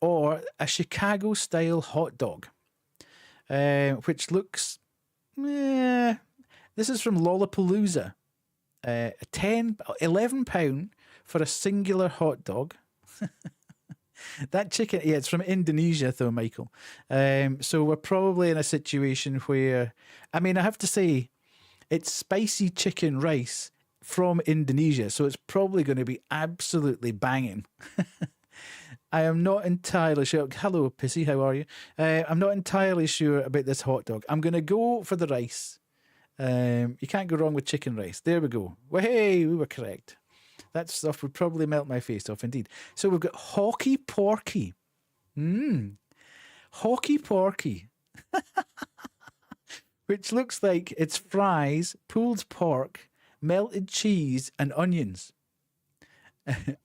Or a Chicago-style hot dog, which looks... this is from Lollapalooza. £11 for a singular hot dog. That chicken... Yeah, it's from Indonesia, though, Michael. So we're probably in a situation where... I mean, I have to say, it's spicy chicken rice from Indonesia, so it's probably going to be absolutely banging. I am not entirely sure. Hello, Pissy, how are you? I'm not entirely sure about this hot dog. I'm going to go for the rice. You can't go wrong with chicken rice. There we go. Well, hey, we were correct. That stuff would probably melt my face off, indeed. So we've got Hockey Porky. Hockey Porky. Which looks like it's fries, pulled pork, melted cheese, and onions.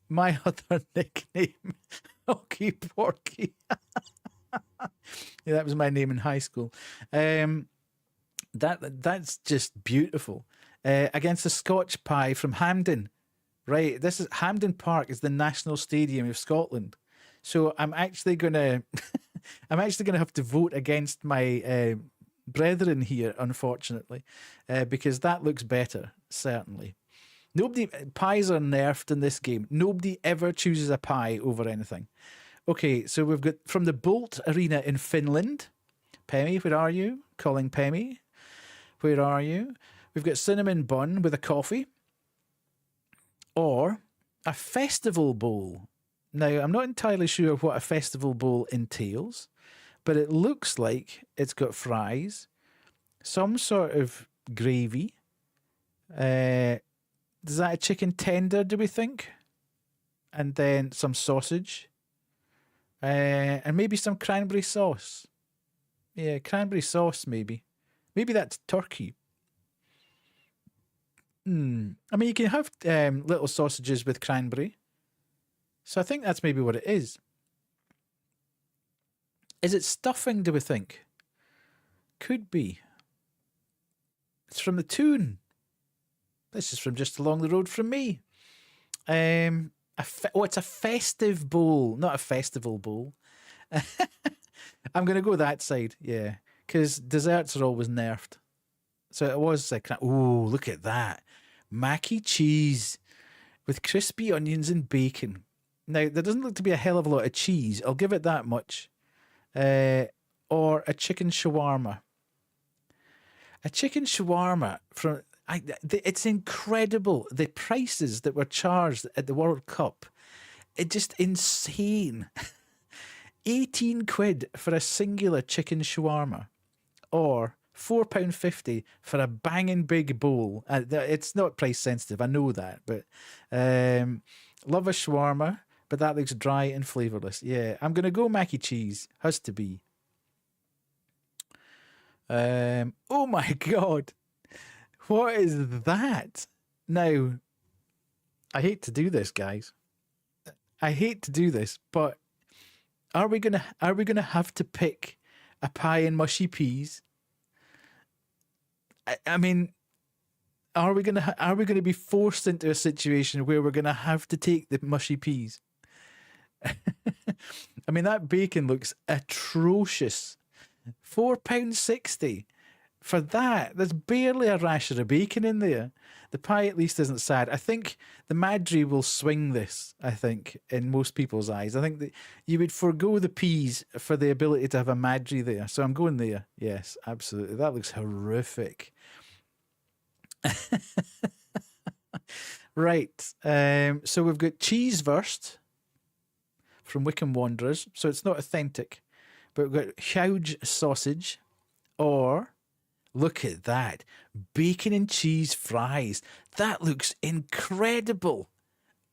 My other nickname, Hockey Porky. Yeah, that was my name in high school. That's just beautiful. Against the Scotch pie from Hampden. Right, this is Hampden Park is the national stadium of Scotland. So I'm actually gonna have to vote against my brethren here, unfortunately, because that looks better, certainly. Pies are nerfed in this game. Nobody ever chooses a pie over anything. Okay, so we've got from the Bolt Arena in Finland. Pemmy, where are you? Calling Pemmy. Where are you? We've got cinnamon bun with a coffee. Or a festival bowl. Now, I'm not entirely sure what a festival bowl entails, but it looks like it's got fries, some sort of gravy. Is that a chicken tender, do we think? And then some sausage. And maybe some cranberry sauce. Yeah, cranberry sauce, maybe. Maybe that's turkey. I mean, you can have little sausages with cranberry. So I think that's maybe what it is. Is it stuffing, do we think? Could be. It's from the Toon. This is from just along the road from me. It's a festive bowl, not a festival bowl. I'm going to go that side, yeah. Because desserts are always nerfed. So it was like, oh, look at that. Mackey cheese with crispy onions and bacon. Now, there doesn't look to be a hell of a lot of cheese. I'll give it that much. Or a chicken shawarma. A chicken shawarma from... it's incredible. The prices that were charged at the World Cup. It's just insane. 18 quid for a singular chicken shawarma. Or £4.50 for a banging big bowl. It's not price sensitive, I know that, but love a shawarma, but that looks dry and flavourless. Yeah, I'm going to go mac and cheese. Has to be. Oh my God. What is that? Now, I hate to do this, guys. I hate to do this, but are we gonna have to pick a pie and mushy peas? I mean, are we gonna be forced into a situation where we're gonna have to take the mushy peas? I mean, that bacon looks atrocious. £4.60 for that. There's barely a rasher of bacon in there. The pie at least isn't sad. I think the Madry will swing this, I think, in most people's eyes. I think that you would forego the peas for the ability to have a Madry there. So I'm going there. Yes, absolutely. That looks horrific. Right. So we've got Cheesewurst from Wickham Wanderers. So it's not authentic. But we've got huge sausage, or look at that, bacon and cheese fries. That looks incredible.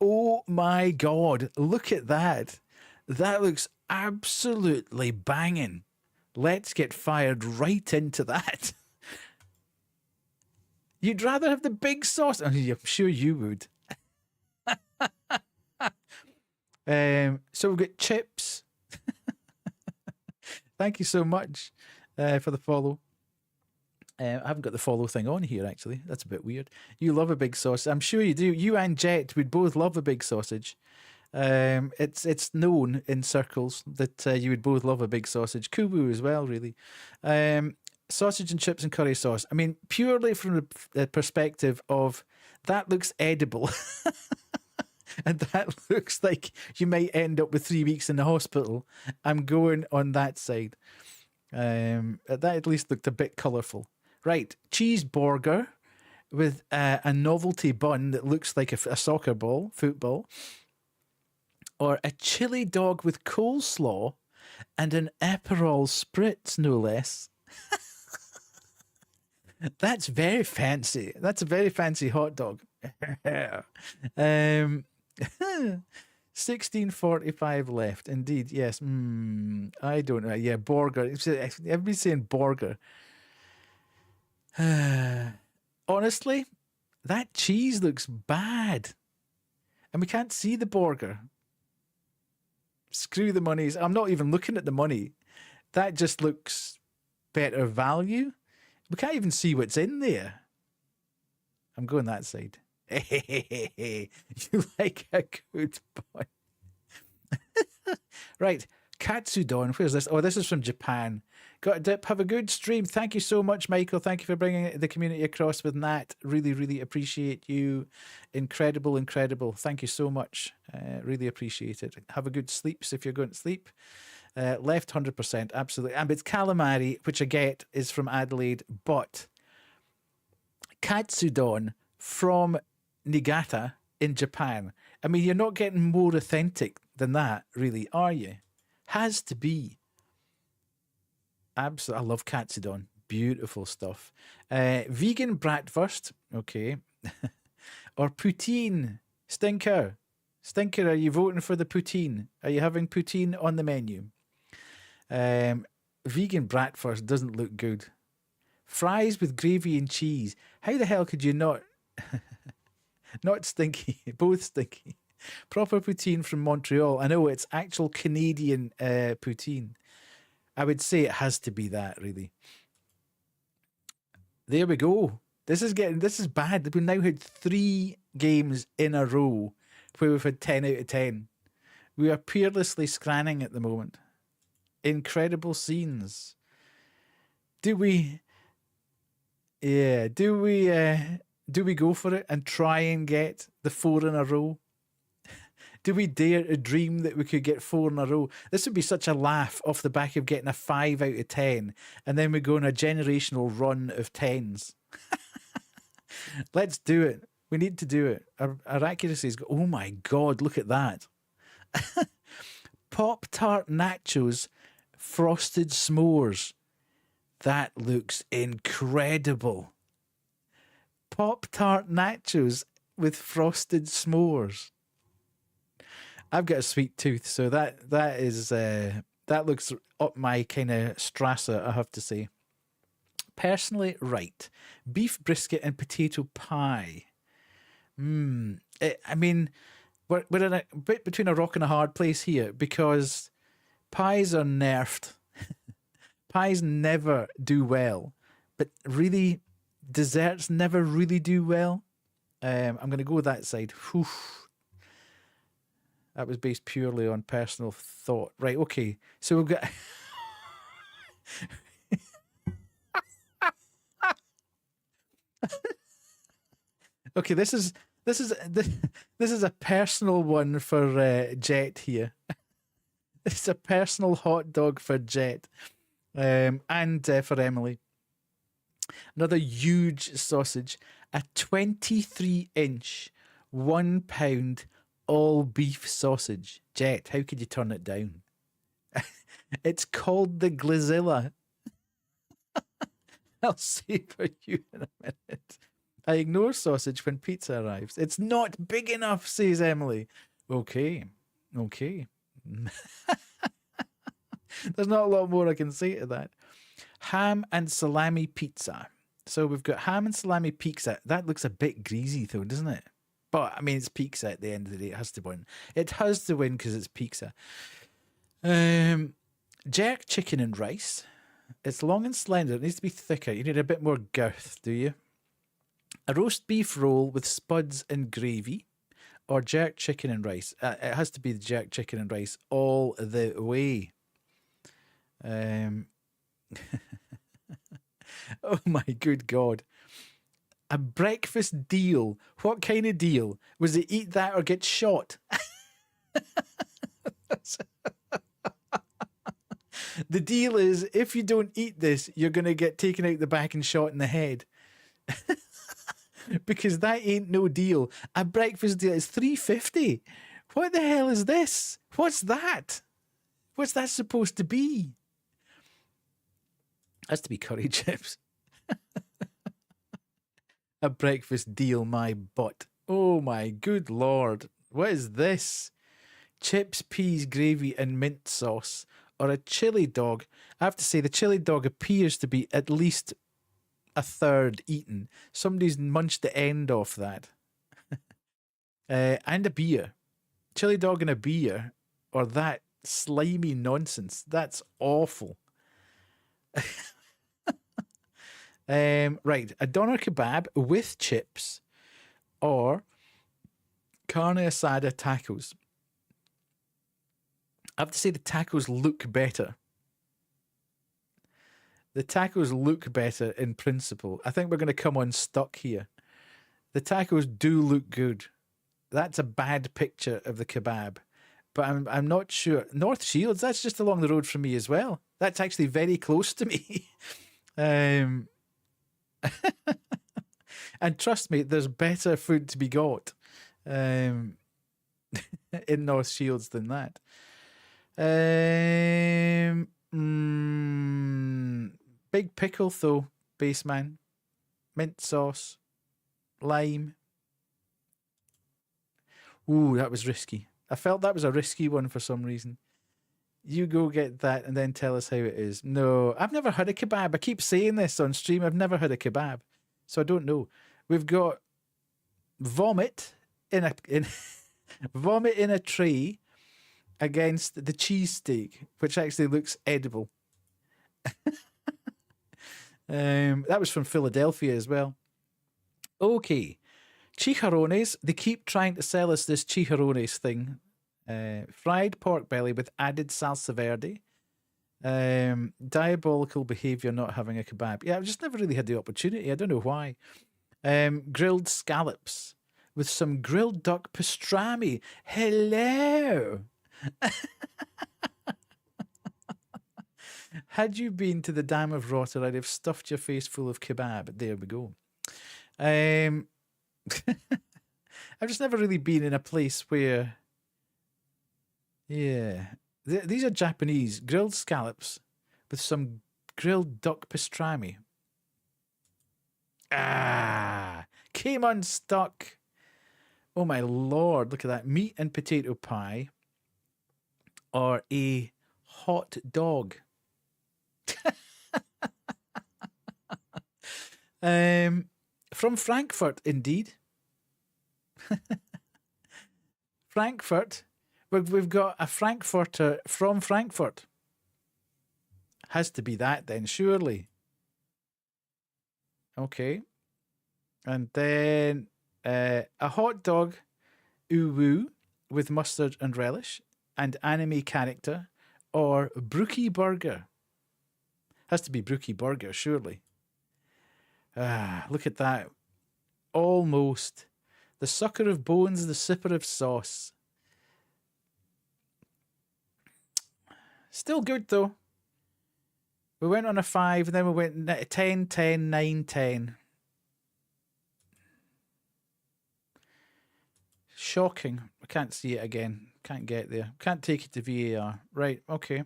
Oh my God, look at that. That looks absolutely banging. Let's get fired right into that. You'd rather have the big sauce? I'm sure you would. So we've got chips. Thank you so much for the follow. I haven't got the follow thing on here, actually. That's a bit weird. You love a big sausage. I'm sure you do. You and Jet would both love a big sausage. It's known in circles that you would both love a big sausage. Kubu as well, really. Sausage and chips and curry sauce. I mean, purely from the perspective of that looks edible. And that looks like you might end up with 3 weeks in the hospital. I'm going on that side. That at least looked a bit colourful. Right, cheeseburger with a novelty bun that looks like a soccer ball, football. Or a chili dog with coleslaw and an Aperol spritz, no less. That's very fancy. That's a very fancy hot dog. 16:45 left. Indeed, yes. I don't know. Yeah, burger. Everybody's saying burger. Honestly, that cheese looks bad. And we can't see the burger. Screw the monies. I'm not even looking at the money. That just looks better value. We can't even see what's in there. I'm going that side. You like a good boy. Right. Katsudon. Where's this? Oh, this is from Japan. Got a dip. Have a good stream. Thank you so much, Michael. Thank you for bringing the community across with Nat. Really, really appreciate you. Incredible, incredible. Thank you so much. Really appreciate it. Have a good sleeps if you're going to sleep. Left 100%. Absolutely. And it's calamari, which I get is from Adelaide, but Katsudon from Niigata in Japan. I mean, you're not getting more authentic than that, really, are you? Has to be. Absolutely. I love Katsudon. Beautiful stuff. Vegan bratwurst. Okay. Or poutine. Stinker. Stinker, are you voting for the poutine? Are you having poutine on the menu? Vegan bratwurst doesn't look good. Fries with gravy and cheese. How the hell could you not... Not stinky. Both stinky. Proper poutine from Montreal. I know it's actual Canadian poutine. I would say it has to be that, really. There we go. This is bad. We've now had 3 games in a row where we've had 10 out of 10. We are peerlessly scranning at the moment. Incredible scenes. Do we go for it and try and get the 4 in a row? Do we dare to dream that we could get 4 in a row? This would be such a laugh off the back of getting a 5 out of 10, and then we go on a generational run of 10s. Let's do it. We need to do it. Our accuracy is... Oh my God, look at that. Pop-Tart nachos, frosted s'mores. That looks incredible. Pop-Tart nachos with frosted s'mores. I've got a sweet tooth, so that looks up my kind of strasser, I have to say. Personally, right. Beef brisket and potato pie. I mean, we're in a bit between a rock and a hard place here because pies are nerfed. Pies never do well, but really, desserts never really do well. I'm going to go with that side. Whew. That was based purely on personal thought. Right, okay. So we've got... Okay, this is a personal one for Jet here. It's a personal hot dog for Jet, and for Emily. Another huge sausage, a 23-inch, 1 pound all beef sausage. Jet, how could you turn it down? It's called the Glazilla. I'll say for you in a minute. I ignore sausage when pizza arrives. It's not big enough, says Emily. Okay. There's not a lot more I can say to that. Ham and salami pizza. So we've got ham and salami pizza. That looks a bit greasy though, doesn't it? But I mean, it's pizza at the end of the day. It has to win. It has to win because it's pizza. Jerk chicken and rice. It's long and slender. It needs to be thicker. You need a bit more girth, do you? A roast beef roll with spuds and gravy, or jerk chicken and rice. It has to be the jerk chicken and rice all the way. Oh my good God. A breakfast deal. What kind of deal? Was it eat that or get shot? The deal is, if you don't eat this, you're going to get taken out the back and shot in the head. Because that ain't no deal. A breakfast deal is $3.50. What the hell is this? What's that? What's that supposed to be? Has to be curry chips. A breakfast deal, my butt. Oh my good Lord. What is this? Chips, peas, gravy and mint sauce. Or a chili dog. I have to say the chili dog appears to be at least a third eaten. Somebody's munched the end off that. And a beer. Chili dog and a beer. Or that slimy nonsense. That's awful. Right. A doner kebab with chips. Or carne asada tacos. I have to say the tacos look better. The tacos look better in principle. I think we're going to come unstuck here. The tacos do look good. That's a bad picture of the kebab. But I'm not sure. North Shields, that's just along the road from me as well. That's actually very close to me. And trust me, there's better food to be got in North Shields than that. Big pickle though, Baseman. Mint sauce. Lime. Ooh, that was risky. I felt that was a risky one for some reason. You go get that and then tell us how it is. No, I've never had a kebab. I keep saying this on stream. I've never had a kebab. So I don't know. We've got vomit in vomit in a tray against the cheesesteak, which actually looks edible. That was from Philadelphia as well. Okay. Chicharrones. They keep trying to sell us this chicharrones thing. Fried pork belly with added salsa verde. Diabolical behavior not having a kebab. Yeah, I've just never really had the opportunity. I don't know why. Grilled scallops with some grilled duck pastrami. Hello. Had you been to the Dam of Rotter, I'd have stuffed your face full of kebab. There we go. I've just never really been in a place where... Yeah. These are Japanese. Grilled scallops with some grilled duck pastrami. Came unstuck. Oh my Lord, look at that. Meat and potato pie. Or a hot dog. From Frankfurt, indeed. Frankfurt. We've got a Frankfurter from Frankfurt. Has to be that then, surely. Okay. And then a hot dog uwu with mustard and relish and anime character, or Brookie Burger. Has to be Brookie Burger, surely. Ah, look at that. Almost. The sucker of bones, the sipper of sauce. Still good, though. We went on a 5, and then we went 10, 10, 9, 10. Shocking. I can't see it again. Can't get there. Can't take it to VAR. Right, okay.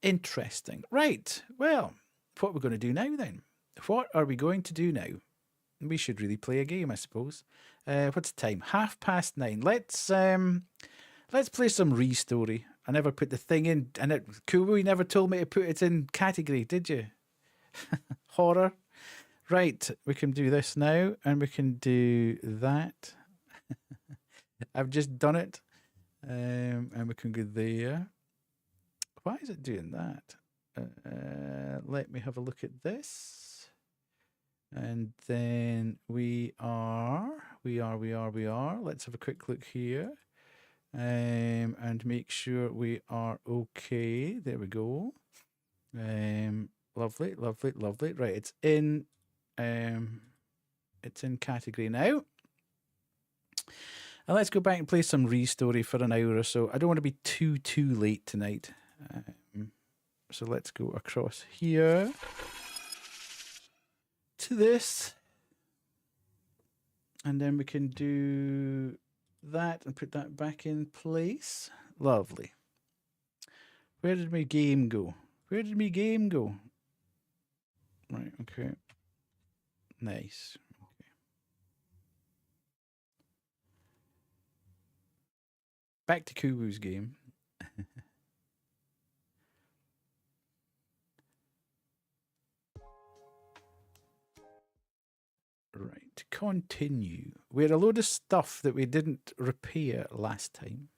Interesting. Right, well, what are we going to do now, then? What are we going to do now? We should really play a game, I suppose. What's the time? 9:30. Let's play some ReStory. I never put the thing in, and Kubu, you never told me to put it in category, did you? Horror. Right, we can do this now, and we can do that. I've just done it. And we can go there. Why is it doing that? Let me have a look at this. And then we are. Let's have a quick look here. And make sure we are okay. There we go. Lovely. Right, it's in category now. And let's go back and play some ReStory for an hour or so. I don't want to be too late tonight. So let's go across here to this. And then we can do that and put that back in place. Lovely. Where did my game go? Right, okay. Nice. Okay. Back to Kubu's game. Right, continue. We had a load of stuff that we didn't repair last time.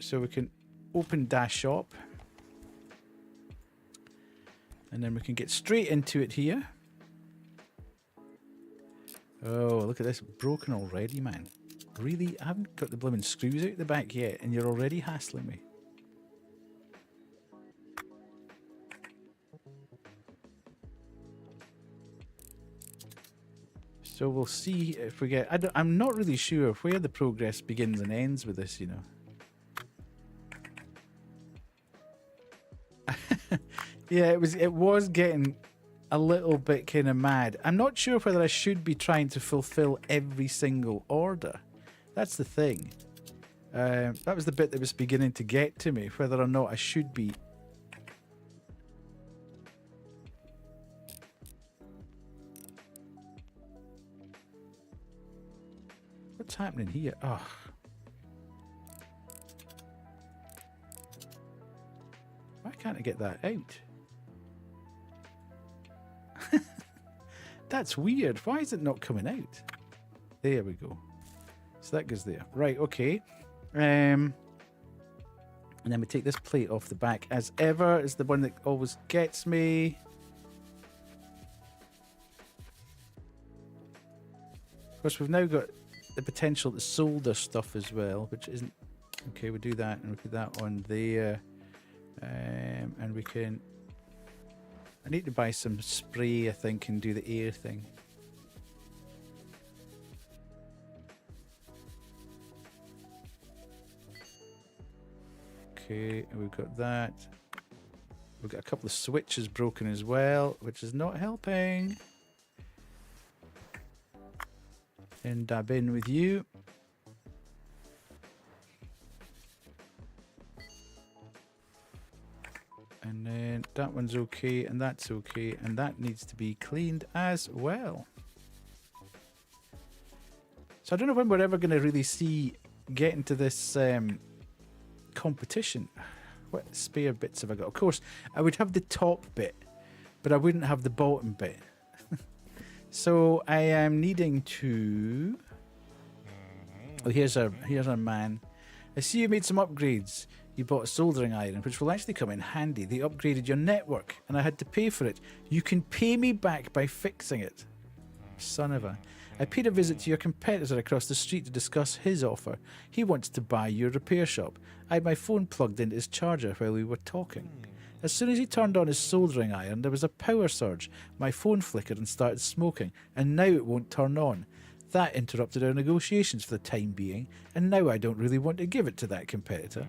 So we can open Dash Shop. And then we can get straight into it here. Oh, look at this. Broken already, man. Really? I haven't got the blooming screws out the back yet, and you're already hassling me. So we'll see if we get... I'm not really sure where the progress begins and ends with this, you know. Yeah, it was getting a little bit kind of mad. I'm not sure whether I should be trying to fulfill every single order. That's the thing. That was the bit that was beginning to get to me, whether or not I should be... What's happening here? Oh. Why can't I get that out? That's weird. Why is it not coming out? There we go. So that goes there. Right, okay. And then we take this plate off the back as ever. It's the one that always gets me. Of course, we've now got the potential to solder stuff as well, which isn't... Okay, we do that and we put that on there. And we can... I need to buy some spray, I think, and do the air thing. Okay, and we've got that. We've got a couple of switches broken as well, which is not helping. And dab in with you. And then that one's okay, and that's okay, and that needs to be cleaned as well. So I don't know when we're ever going to really see get into this competition. What spare bits have I got? Of course, I would have the top bit, but I wouldn't have the bottom bit. So I am needing to... Oh, here's our man. I see you made some upgrades. You bought a soldering iron, which will actually come in handy. They upgraded your network, and I had to pay for it. You can pay me back by fixing it. Son of a... I paid a visit to your competitor across the street to discuss his offer. He wants to buy your repair shop. I had my phone plugged into his charger while we were talking. As soon as he turned on his soldering iron, there was a power surge. My phone flickered and started smoking, and now it won't turn on. That interrupted our negotiations for the time being, and now I don't really want to give it to that competitor.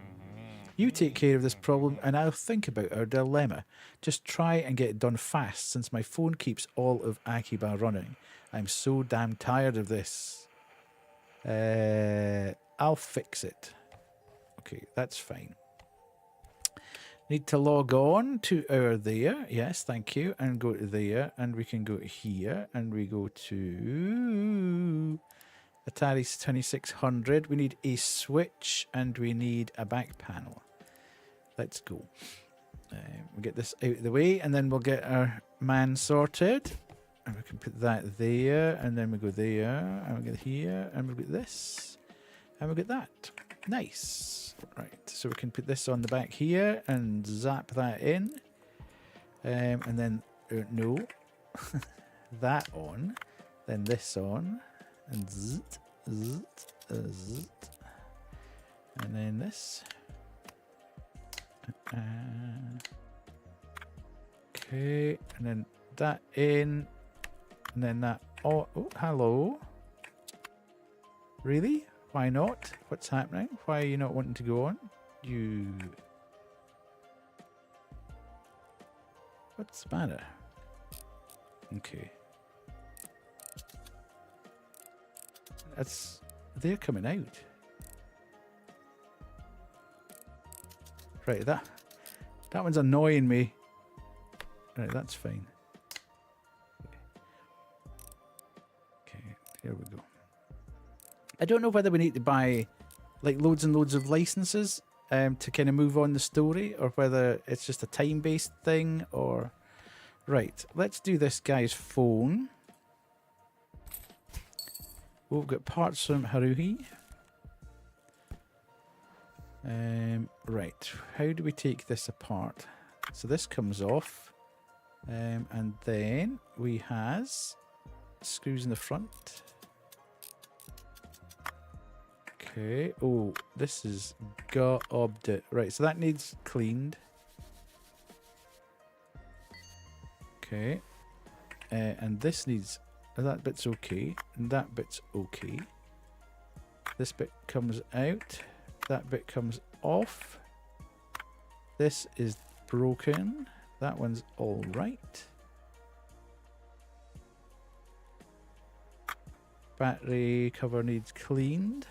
You take care of this problem, and I'll think about our dilemma. Just try and get it done fast, since my phone keeps all of Akiba running. I'm so damn tired of this. I'll fix it. Okay, that's fine. Need to log on to our there. Yes, thank you. And go to there. And we can go here. And we go to Atari 2600. We need a switch. And we need a back panel. Let's go. We'll get this out of the way. And then we'll get our man sorted. And we can put that there. And then we go there. And we get here. And we get this. And we get that. Nice. Right, so we can put this on the back here and zap that in. And then, no, that on. Then this on. And zzzt, zzzt, zzzt. And then this. Okay, and then that in. And then that. Oh, hello. Really? Why not? What's happening? Why are you not wanting to go on? You... What's the matter? Okay. They're coming out. Right, that one's annoying me. Right, that's fine. Okay, here we go. I don't know whether we need to buy like loads and loads of licenses to kind of move on the story, or whether it's just a time-based thing, or... Right, let's do this guy's phone. Oh, we've got parts from Haruhi. Right, how do we take this apart? So this comes off. And then we has screws in the front. Okay. Oh, this is gobbed it. Right, so that needs cleaned. Okay. And this needs... that bit's okay. And that bit's okay. This bit comes out. That bit comes off. This is broken. That one's all right. Battery cover needs cleaned.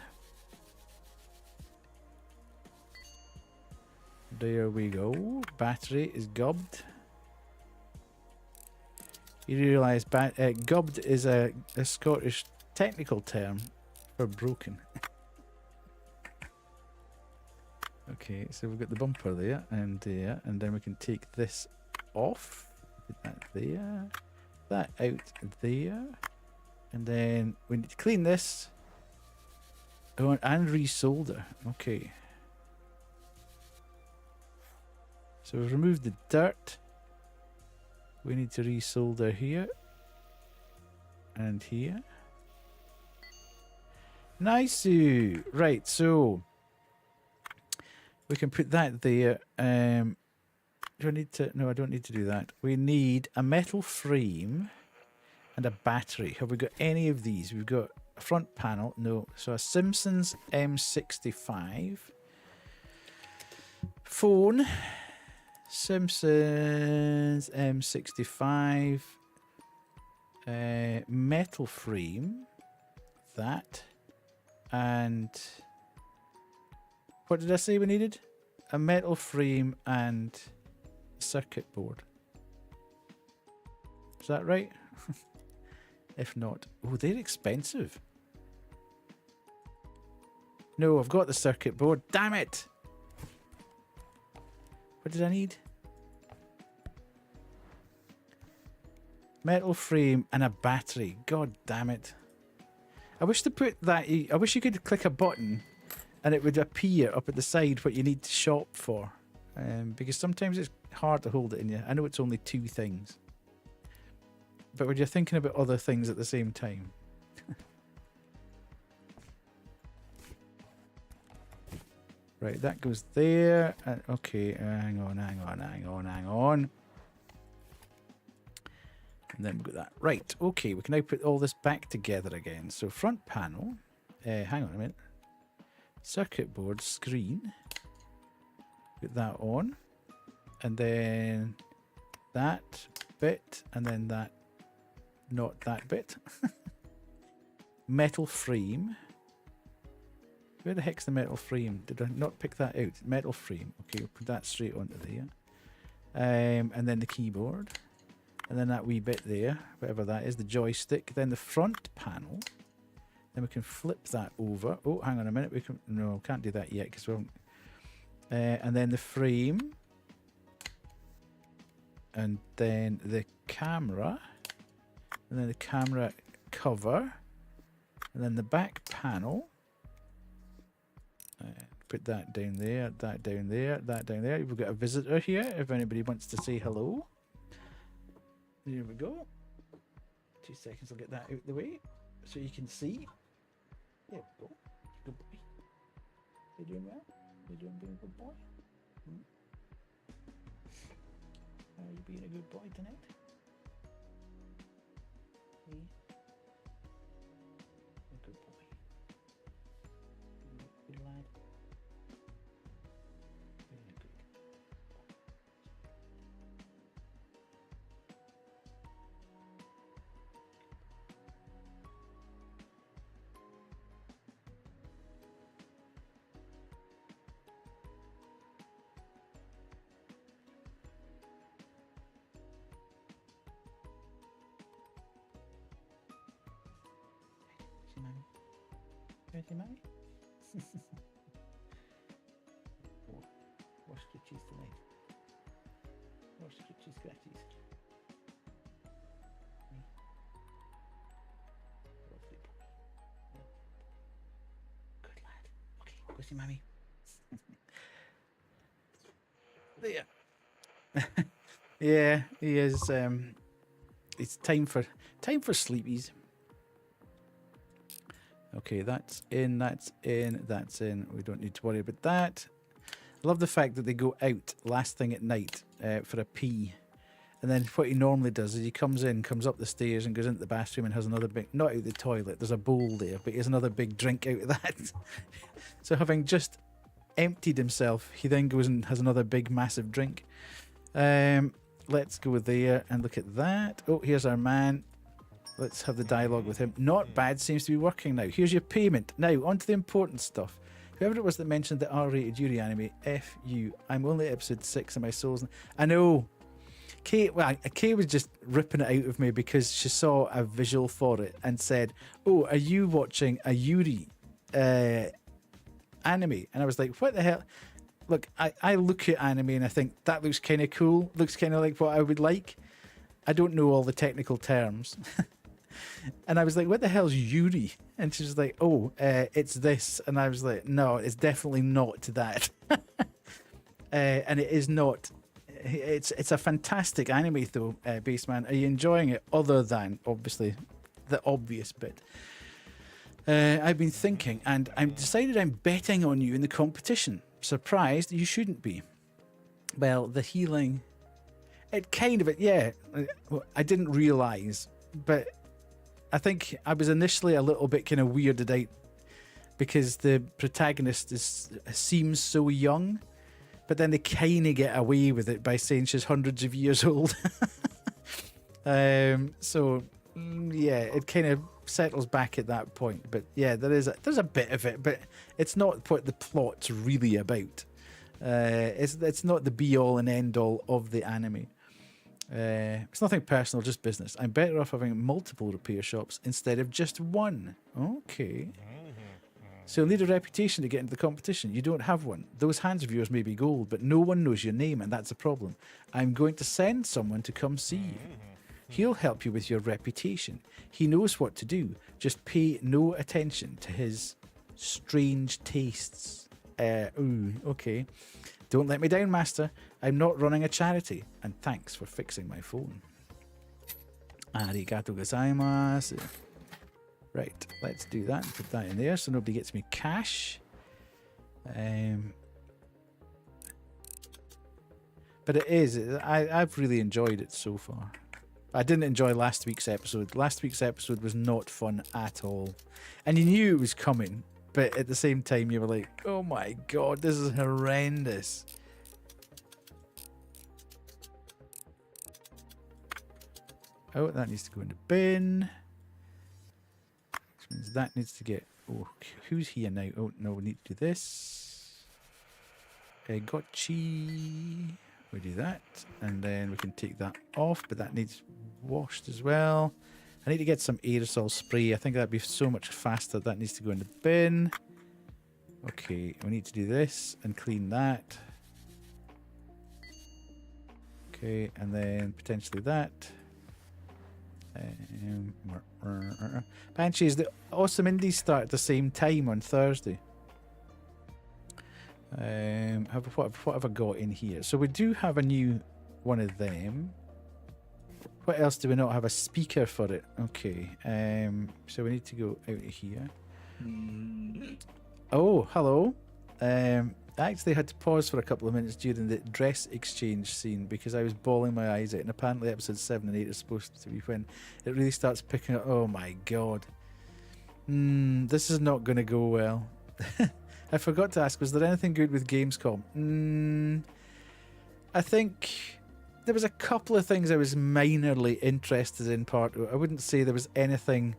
There we go. Battery is gubbed. You realise gubbed is a Scottish technical term for broken. Okay, so we've got the bumper there, and then we can take this off. Put that there. That out there. And then we need to clean this. Oh, and resolder. Okay. So we've removed the dirt. We need to resolder here. And here. Nice. Right, so we can put that there. Do I need to? No, I don't need to do that. We need a metal frame and a battery. Have we got any of these? We've got a front panel. No. So a Simpsons M65. Phone. Simpsons M65. Metal frame. That. And what did I say we needed? A metal frame and a circuit board. Is that right? If not, oh, they're expensive. No, I've got the circuit board. Damn it! What did I need? Metal frame and a battery. God damn it. I wish to put that... I wish you could click a button and it would appear up at the side what you need to shop for. Because sometimes it's hard to hold it in you. I know it's only 2 things. But when you're thinking about other things at the same time. Right, that goes there. Okay, hang on. And then we've got that. Right, okay, we can now put all this back together again. So front panel. Hang on a minute. Circuit board screen. Put that on. And then that bit. And then that. Not that bit. Metal frame. Where the heck's the metal frame? Did I not pick that out? Metal frame. Okay, we'll put that straight onto there. And then the keyboard. And then that wee bit there, whatever that is, the joystick. Then the front panel. Then we can flip that over. Oh, hang on a minute. We can no, can't do that yet because we won't. And then the frame. And then the camera. And then the camera cover. And then the back panel. Put that down there, that down there, that down there. We've got a visitor here if anybody wants to say hello. There we go. 2 seconds, I'll get that out the way so you can see. There we go. Good boy. You doing well? You doing being a good boy? Are you being a good boy tonight? Me? A good boy. Good lad. Where's your mommy? Wash the cheese tonight. Wash the cheese scratchies. Lovely boy. Good lad. Okay, go see mommy. There. Yeah, he is. It's time for sleepies. Okay, that's in, that's in, that's in. We don't need to worry about that. I love the fact that they go out last thing at night for a pee. And then what he normally does is he comes up the stairs and goes into the bathroom and has another big, not out the toilet, there's a bowl there, but he has another big drink out of that. So having just emptied himself, he then goes and has another big massive drink. Let's go there and look at that. Oh, here's our man. Let's have the dialogue with him. Not bad, seems to be working now. Here's your payment. Now, on to the important stuff. Whoever it was that mentioned the R-rated Yuri anime, F you. I'm only episode 6 of my souls. I know. Kate was just ripping it out of me because she saw a visual for it and said, oh, are you watching a Yuri anime? And I was like, what the hell? Look, I look at anime and I think that looks kind of cool. Looks kind of like what I would like. I don't know all the technical terms. And I was like, what the hell's Yuri? And she was like, oh, it's this. And I was like, no, it's definitely not that. And it is not. It's a fantastic anime though, Baseman. Are you enjoying it other than, obviously, the obvious bit? I've been thinking, and I'm decided I'm betting on you in the competition. Surprised you shouldn't be. Well, the healing... It kind of, yeah, I didn't realise, but I think I was initially a little bit kind of weirded out because the protagonist seems so young, but then they kind of get away with it by saying she's hundreds of years old. So, yeah, it kind of settles back at that point. But yeah, there's a bit of it, but it's not what the plot's really about. It's not the be-all and end-all of the anime. It's nothing personal, just business. I'm better off having multiple repair shops instead of just one. Okay. So you'll need a reputation to get into the competition. You don't have one. Those hands of yours may be gold, but no one knows your name, and that's a problem. I'm going to send someone to come see you. He'll help you with your reputation. He knows what to do. Just pay no attention to his strange tastes. Okay. Don't let me down, Master. I'm not running a charity. And thanks for fixing my phone. Arigato gozaimasu. Right, let's do that and put that in there so nobody gets me cash. But it is, I've really enjoyed it so far. I didn't enjoy last week's episode. Last week's episode was not fun at all. And you knew it was coming, but at the same time you were like, oh my god, this is horrendous. Oh, that needs to go in the bin. Which means that needs to get... Oh, who's here now? Oh, no, we need to do this. Gotchi. We do that. And then we can take that off, but that needs washed as well. I need to get some aerosol spray. I think that'd be so much faster. That needs to go in the bin. Okay, we need to do this and clean that. Okay, and then potentially that. Banshees, the Awesome Indies start at the same time on Thursday. What have I got in here? So we do have a new one of them. What else do we not have? A speaker for it. Okay. So we need to go out of here. Oh, hello. I actually had to pause for a couple of minutes during the dress exchange scene because I was bawling my eyes out, and apparently episodes 7 and 8 are supposed to be when it really starts picking up. Oh my god. This is not going to go well. I forgot to ask, was there anything good with Gamescom? I think there was a couple of things I was minorly interested in part. I wouldn't say there was anything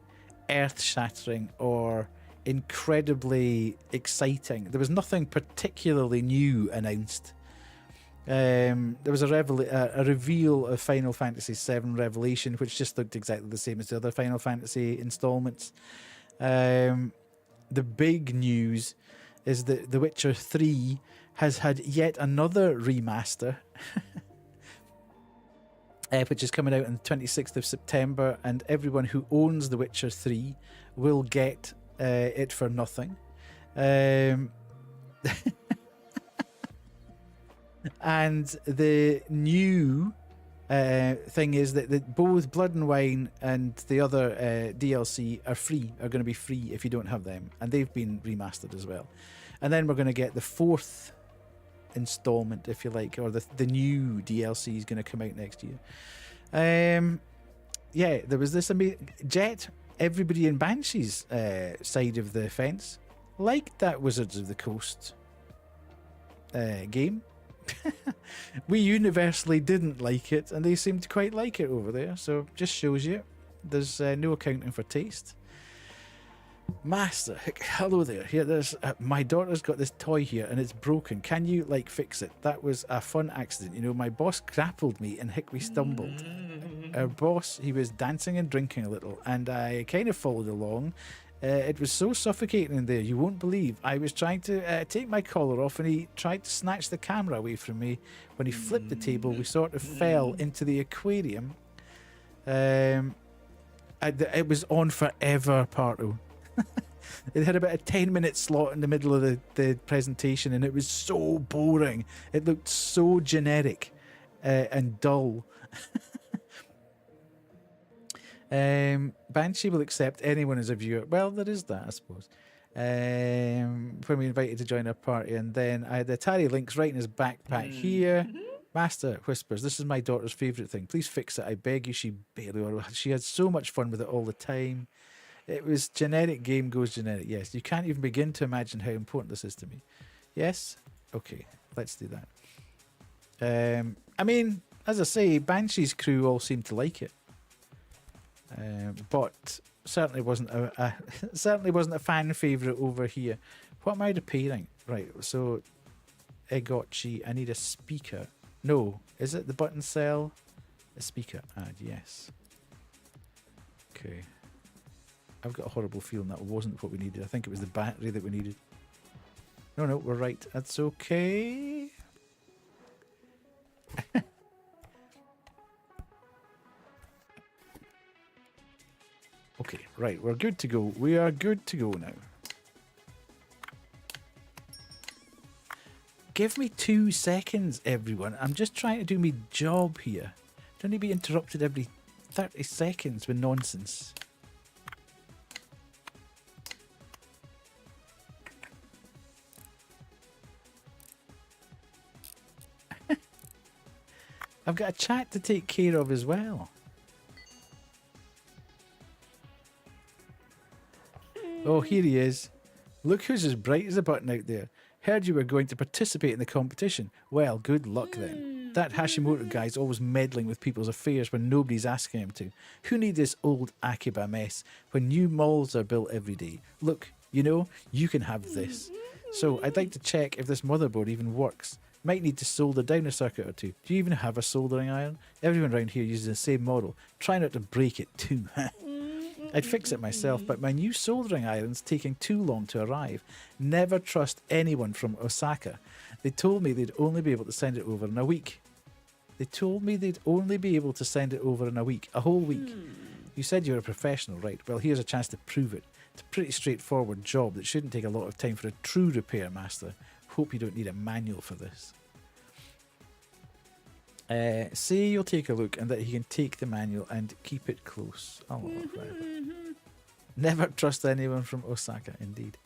earth-shattering or incredibly exciting. There was nothing particularly new announced. There was a reveal of Final Fantasy VII Revelation, which just looked exactly the same as the other Final Fantasy installments. The big news is that The Witcher 3 has had yet another remaster, which is coming out on the 26th of September, and everyone who owns The Witcher 3 will get it for nothing. And the new thing is that both Blood and Wine and the other DLC are going to be free if you don't have them, and they've been remastered as well. And then we're going to get the 4th installment, if you like, or the new DLC is going to come out next year. Yeah, there was this Jet. Everybody in Banshee's side of the fence liked that Wizards of the Coast game. We universally didn't like it, and they seem to quite like it over there. So just shows you there's no accounting for taste. Master, hello there. Here, there's my daughter's got this toy here, and it's broken. Can you fix it? That was a fun accident. You know, my boss grappled me, and we stumbled. Our boss, he was dancing and drinking a little, and I kind of followed along. It was so suffocating in there, you won't believe. I was trying to take my collar off, and he tried to snatch the camera away from me. When he flipped the table, we sort of fell into the aquarium. It was on forever, Parto. It had about a 10-minute slot in the middle of the presentation, and it was so boring. It looked so generic and dull. Banshee will accept anyone as a viewer. Well, there is that, I suppose. When we invited to join our party, and then I had the Atari links right in his backpack here. Master whispers, "This is my daughter's favourite thing. Please fix it, I beg you." She had so much fun with it all the time. It was generic game goes generic. Yes, you can't even begin to imagine how important this is to me. Yes? Okay, let's do that. I mean, as I say, Banshee's crew all seemed to like it. But certainly wasn't a fan favourite over here. What am I repairing? Right, so Egotchi, I need a speaker. No, is it the button cell? A speaker add, yes. Okay. I've got a horrible feeling that wasn't what we needed. I think it was the battery that we needed. No, no, we're right. That's okay. Okay, right. We're good to go. We are good to go now. Give me 2 seconds, everyone. I'm just trying to do my job here. Don't need to be interrupted every 30 seconds with nonsense. I've got a chat to take care of as well. Oh, here he is. Look who's as bright as a button out there. Heard you were going to participate in the competition. Well, good luck then. That Hashimoto guy's always meddling with people's affairs when nobody's asking him to. Who needs this old Akiba mess when new malls are built every day? Look, you know, you can have this. So I'd like to check if this motherboard even works. Might need to solder down a circuit or two. Do you even have a soldering iron? Everyone around here uses the same model. Try not to break it too. I'd fix it myself, but my new soldering iron's taking too long to arrive. Never trust anyone from Osaka. They told me they'd only be able to send it over in a week. They told me they'd only be able to send it over in a week. A whole week. You said you were a professional, right? Well, here's a chance to prove it. It's a pretty straightforward job that shouldn't take a lot of time for a true repair master. Hope you don't need a manual for this. Say you'll take a look and that he can take the manual and keep it close. Oh, never trust anyone from Osaka, indeed.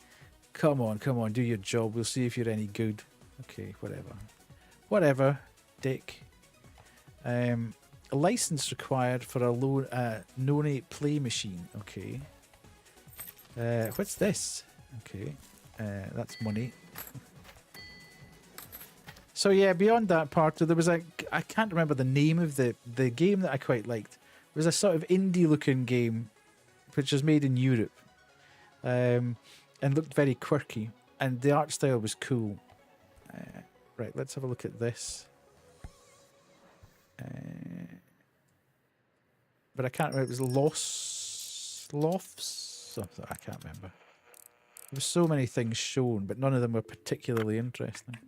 Come on, do your job. We'll see if you're any good. Okay, whatever. Whatever, dick. A license required for a None play machine. Okay. What's this? Okay. That's money. So yeah, beyond that part, there was I can't remember the name of the game that I quite liked. It was a sort of indie-looking game, which was made in Europe, and looked very quirky, and the art style was cool. Right, let's have a look at this. But I can't remember. It was Lofts? I can't remember. There were so many things shown, but none of them were particularly interesting.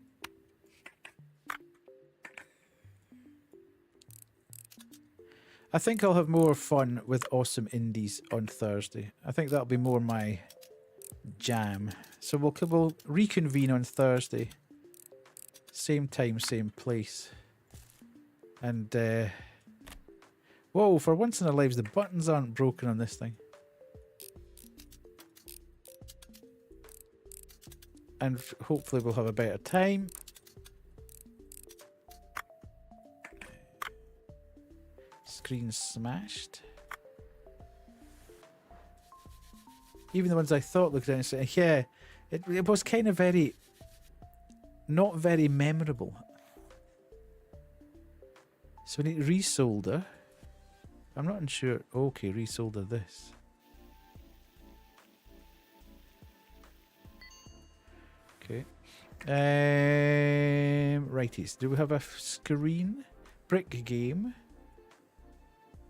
I think I'll have more fun with awesome indies on Thursday. I think that'll be more my jam. So we'll reconvene on Thursday. Same time, same place. And, whoa, for once in our lives, the buttons aren't broken on this thing. And hopefully we'll have a better time. Screen smashed. Even the ones I thought looked interesting. Yeah, it was kind of not very memorable. So we need to resolder. I'm not sure. Okay, resolder this. Okay. Righties. Do we have a screen? Brick game.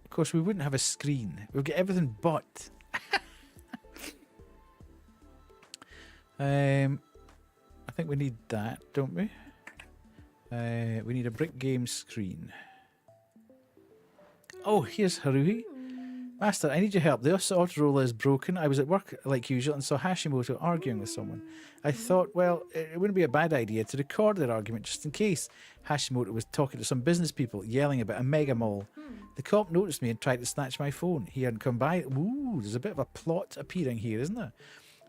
Of course, we wouldn't have a screen. We'll get everything but. I think we need that, don't we? We need a brick game screen. Oh, here's Haruhi. Master, I need your help. The auto roller is broken. I was at work like usual and saw Hashimoto arguing with someone. I thought, well, it wouldn't be a bad idea to record their argument just in case. Hashimoto was talking to some business people, yelling about a mega mall. The cop noticed me and tried to snatch my phone. He hadn't come by. Ooh, there's a bit of a plot appearing here, isn't there?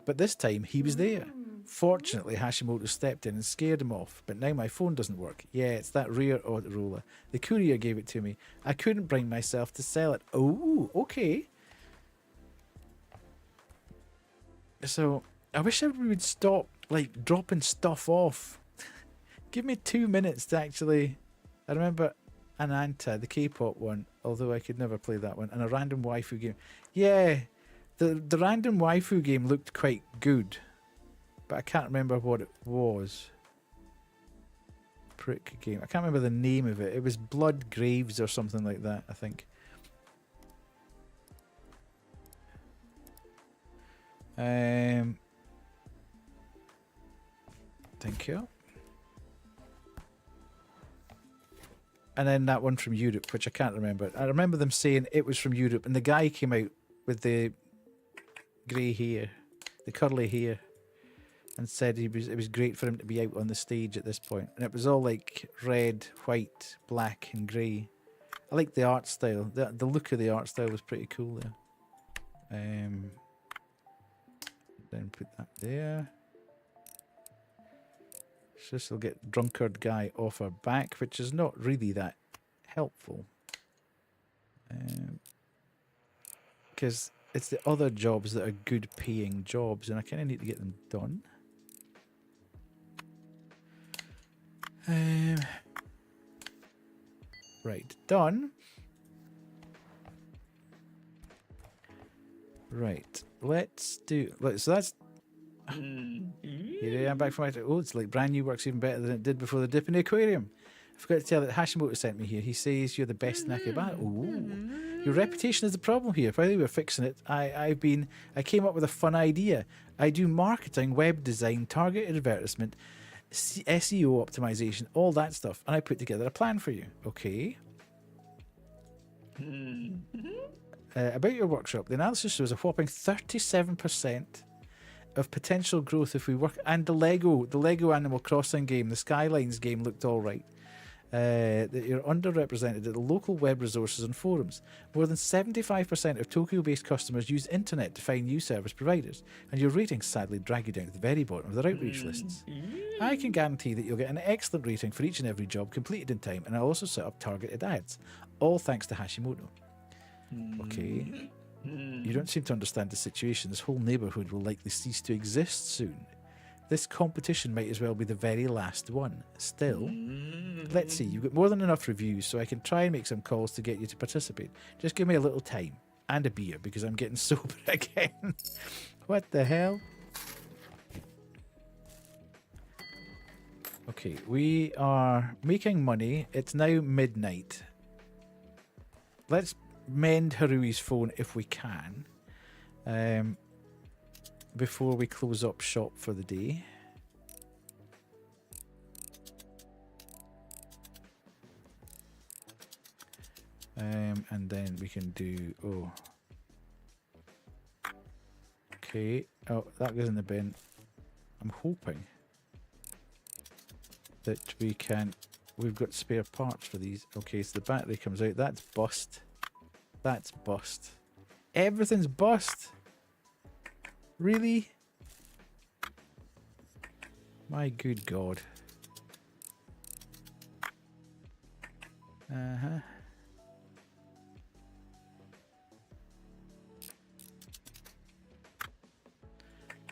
But this time, he was there. Fortunately, Hashimoto stepped in and scared him off. But now my phone doesn't work. Yeah, it's that rear auto roller. The courier gave it to me. I couldn't bring myself to sell it. Oh, okay. So, I wish everybody would stop, like, dropping stuff off. Give me 2 minutes to actually... I remember Ananta, the K-pop one, although I could never play that one, and a random waifu game. Yeah, the random waifu game looked quite good, but I can't remember what it was. Prick game. I can't remember the name of it. It was Blood Graves or something like that, I think. Thank you. And then that one from Europe, which I can't remember. I remember them saying it was from Europe, and the guy came out with the grey hair, the curly hair, and said it was great for him to be out on the stage at this point. And it was all like red, white, black, and grey. I like the art style. The look of the art style was pretty cool there. Then put that there. So this will get drunkard guy off our back, which is not really that helpful. Because it's the other jobs that are good paying jobs, and I kind of need to get them done. Right, done. Right, let's do. So that's. Here I am back from my. Oh, it's like brand new. Works even better than it did before the dip in the aquarium. I forgot to tell that Hashimoto sent me here. He says you're the best in Akibata. Ooh. Your reputation is the problem here. While we were fixing it, I came up with a fun idea. I do marketing, web design, targeted advertisement, SEO optimization, all that stuff, and I put together a plan for you. Okay. About your workshop, the analysis shows a whopping 37% of potential growth if we work. And the Lego Animal Crossing game, the Skylines game, looked all right. That you're underrepresented at the local web resources and forums. More than 75% of Tokyo-based customers use internet to find new service providers, and your ratings sadly drag you down to the very bottom of their outreach lists. I can guarantee that you'll get an excellent rating for each and every job completed in time, and I'll also set up targeted ads, all thanks to Hashimoto. Okay. You don't seem to understand the situation. This whole neighbourhood will likely cease to exist soon. This competition might as well be the very last one. Still, let's see. You've got more than enough reviews, so I can try and make some calls to get you to participate. Just give me a little time. And a beer, because I'm getting sober again. What the hell? Okay, we are making money. It's now midnight. Let's mend Harui's phone if we can. Before we close up shop for the day. And then we can do... Oh. Okay. Oh, that goes in the bin. I'm hoping that we can... We've got spare parts for these. Okay, so the battery comes out. That's bust. That's bust. Everything's bust. Really? My good God. Uh-huh.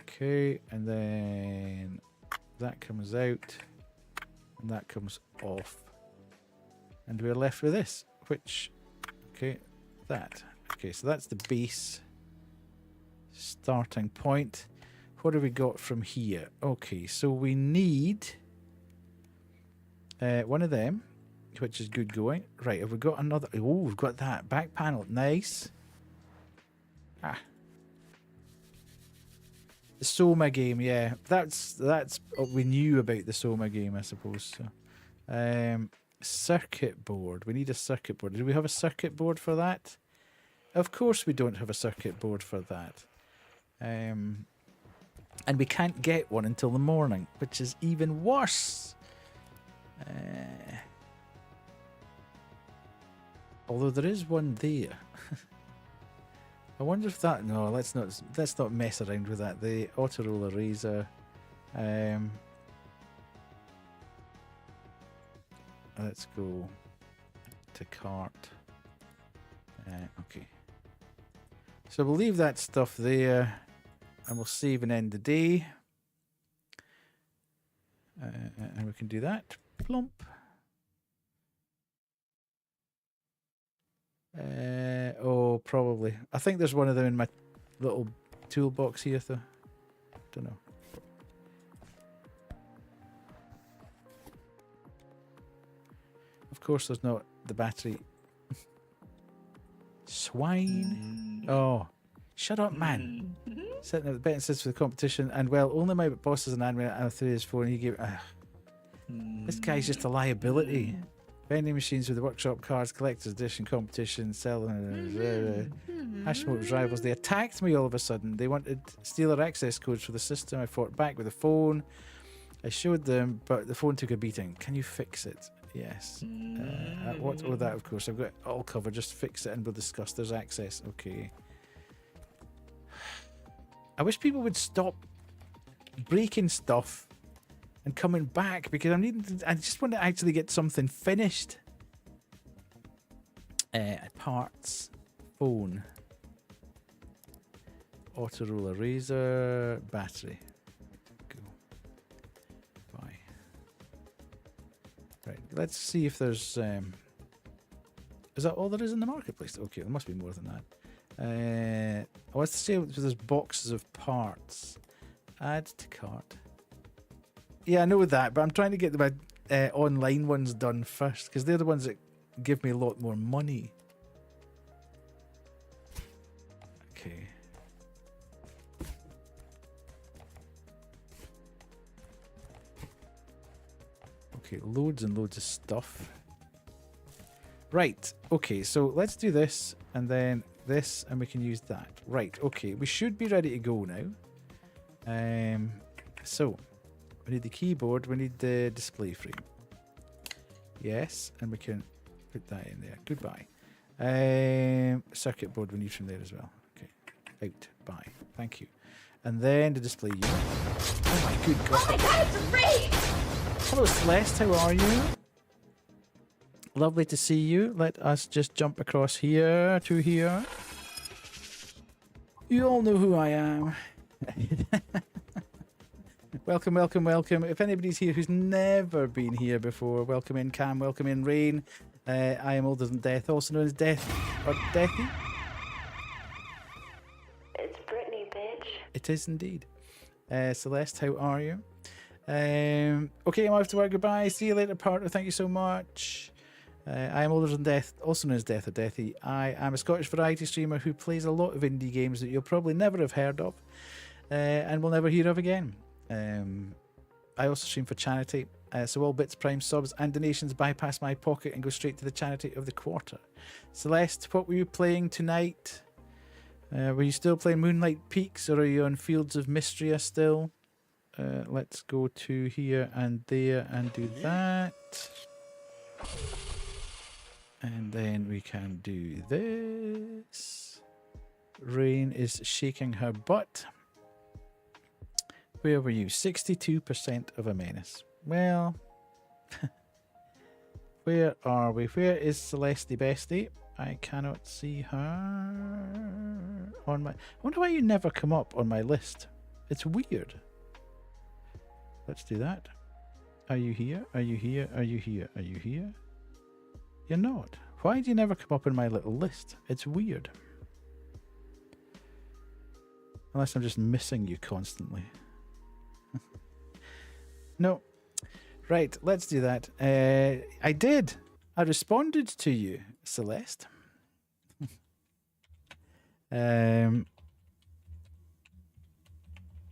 Okay, and then that comes out and that comes off. And we're left with this, which, okay, that. Okay, so that's the base starting point. What have we got from here? Okay, so we need one of them, which is good going. Right, have we got another? Oh, we've got that back panel. Nice. Ah, the Soma game. Yeah, that's what we knew about the Soma game, I suppose. So, circuit board. We need a circuit board. Do we have a circuit board for that? Of course, we don't have a circuit board for that. And we can't get one until the morning, which is even worse. Although there is one there. I wonder if that... No, let's not mess around with that. The auto roller razor. Let's go to cart. Okay. So we'll leave that stuff there. And we'll save and end the day. And we can do that. Plump. Oh, probably. I think there's one of them in my little toolbox here, though. Don't know. Of course, there's not the battery. Swine. Oh. Shut up, man. Sitting at the betting sits for the competition, and well, only my boss is an admin through his phone. He gave. This guy's just a liability. Vending machines with the workshop cards, collector's edition competition, selling. Hashimoto's rivals. They attacked me all of a sudden. They wanted stealer access codes for the system. I fought back with the phone. I showed them, but the phone took a beating. Can you fix it? Yes. What? Oh, that of course. I've got it all covered. Just fix it and we'll discuss. There's access. Okay. I wish people would stop breaking stuff and coming back, because I just want to actually get something finished. Parts, phone, auto roller, razor, battery. Go. Bye. Right. Let's see if there's. Is that all there is in the marketplace? Okay, there must be more than that. Let's see if there's boxes of parts. Add to cart. Yeah, I know that, but I'm trying to get my online ones done first, because they're the ones that give me a lot more money. Okay. Okay, loads and loads of stuff. Right, okay, so let's do this, and then this, and we can use that. Right, okay, we should be ready to go now. So, we need the keyboard, we need the display frame. Yes, and we can put that in there. Goodbye. Circuit board we need from there as well. Okay, out, bye. Thank you. And then the display unit. Oh my good god. Oh my god, it's great! Hello Celeste, how are you? Lovely to see you. Let us just jump across here to here. You all know who I am. Welcome, welcome, welcome. If anybody's here who's never been here before, welcome in Cam, welcome in Rain. I am older than Death, also known as Death, or Deathy. It's Brittany, bitch. It is indeed. Celeste, how are you? Okay, I'm off to work. Goodbye. See you later, partner. Thank you so much. I am older than Death, also known as Death or Deathy. I am a Scottish variety streamer who plays a lot of indie games that you'll probably never have heard of and will never hear of again. I also stream for charity, so all bits, prime subs and donations bypass my pocket and go straight to the charity of the quarter. Celeste, what were you playing tonight? Were you still playing Moonlight Peaks, or are you on Fields of Mystria still? Let's go to here and there and do that. And then we can do this. Rain is shaking her butt. Where were you? 62% of a menace. Well, where are we? Where is Celeste Bestie? I cannot see her on my... I wonder why you never come up on my list. It's weird. Let's do that. Are you here? Are you here? Are you here? Are you here? You're not. Why do you never come up in my little list? It's weird. Unless I'm just missing you constantly. No. Right, let's do that. I did. I responded to you, Celeste. I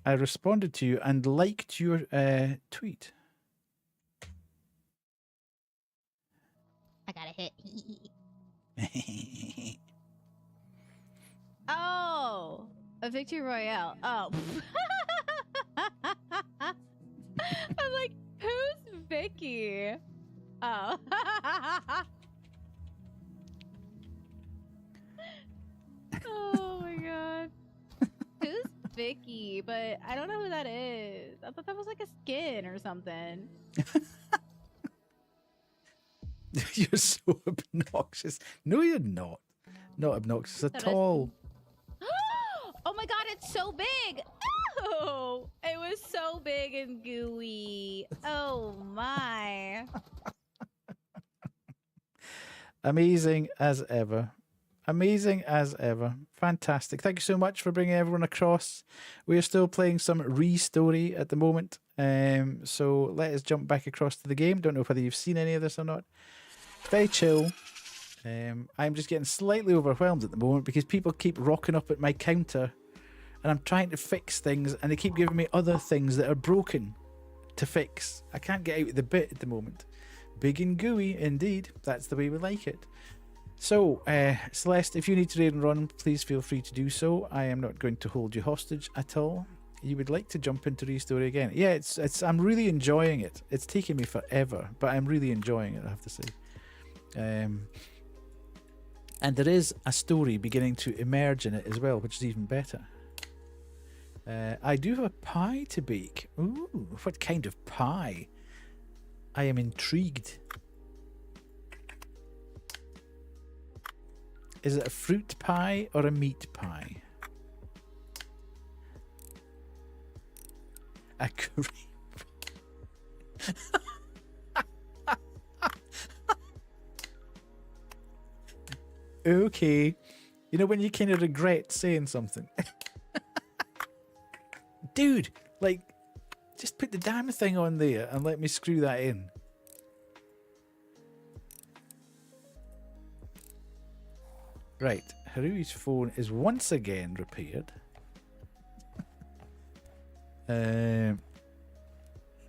responded to you and liked your tweet. I got a hit. Oh, a victory royale. Oh. I'm like, who's Vicky? Oh. Oh my god. Who's Vicky? But I don't know who that is. I thought that was like a skin or something. You're so obnoxious. No, you're not. Not obnoxious at all. Oh my god, it's so big. Oh, it was so big and gooey. Oh my. Amazing as ever. Amazing as ever. Fantastic. Thank you so much for bringing everyone across. We are still playing some ReStory at the moment. So let us jump back across to the game. Don't know whether you've seen any of this or not. It's very chill. I'm just getting slightly overwhelmed at the moment because people keep rocking up at my counter and I'm trying to fix things and they keep giving me other things that are broken to fix. I can't get out of the bit at the moment. Big and gooey, indeed. That's the way we like it. So, Celeste, if you need to raid and run, please feel free to do so. I am not going to hold you hostage at all. You would like to jump into ReStory again? Yeah, I'm really enjoying it. It's taking me forever, but I'm really enjoying it, I have to say. And there is a story beginning to emerge in it as well, which is even better. I do have a pie to bake. Ooh, what kind of pie? I am intrigued. Is it a fruit pie or a meat pie? A cream. Okay. You know when you kind of regret saying something? Dude, like, just put the damn thing on there and let me screw that in. Right, Harui's phone is once again repaired.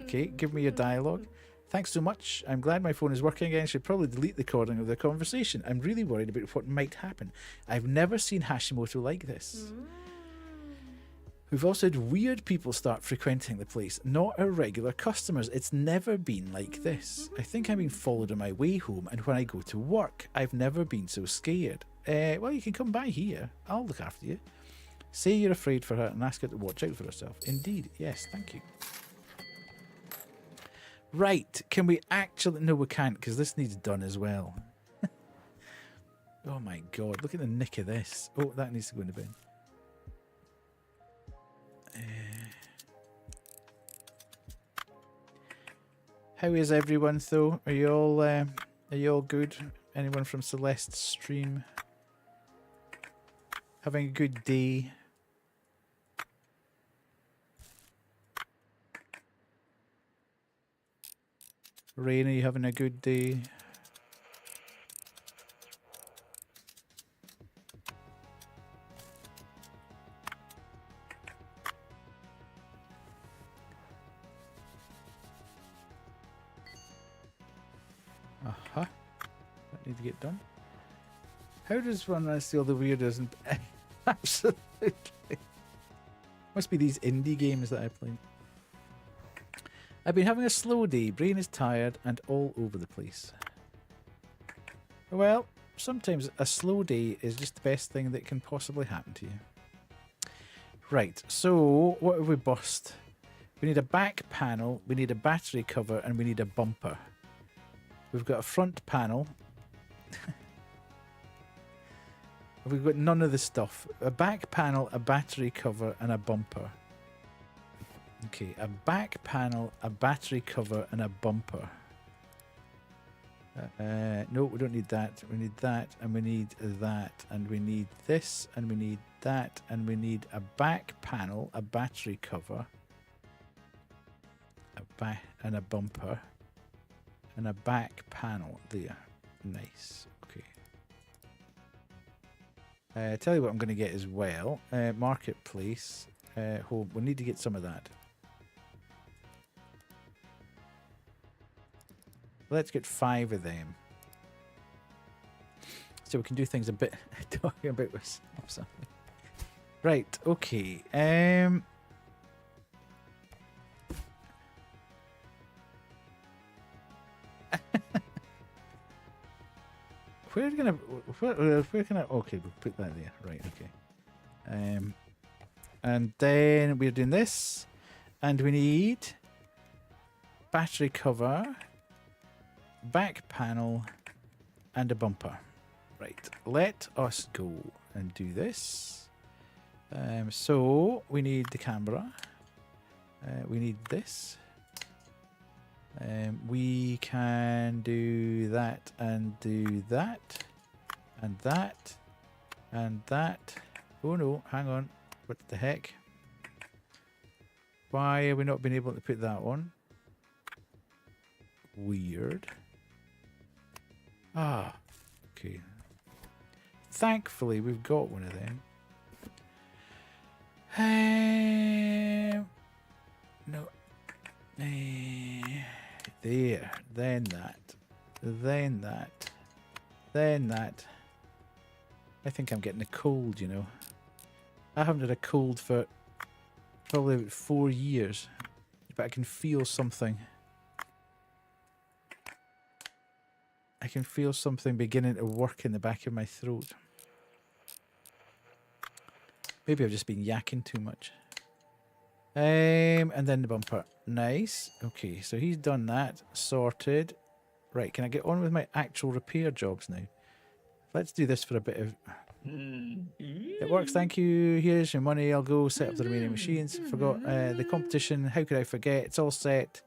Okay, give me your dialogue. Thanks so much. I'm glad my phone is working again. I should probably delete the recording of the conversation. I'm really worried about what might happen. I've never seen Hashimoto like this. We've also had weird people start frequenting the place, not our regular customers. It's never been like this. I think I'm being followed on my way home and when I go to work. I've never been so scared. Well, you can come by here. I'll look after you. Say you're afraid for her and ask her to watch out for herself. Indeed. Yes, thank you. Right. Can we actually... No, we can't because this needs done as well. Oh my god. Look at the nick of this. Oh, that needs to go in the bin. How is everyone though? Are you all good? Anyone from Celeste's stream having a good day? Rain, are you having a good day? That need to get done. How does one steal the weirdos? And absolutely. Must be these indie games that I play. I've been having a slow day. Brain is tired and all over the place. Well, sometimes a slow day is just the best thing that can possibly happen to you. Right, so what have we bust? We need a back panel, we need a battery cover, and we need a bumper. We've got a front panel. We've got none of the stuff. A back panel, a battery cover, and a bumper. Okay, a back panel, a battery cover, and a bumper. No, we don't need that. We need that, and we need that, and we need this, and we need that, and we need a back panel, a battery cover, and a bumper, and a back panel there. Nice. Okay. Tell you what I'm going to get as well. Marketplace. Home. We need to get some of that. Let's get 5 of them. So we can do things a bit talking about something. Right, okay. Where can I okay, we'll put that there. Right, okay. And then we're doing this. And we need battery cover, back panel, and a bumper. Right, let us go and do this. So we need the camera. We need this. We can do that and do that and that and that. Oh no, hang on. What the heck? Why have we not been able to put that on? Weird. Ah, Okay. Thankfully, we've got one of them. No. There. Then that. Then that. Then that. I think I'm getting a cold, you know. I haven't had a cold for probably about 4 years. But I can feel something. I can feel something beginning to work in the back of my throat. Maybe I've just been yakking too much. And then the bumper. Nice. Okay, so he's done that. Sorted. Right, can I get on with my actual repair jobs now? Let's do this for a bit of... It works, thank you. Here's your money. I'll go set up the remaining machines. Forgot the competition. How could I forget? It's all set.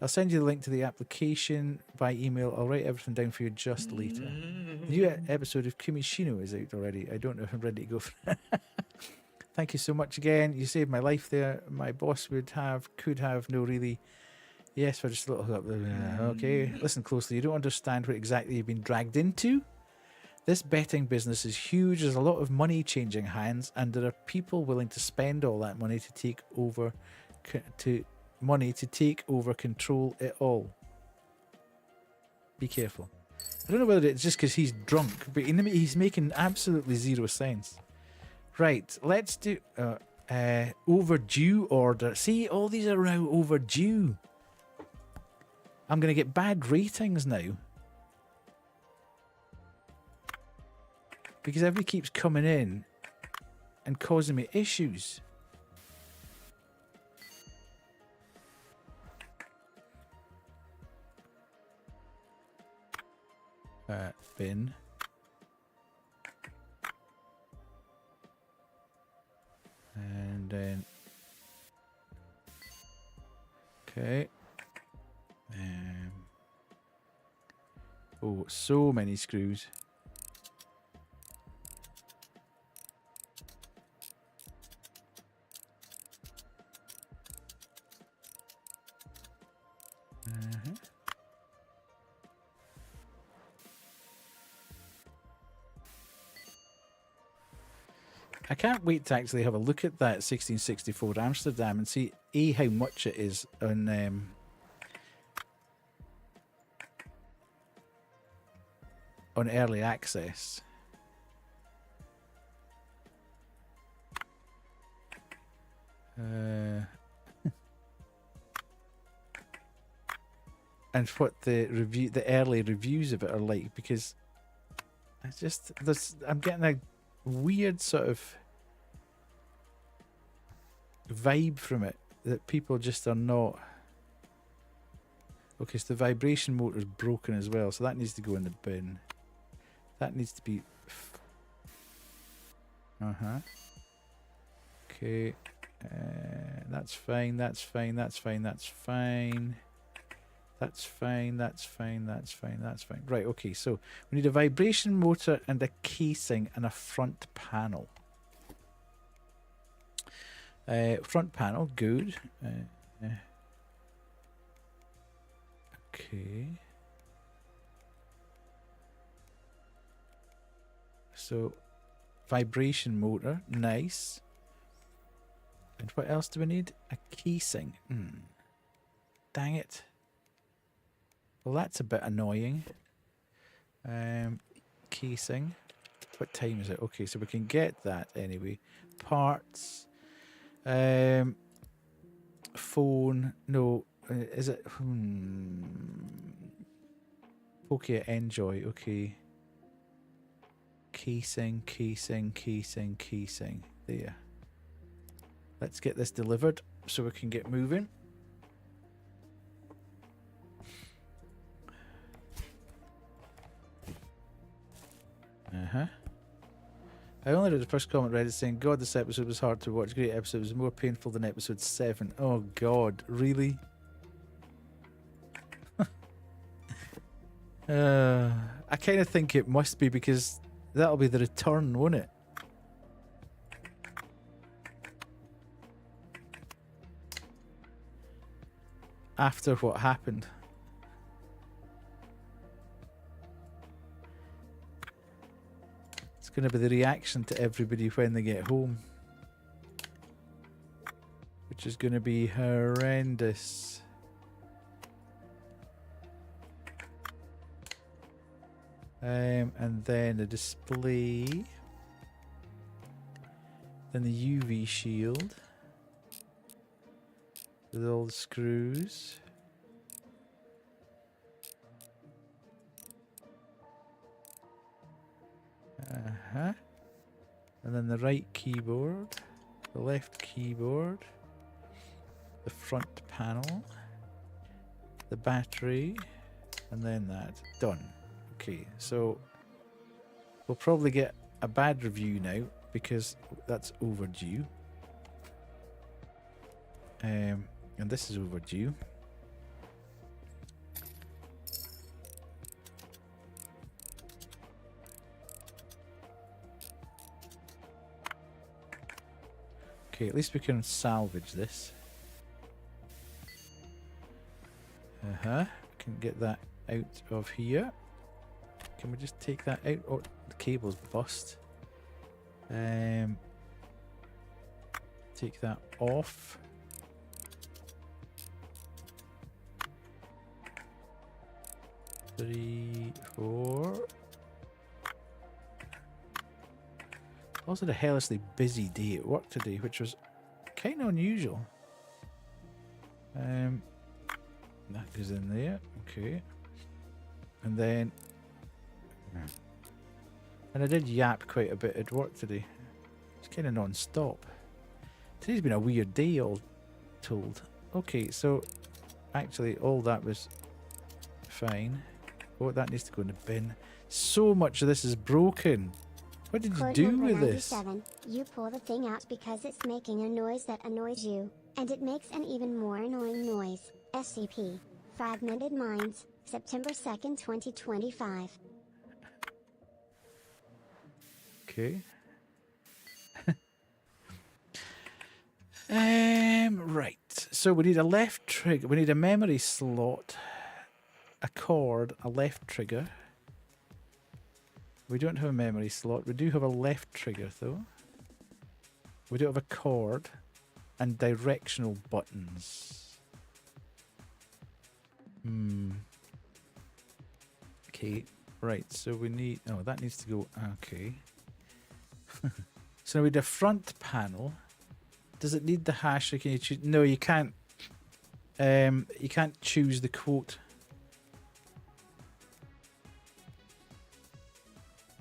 I'll send you the link to the application by email. I'll write everything down for you just later. The new episode of Kimishino is out already. I don't know if I'm ready to go for it. Thank you so much again. You saved my life there. My boss could have, no really. Yes, for just a little... Okay, listen closely. You don't understand what exactly you've been dragged into. This betting business is huge. There's a lot of money changing hands, and there are people willing to spend all that money to take over... to take over control it all. Be careful. I don't know whether it's just because he's drunk, but he's making absolutely zero sense. Right, let's do overdue order. See, all these are now overdue. I'm going to get bad ratings now. Because everybody keeps coming in and causing me issues. Bin. And then... Okay. Oh, so many screws. I can't wait to actually have a look at that 1664 Amsterdam and see how much it is on early access. And what the early reviews of it are like, because I'm getting a weird sort of vibe from it that people just are not. Okay, so the vibration motor is broken as well, so that needs to go in the bin. That needs to be okay. That's fine, that's fine, that's fine, that's fine. That's fine, that's fine, that's fine, that's fine. Right, okay, so we need a vibration motor and a casing and a front panel. Front panel, good. Okay. So, vibration motor, nice. And what else do we need? A casing. Dang it. Well, that's a bit annoying. Casing. What time is it? Okay, so we can get that anyway. Parts. Phone. No. Is it? Okay, Enjoy. Okay. Casing, casing, casing, casing. There. Let's get this delivered so we can get moving. I only read the first comment Reddit saying, God, this episode was hard to watch. Great episode. It was more painful than episode 7. Oh, God. Really? I kind of think it must be, because that'll be the return, won't it? After what happened. going to be the reaction to everybody when they get home, which is going to be horrendous. And then the display, then the UV shield with all the screws. And then the right keyboard, the left keyboard, the front panel, the battery, and then that. Done. Okay, so we'll probably get a bad review now because that's overdue. And this is overdue. Okay, at least we can salvage this. Can get that out of here. Can we just take that out? Oh, the cable's bust. Take that off. Three, four. Also, a hellishly busy day at work today, which was kind of unusual. That goes in there, okay. And then, and I did yap quite a bit at work today. It's kind of non-stop. Today's been a weird day, all told. Okay, so actually, all that was fine. Oh, that needs to go in the bin. So much of this is broken. What did you do with this? 97. You pull the thing out because it's making a noise that annoys you, and it makes an even more annoying noise. SCP. Fragmented Minds, September 2nd, 2025. Okay. Right. So we need a left trigger. We need a memory slot, a cord, a left trigger. We don't have a memory slot. We do have a left trigger though. We don't have a cord and directional buttons. Okay, right, so we need, oh, that needs to go, okay. So we need a front panel. Does it need the hash, or can you choose? No, you can't choose the quote.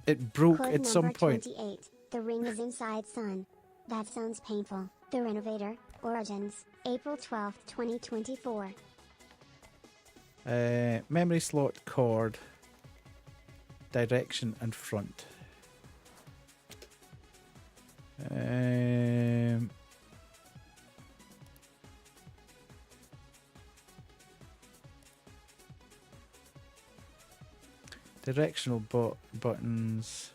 It broke Code at some number point. 28. The ring is inside Sun. That sounds painful. The Renovator, Origins, April 12th, 2024. Memory slot, cord, direction, and front. Directional buttons,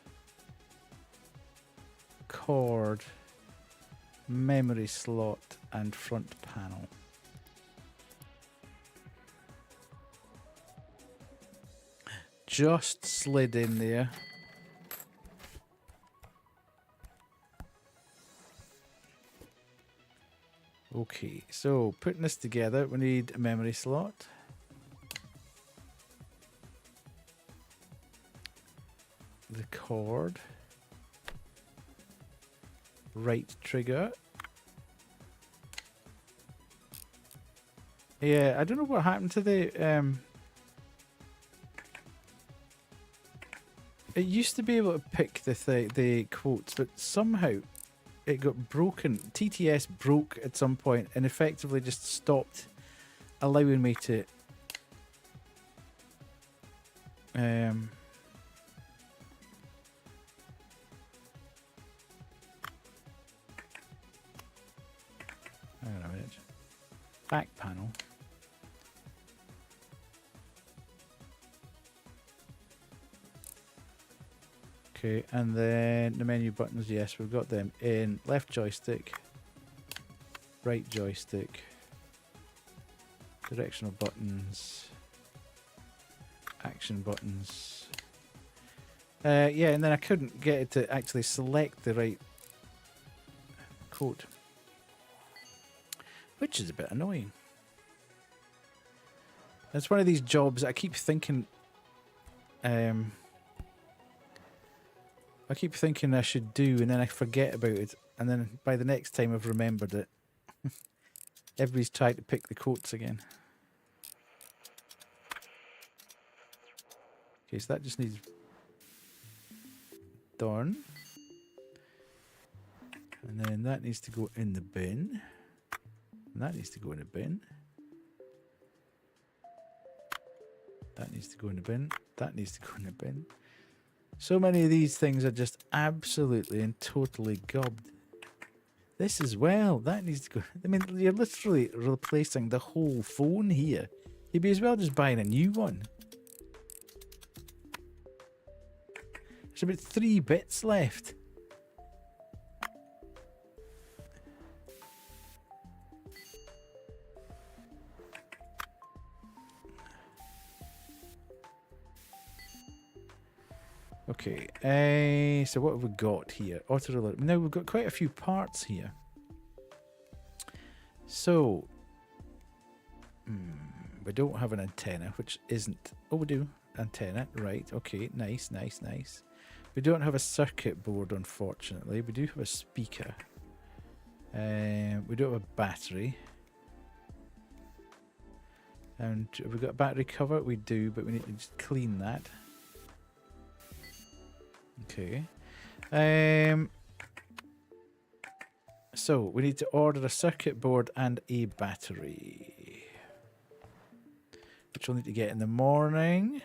cord, memory slot, and front panel. Just slid in there. Okay, so putting this together, we need a memory slot. The cord. Right trigger. Yeah, I don't know what happened to the it used to be able to pick the quotes, but somehow it got broken. TTS broke at some point and effectively just stopped allowing me to hang on a minute. Back panel. Okay, and then the menu buttons, yes, we've got them in left joystick, right joystick, directional buttons, action buttons, Yeah, and then I couldn't get it to actually select the right coat, which is a bit annoying. It's one of these jobs I keep thinking. I keep thinking I should do, and then I forget about it, and then by the next time I've remembered it. Everybody's trying to pick the coats again. Okay, so that just needs done. And then that needs to go in the bin. And that needs to go in the bin. That needs to go in the bin. That needs to go in the bin. So many of these things are just absolutely and totally gobbed. This as well. That needs to go. I mean, you're literally replacing the whole phone here. You'd be as well just buying a new one. There's about 3 bits left. Okay, so what have we got here? Auto. Now we've got quite a few parts here. So, we don't have an antenna, which isn't. Oh, we do. Antenna, right. Okay, nice, nice, nice. We don't have a circuit board, unfortunately. We do have a speaker. We don't have a battery. And have we got a battery cover? We do, but we need to just clean that. Okay. So we need to order a circuit board and a battery, which we'll need to get in the morning.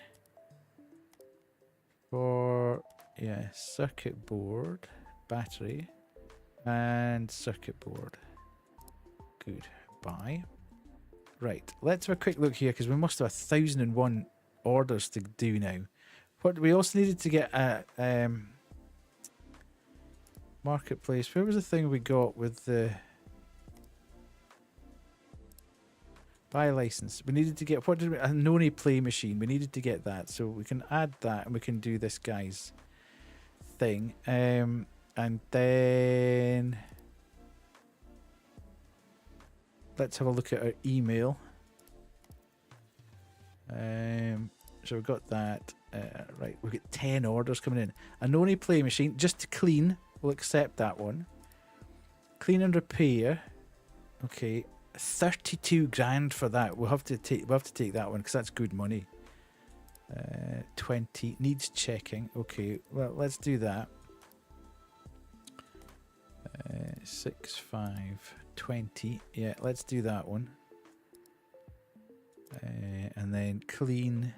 For circuit board, battery, and circuit board. Good. Bye. Right. Let's have a quick look here because we must have 1,001 orders to do now. What we also needed to get a marketplace. Where was the thing we got with the buy license? We needed to get a Noni play machine. We needed to get that, so we can add that and we can do this guy's thing. And then let's have a look at our email. So we've got that. Right, we've got 10 orders coming in. A Noni play machine, just to clean. We'll accept that one. Clean and repair. Okay, 32 grand for that. We'll have to take that one because that's good money. 20 needs checking. Okay, well let's do that. 6, 5, 20. Yeah, let's do that one. And then clean.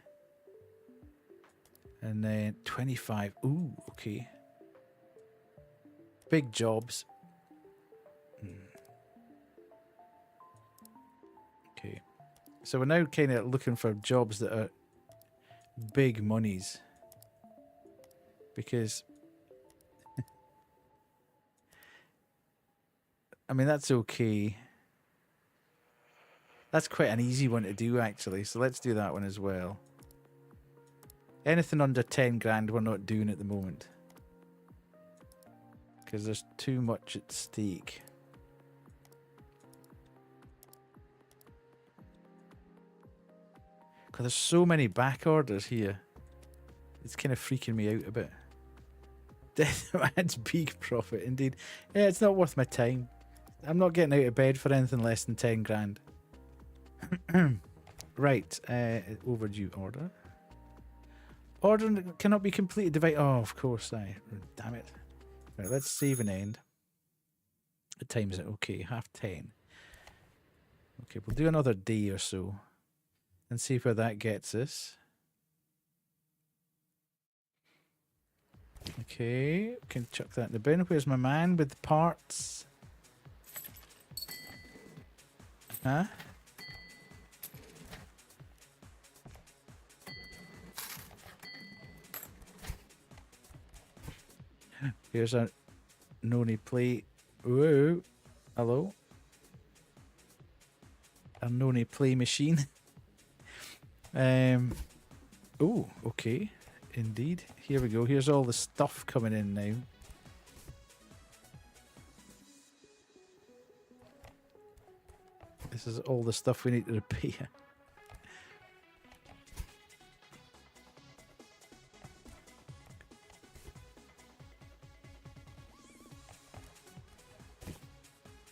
And then 25. Ooh, okay. Big jobs. Okay. So we're now kind of looking for jobs that are big monies. Because I mean, that's okay. That's quite an easy one to do, actually. So let's do that one as well. Anything under 10 grand we're not doing at the moment. Because there's too much at stake. Because there's so many back orders here. It's kind of freaking me out a bit. Deathmatch big profit, indeed. Yeah, it's not worth my time. I'm not getting out of bed for anything less than 10 grand. Right, overdue order. Order cannot be completed. Device. Oh, of course. Damn it. Right, let's save and end. What time is it? Okay, 10:30. Okay, we'll do another day or so and see where that gets us. Okay, can chuck that in the bin. Where's my man with the parts? Huh? Here's a Noni play. Whoa. Hello. A Noni play machine. Oh, okay. Indeed. Here we go. Here's all the stuff coming in now. This is all the stuff we need to repair.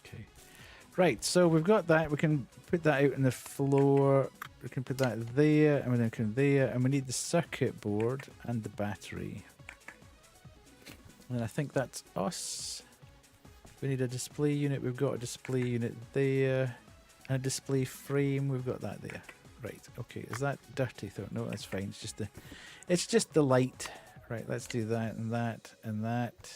Okay. Right, so we've got that. We can put that out on the floor. We can put that there, and then we can there, and we need the circuit board and the battery. And I think that's us. We need a display unit. We've got a display unit there. And a display frame. We've got that there. Right. Okay. Is that dirty though? No, that's fine. It's just the light. Right. Let's do that and that and that.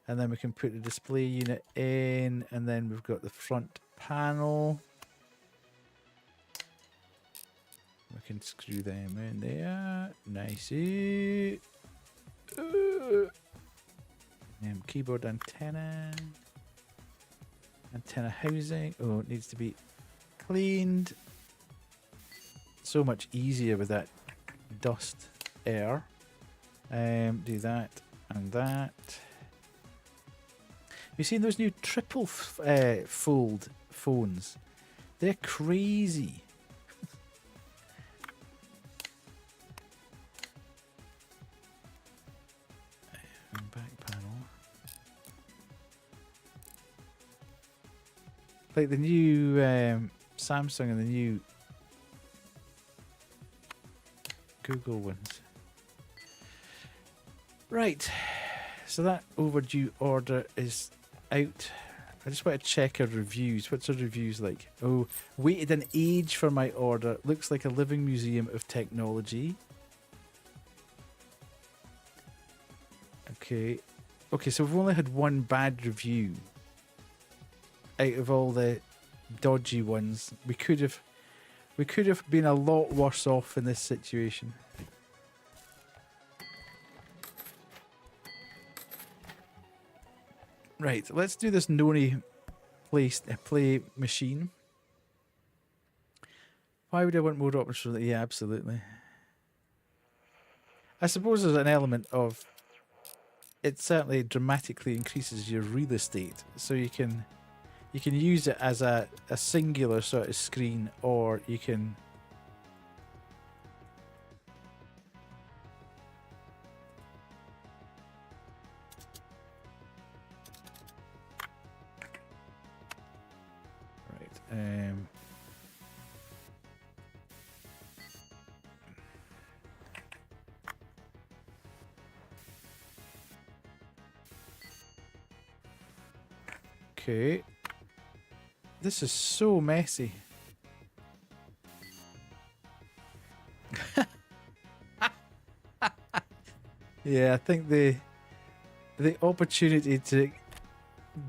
And then we can put the display unit in. And then we've got the front panel. We can screw them in there. Nicey. Keyboard antenna. Antenna housing. Oh, it needs to be cleaned. So much easier with that dust air. Do that and that. You've seen those new triple fold phones? They're crazy. Back panel. Like the new Samsung and the new Google ones. Right. So that overdue order is out. I just want to check our reviews. What's our reviews like? Oh, waited an age for my order. Looks like a living museum of technology. Okay. Okay, so we've only had one bad review. Out of all the dodgy ones, we could have been a lot worse off in this situation. Right, let's do this Noni play machine. Why would I want more options for that? Yeah, absolutely. I suppose there's an element of it certainly dramatically increases your real estate, so you can use it as a singular sort of screen, or you can okay. This is so messy. Yeah, I think the opportunity to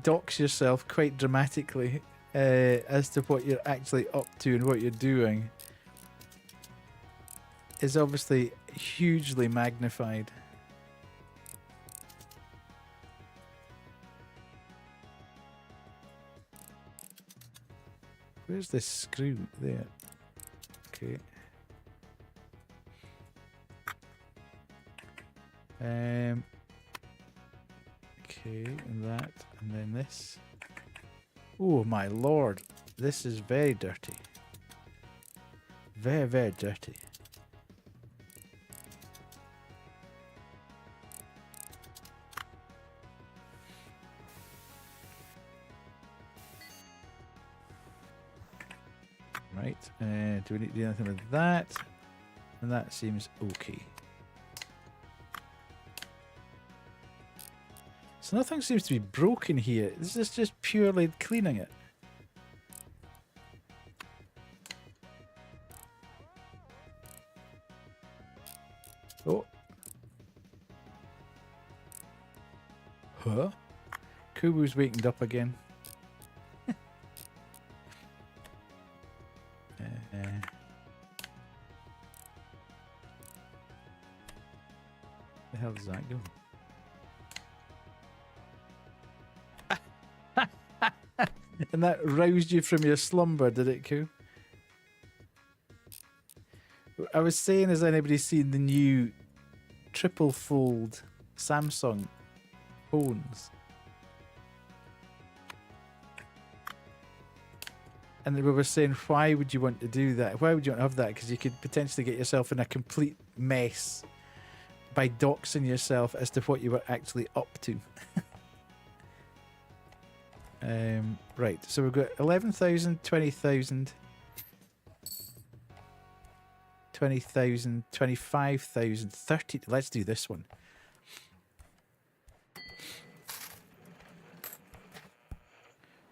dox yourself quite dramatically as to what you're actually up to and what you're doing is obviously hugely magnified. Where's this screw? There. Okay. Okay, and that, and then this. Oh my lord, this is very dirty. Very, very dirty. Right, do we need to do anything with that? And that seems okay. So nothing seems to be broken here. This is just purely cleaning it. Oh. Huh? Kubu's wakened up again. The hell does that go? And that roused you from your slumber, did it, Koo? I was saying, has anybody seen the new triple fold Samsung phones. And we were saying, why would you want to do that? Why would you want to have that? Because you could potentially get yourself in a complete mess by doxing yourself as to what you were actually up to. Right, so we've got 11,000, 20,000, 20,000, 25,000, 30. Let's do this one.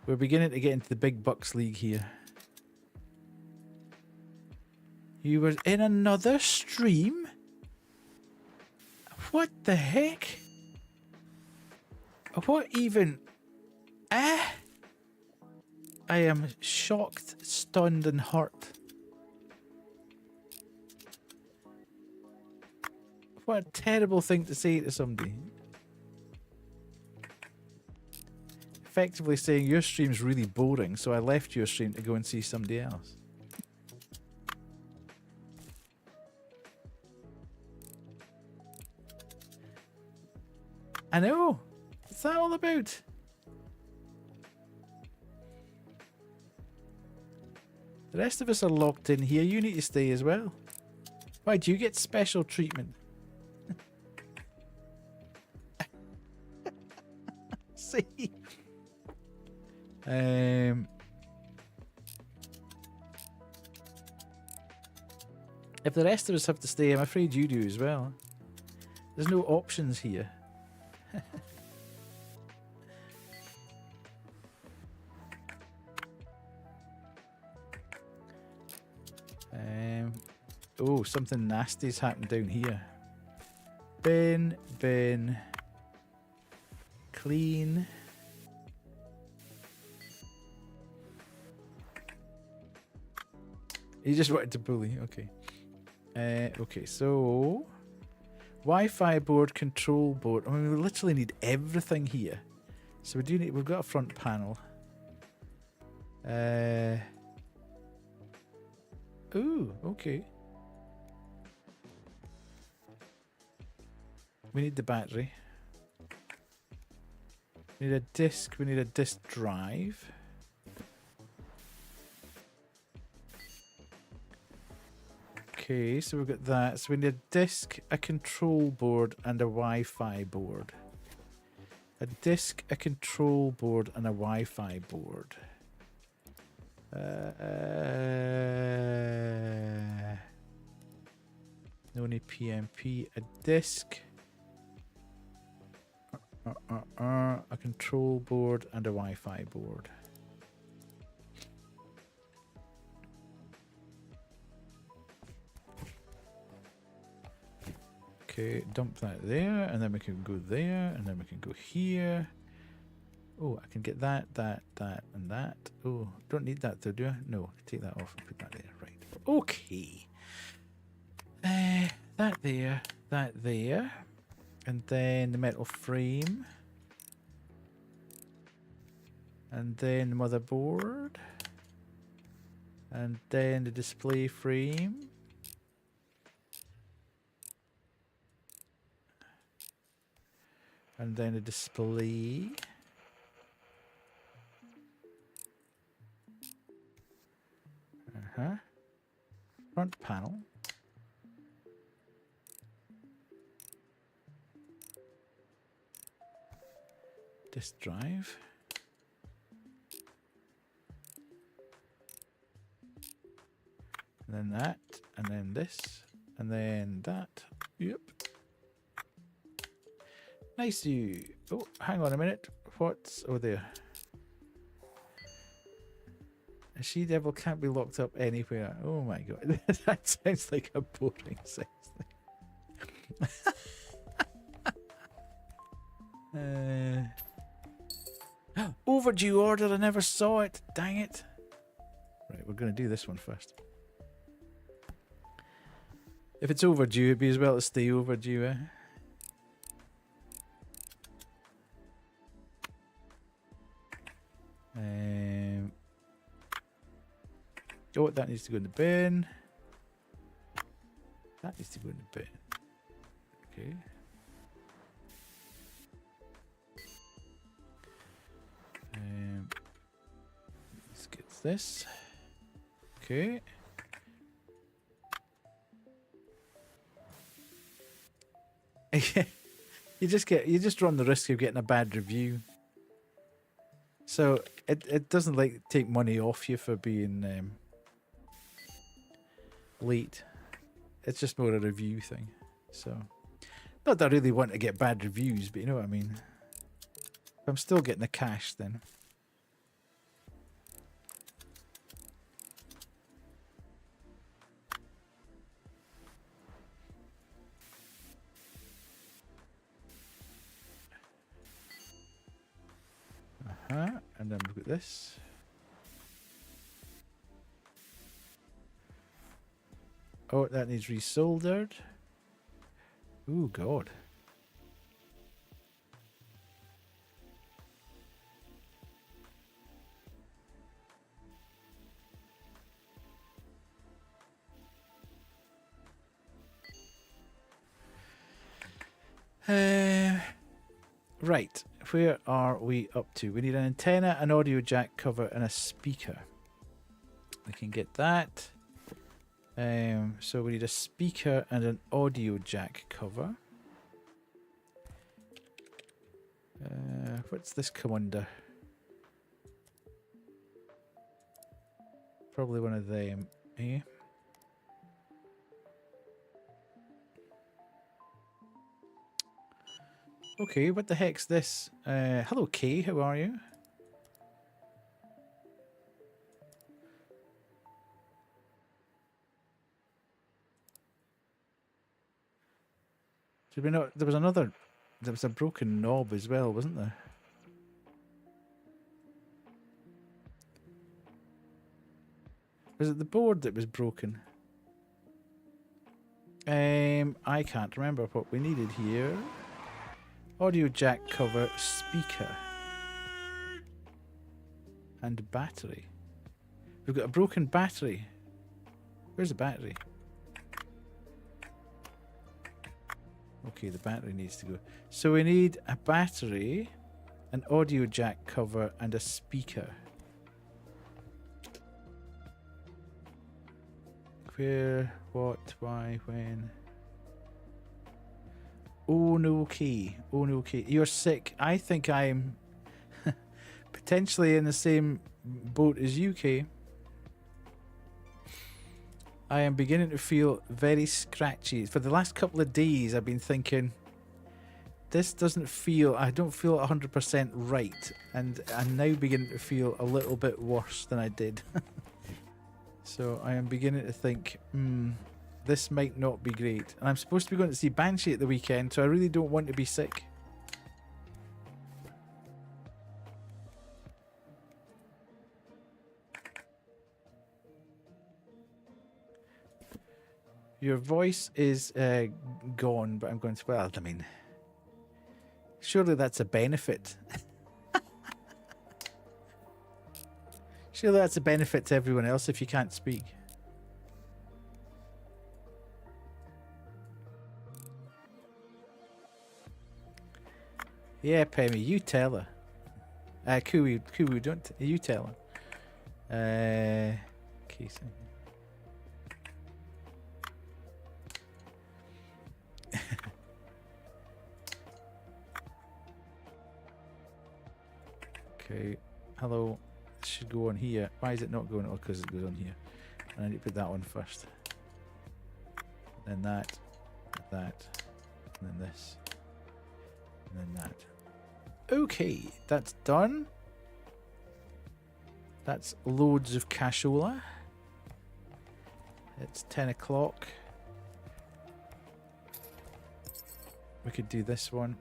We're beginning to get into the big bucks league here. You were in another stream? What the heck? What even? I am shocked, stunned, and hurt. What a terrible thing to say to somebody. Effectively saying your stream's really boring, so I left your stream to go and see somebody else. I know. What's that all about? The rest of us are locked in here. You need to stay as well. Why do you get special treatment? See? If the rest of us have to stay, I'm afraid you do as well. There's no options here. Oh, something nasty's happened down here. Bin, clean. He just wanted to bully. Okay. Okay, so Wi-Fi board, control board. I mean, we literally need everything here. So we do need. We've got a front panel. Ooh, okay. We need the battery. We need a disk. We need a disk drive. Okay, so we've got that. So we need a disk, a control board, and a Wi-Fi board. A disk, a control board, and a Wi-Fi board. No need PMP. A disk, a control board, and a Wi-Fi board. Okay, dump that there, and then we can go there, and then we can go here. Oh, I can get that, and that. Oh, don't need that though, do I? No, take that off and put that there. Right. Okay. That there, and then the metal frame, and then the motherboard, and then the display frame. And then a display. Front panel. Disk drive. And then that. And then this. And then that. Yep. Nice. Oh, hang on a minute. What's over there? A she-devil can't be locked up anywhere. Oh my god. That sounds like a boring sex thing. Overdue order. I never saw it. Dang it. Right, we're going to do this one first. If it's overdue, it'd be as well to stay overdue, eh? Oh, that needs to go in the bin. That needs to go in the bin. Okay. Let's get this. Okay. you just run the risk of getting a bad review. So it doesn't like take money off you for being late. It's just more a review thing. So not that I really want to get bad reviews, but you know what I mean. If I'm still getting the cash then. And then we've got this. Oh, that needs resoldered. Ooh, God. Right, where are we up to? We need an antenna, an audio jack cover, and a speaker. We can get that. So we need a speaker and an audio jack cover. What's this come under? Probably one of them, eh? Okay, what the heck's this? Hello, Kay, how are you? Did we not? There was a broken knob as well, wasn't there? Was it the board that was broken? I can't remember what we needed here. Audio jack cover, speaker, and battery. We've got a broken battery. Where's the battery? Okay, the battery needs to go. So we need a battery, an audio jack cover, and a speaker. Where, what, why, when? Oh no, Key. Oh no, Key. You're sick. I think I'm potentially in the same boat as you, Kay. I am beginning to feel very scratchy. For the last couple of days, I've been thinking, this doesn't feel, I don't feel 100% right. And I'm now beginning to feel a little bit worse than I did. So I am beginning to think, this might not be great. And I'm supposed to be going to see Banshee at the weekend, so I really don't want to be sick. Your voice is gone, but I'm going to, well, I mean, surely that's a benefit. Surely that's a benefit to everyone else if you can't speak. Yeah, Pemmy, you tell her. Kuwu, don't you tell her. Casey. Okay, hello. This should go on here. Why is it not going? Oh, because it goes on here. I need to put that on first. Then that, and then this, and then that. Okay, that's done. That's loads of cashola. It's 10 o'clock. We could do this one.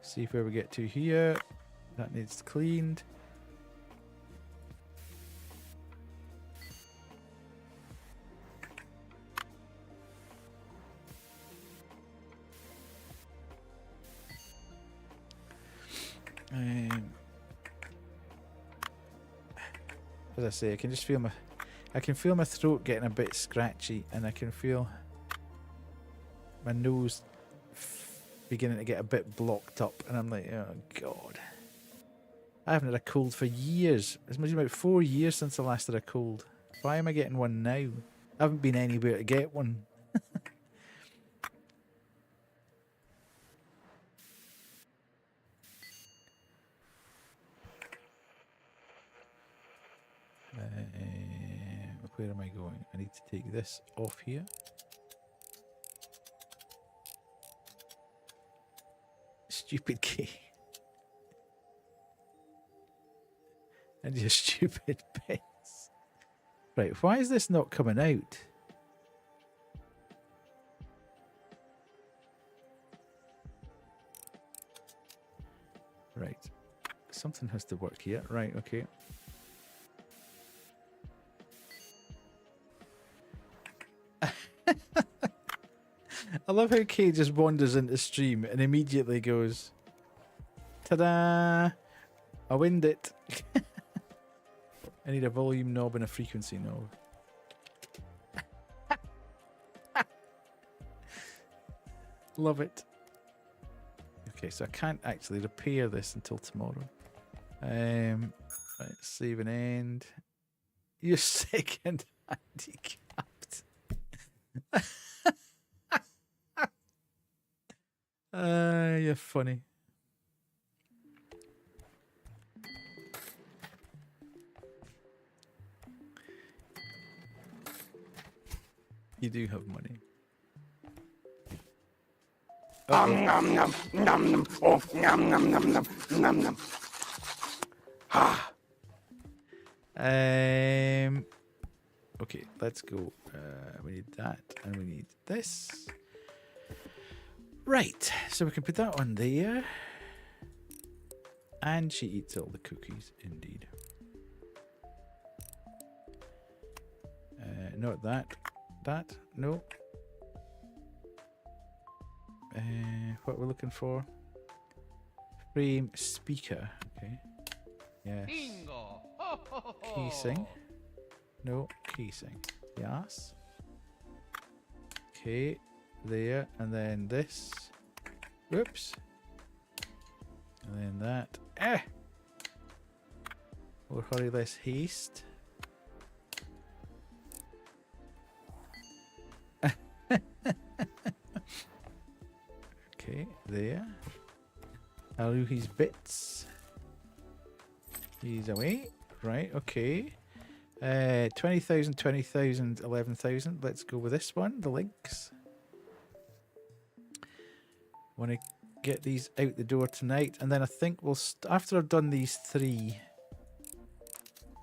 See where we get to here. That needs cleaned. As I say, I can just feel I can feel my throat getting a bit scratchy, and I can feel my nose beginning to get a bit blocked up, and I'm like, oh god. I haven't had a cold for years. It's been about 4 years since I last had a cold. Why am I getting one now? I haven't been anywhere to get one. Where am I going? I need to take this off here. Stupid key. And your stupid bits. Right, why is this not coming out? Right. Something has to work here. Right, okay. I love how Kay just wanders into stream and immediately goes, ta-da! I wind it. I need a volume knob and a frequency knob. Love it. Okay, so I can't actually repair this until tomorrow. Right, save and end. You're sick and handicapped. You're funny. You do have money. Nom nom nom nom nom. Oh, nom nom nom nom nom nom. Ah. Okay, let's go. We need that, and we need this. Right, so we can put that on there. And she eats all the cookies, indeed. Not that. That? No. What we're looking for? Frame speaker. Okay. Yes. Bingo. Casing. No, casing. Yes. Okay. There. And then this. Whoops. And then that. Eh! More hurry, less haste. Okay, there. Aruhi's bits. He's away. Right, okay. 20,000, 20,000, 11,000. Let's go with this one, the links. Want to get these out the door tonight, and then I think we'll after I've done these 3,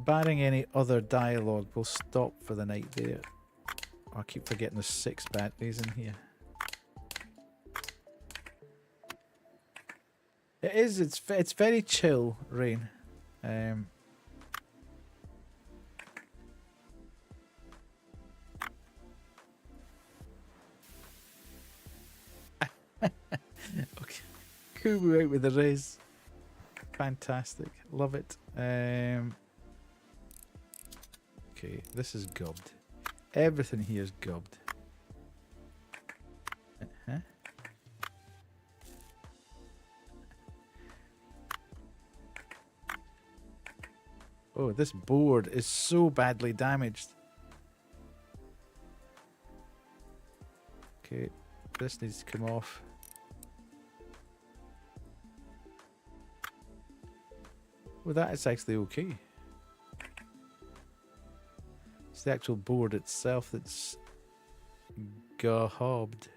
barring any other dialogue, we'll stop for the night there. Oh, I keep forgetting there's 6 batteries in here. It is. It's very chill, Rain. Okay. Kubu out with the Riz. Fantastic. Love it. Okay, this is gubbed. Everything here is gubbed. Oh, this board is so badly damaged. Okay, this needs to come off. Well, that is actually okay. It's the actual board itself that's gahobbed.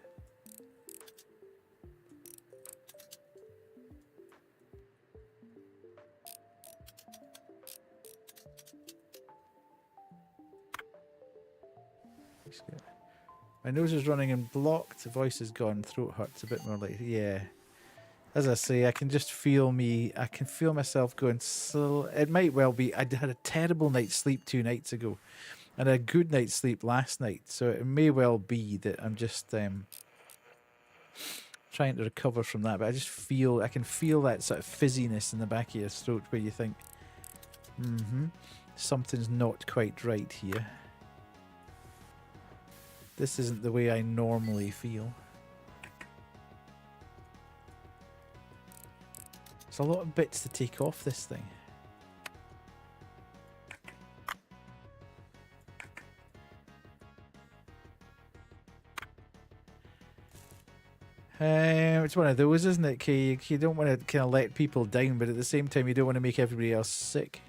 My nose is running and blocked. The voice is gone. Throat hurts a bit more like, yeah. As I say, I can just feel I can feel myself going slow. It might well be, I had a terrible night's sleep 2 nights ago and a good night's sleep last night. So it may well be that I'm just trying to recover from that. But I can feel that sort of fizziness in the back of your throat where you think, something's not quite right here. This isn't the way I normally feel. There's a lot of bits to take off this thing. It's one of those, isn't it? You don't want to kind of let people down, but at the same time, you don't want to make everybody else sick.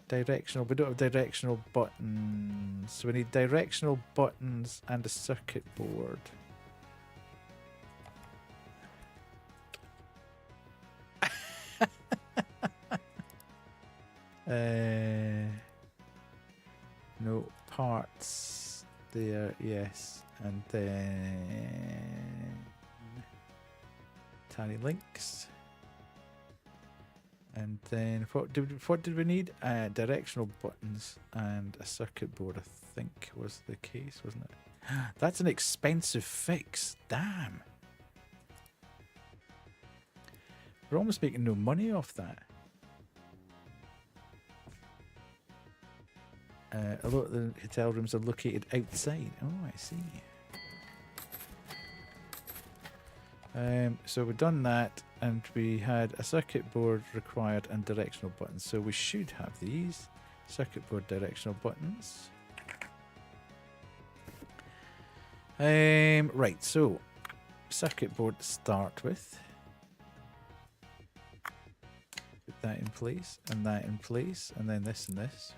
Directional. We don't have directional buttons. So we need directional buttons and a circuit board. No parts there, yes. And then tiny links. And then what did we need? Directional buttons and a circuit board, I think was the case, wasn't it? That's an expensive fix. Damn. We're almost making no money off that. A lot of the hotel rooms are located outside. Oh, I see. So we've done that, and we had a circuit board required and directional buttons. So we should have these circuit board directional buttons. Right, so circuit board to start with. Put that in place, and that in place, and then this and this.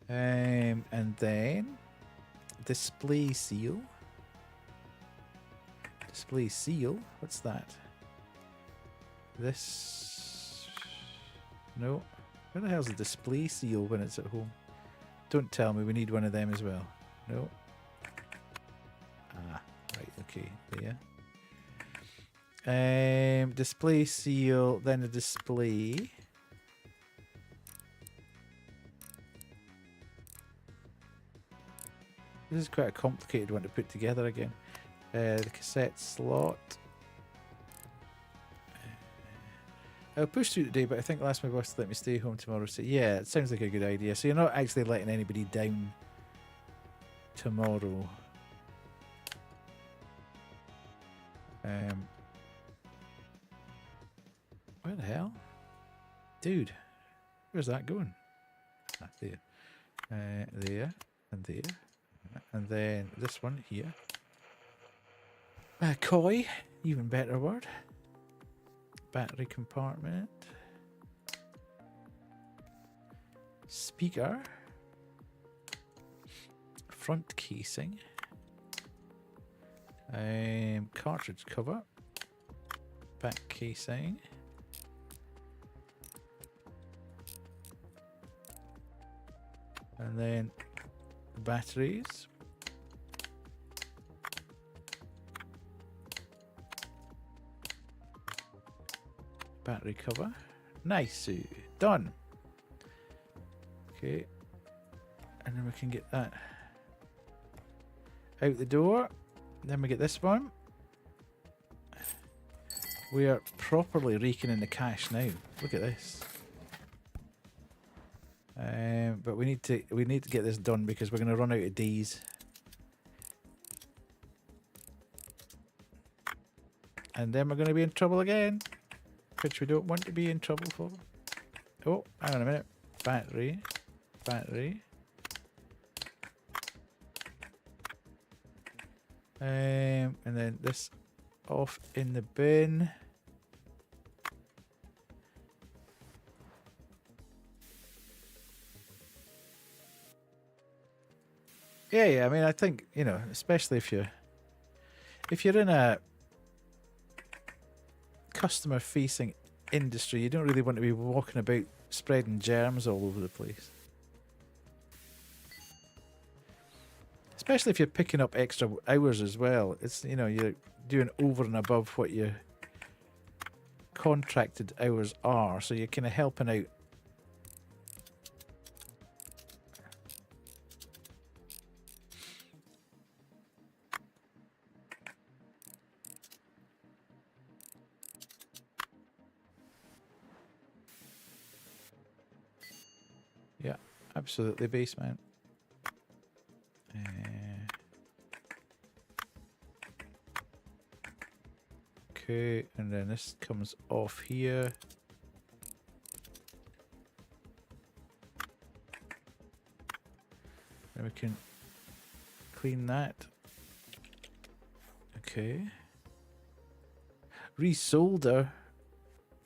And then display seal. Display seal? What's that? This? No. Where the hell's the display seal when it's at home? Don't tell me we need one of them as well. No. Ah, right, okay, there. Display seal, then a display. This is quite a complicated one to put together again. The cassette slot. I'll push through today, but I think I'll ask my boss to let me stay home tomorrow. So yeah, it sounds like a good idea. So you're not actually letting anybody down tomorrow. Where the hell? Dude, where's that going? Ah, there. There, and there. And then this one here. Koi, even better word. Battery compartment. Speaker. Front casing. Cartridge cover. Back casing. And then batteries. Battery cover. Nice. Done. Okay. And then we can get that out the door. Then we get this one. We are properly raking in the cash now. Look at this. But we need to get this done because we're going to run out of days. And then we're going to be in trouble again, which we don't want to be in trouble for. Oh, hang on a minute. Battery. And then this off in the bin. Yeah. I mean, I think, you know, especially if you're in a customer-facing industry, you don't really want to be walking about spreading germs all over the place. Especially if you're picking up extra hours as well. It's, you know, you're doing over and above what your contracted hours are, so you're kind of helping out. Yeah, absolutely basement. Okay, and then this comes off here. And we can clean that. Okay. Resolder.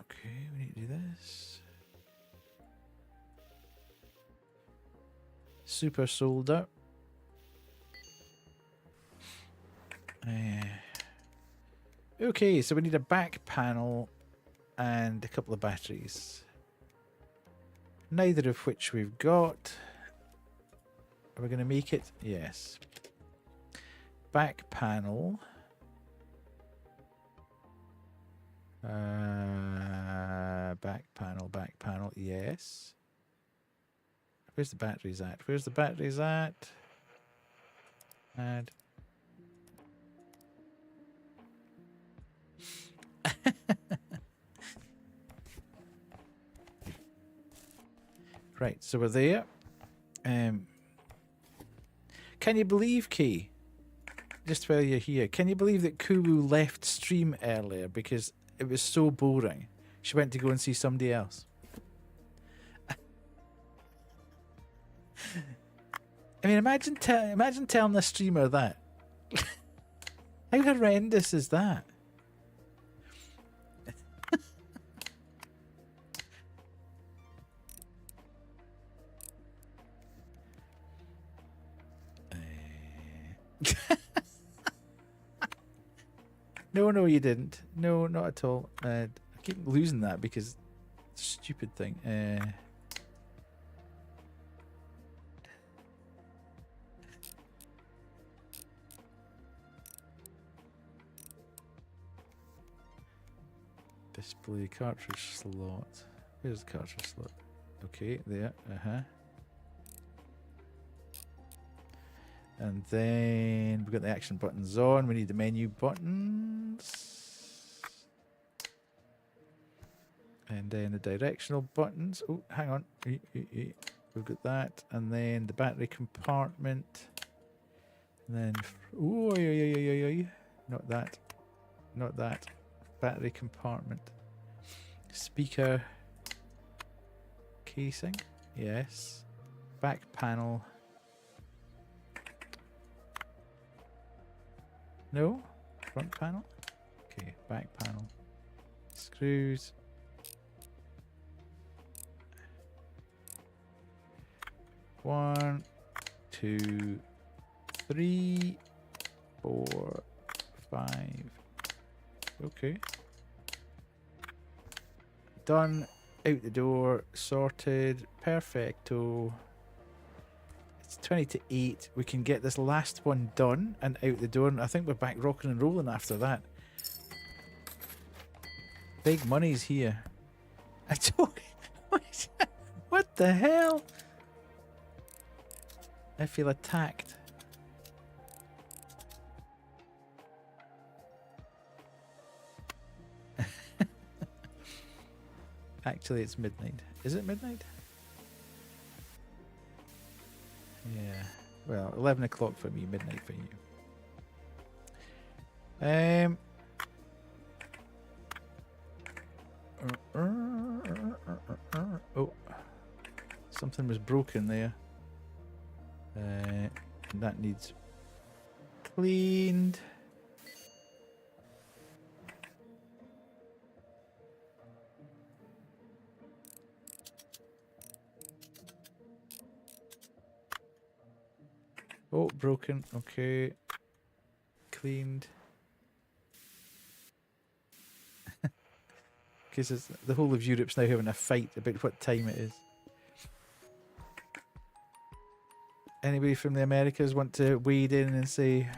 Okay, we need to do this. Super solder. Okay, so we need a back panel and a couple of batteries. Neither of which we've got. Are we going to make it? Yes. Back panel. Back panel, yes. Where's the batteries at? Where's the batteries at? Add. Right, so we're there. Can you believe, Key? Just while you're here, can you believe that Kuwu left stream earlier because it was so boring? She went to go and see somebody else. I mean, imagine telling a streamer that. How horrendous is that? No, you didn't. No, not at all. I keep losing that because it's a stupid thing. Display cartridge slot. Where's the cartridge slot? Okay, there. And then we've got the action buttons on. We need the menu buttons. And then the directional buttons. Oh, hang on. We've got that. And then the battery compartment. And then... Oh, not that. Not that. Battery compartment. Speaker. Casing. Yes. Back panel. No? Front panel? Okay, back panel. Screws. One, 2, 3, 4, 5. Okay. Done. Out the door. Sorted. Perfecto. It's 20 to 8. We can get this last one done and out the door. And I think we're back rocking and rolling after that. Big money's here. I told you. What the hell? I feel attacked. Actually, it's midnight. Is it midnight? Yeah. Well, 11 o'clock for me, midnight for you. Oh. Something was broken there. And that needs cleaned. Oh, broken. Okay. Cleaned. Because the whole of Europe's now having a fight about what time it is. Anybody from the Americas want to wade in and say...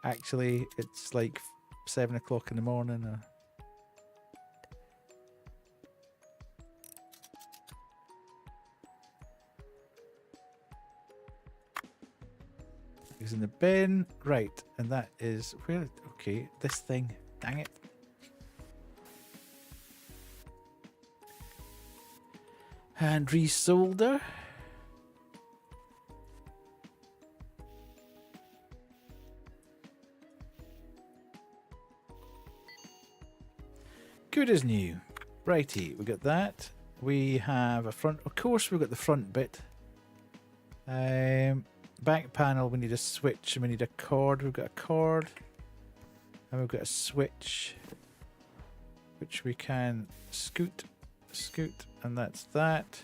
Actually, it's like 7 o'clock in the morning or... Is in the bin, right, and that is where. Okay, this thing, dang it. And resolder. Good as new. Righty, we got that. We have a front, of course we've got the front bit. Back panel, we need a switch and we need a cord. We've got a cord. And we've got a switch. Which we can scoot, and that's that.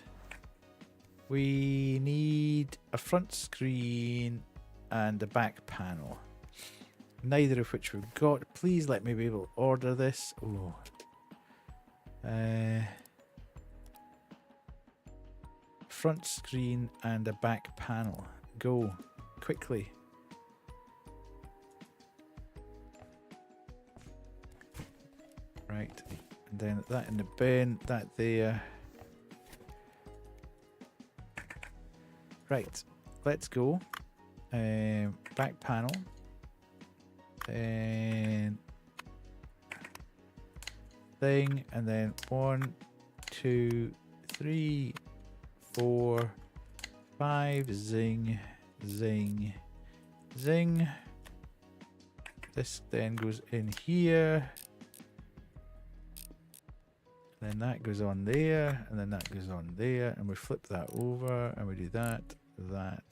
We need a front screen and a back panel. Neither of which we've got. Please let me be able to order this. Oh. Front screen and a back panel. Go quickly. Right, and then that in the bin, that there. Right, let's go. Back panel. Then thing, and then 1, 2, 3, 4, 5. Zing, zing, zing. This then goes in here. Then that goes on there, and then that goes on there, and we flip that over, and we do that, that,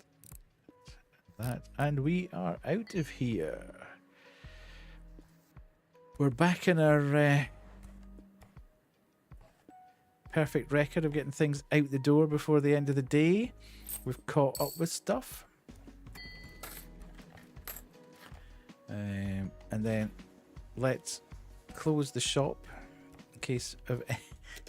that, and we are out of here. We're back in our perfect record of getting things out the door before the end of the day. We've caught up with stuff. And then let's close the shop in case of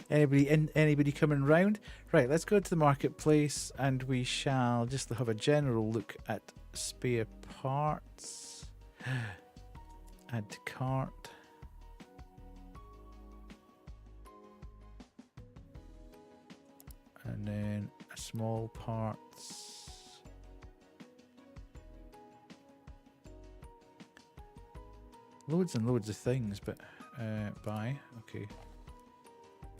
anybody coming round. Right, let's go to the marketplace and we shall just have a general look at spare parts. Add to cart. And then small parts. Loads and loads of things, but buy. Okay.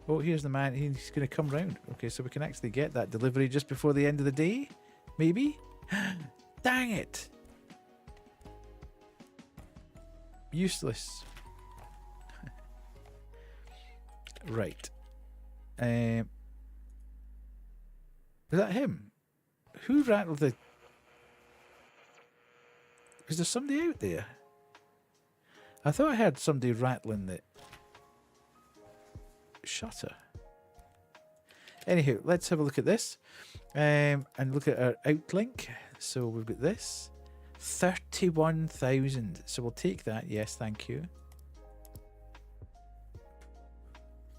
Oh, here's the man. He's going to come round. Okay, so we can actually get that delivery just before the end of the day? Maybe? Dang it! Useless. Right. Is that him? Who rattled the... Is there somebody out there? I thought I heard somebody rattling the shutter. Anywho, let's have a look at this. And look at our outlink. So we've got this. 31,000. So we'll take that. Yes, thank you.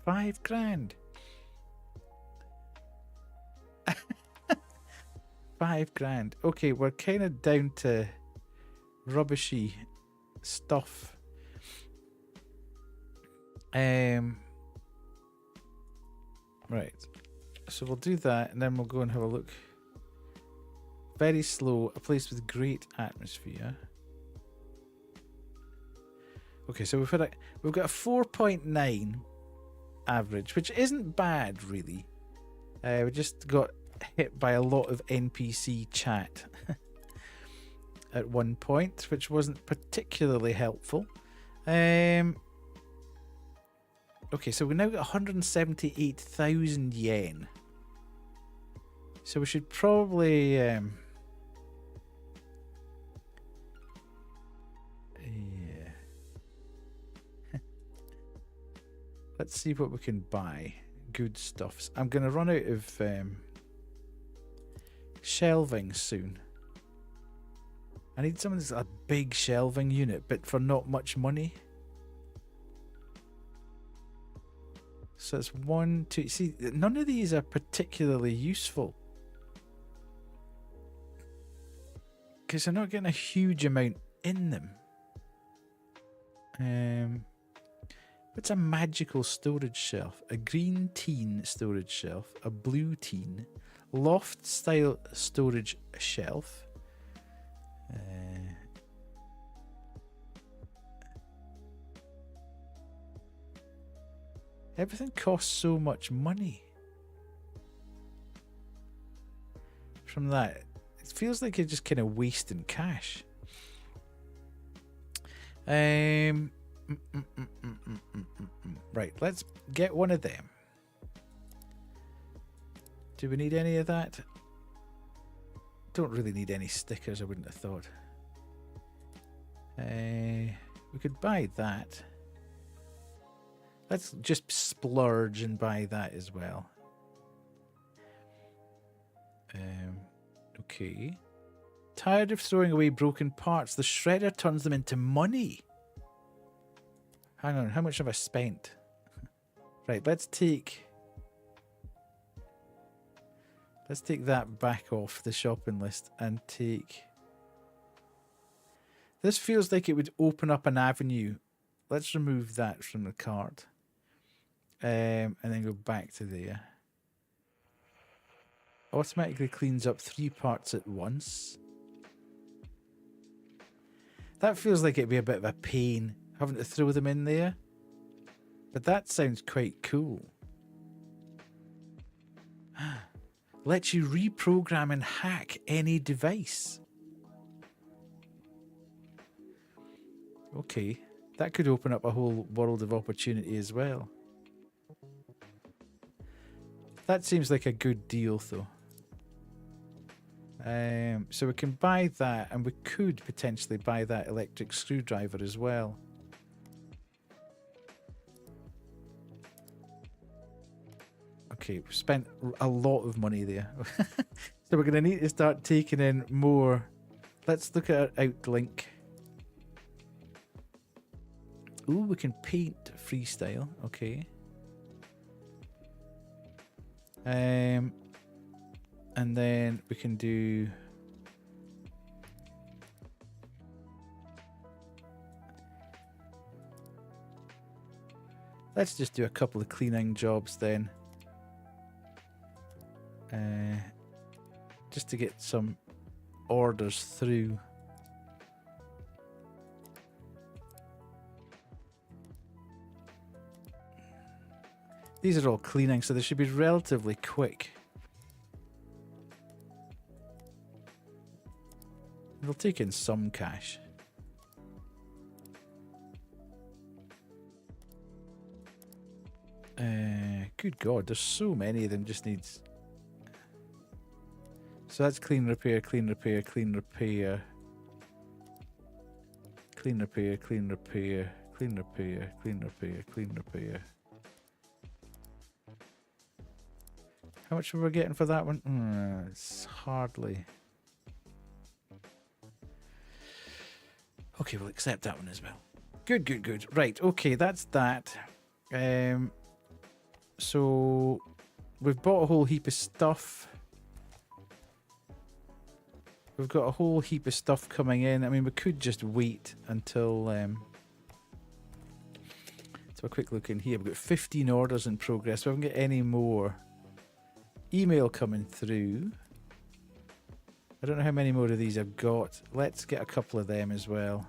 5 grand. 5 grand. Okay, we're kind of down to rubbishy stuff. Right. So we'll do that and then we'll go and have a look. Very slow. A place with great atmosphere. Okay, so we've got a 4.9 average, which isn't bad really. We just got hit by a lot of NPC chat at one point, which wasn't particularly helpful. Okay, so we now got 178,000 yen. So we should probably yeah. Let's see what we can buy. Good stuffs. I'm going to run out of shelving soon. I need something that's a big shelving unit, but for not much money. So it's 1, 2. See, none of these are particularly useful because they're not getting a huge amount in them. What's a magical storage shelf? A green teen storage shelf, a blue teen, loft style storage shelf. Everything costs so much money. from that. It feels like you're just kind of wasting cash. Right, let's get one of them. Do we need any of that? Don't really need any stickers, I wouldn't have thought. We could buy that. Let's just splurge and buy that as well. Okay. Tired of throwing away broken parts, the shredder turns them into money. Hang on, how much have I spent? Right, let's take that back off the shopping list and take... This feels like it would open up an avenue. Let's remove that from the cart. And then go back to there. Automatically cleans up 3 parts at once. That feels like it'd be a bit of a pain having to throw them in there. But that sounds quite cool. Lets you reprogram and hack any device. Okay, that could open up a whole world of opportunity as well. That seems like a good deal though. So we can buy that, and we could potentially buy that electric screwdriver as well. Okay, we've spent a lot of money there. So we're going to need to start taking in more. Let's look at our outlink. Ooh, we can paint freestyle. Okay. And then we can do... Let's just do a couple of cleaning jobs then. Just to get some orders through. These are all cleaning, so they should be relatively quick. They'll take in some cash. Good God, there's so many of them. Just needs. So that's clean, repair, clean, repair, clean, repair, clean, repair, clean, repair, clean, repair, clean, repair, clean, repair. How much were we getting for that one? It's hardly. Okay, we'll accept that one as well. Good, good, good. Right, okay, that's that. So we've bought a whole heap of stuff. We've got a whole heap of stuff coming in. I mean, we could just wait until... let's have a quick look in here. We've got 15 orders in progress. We haven't got any more. Email coming through. I don't know how many more of these I've got. Let's get a couple of them as well.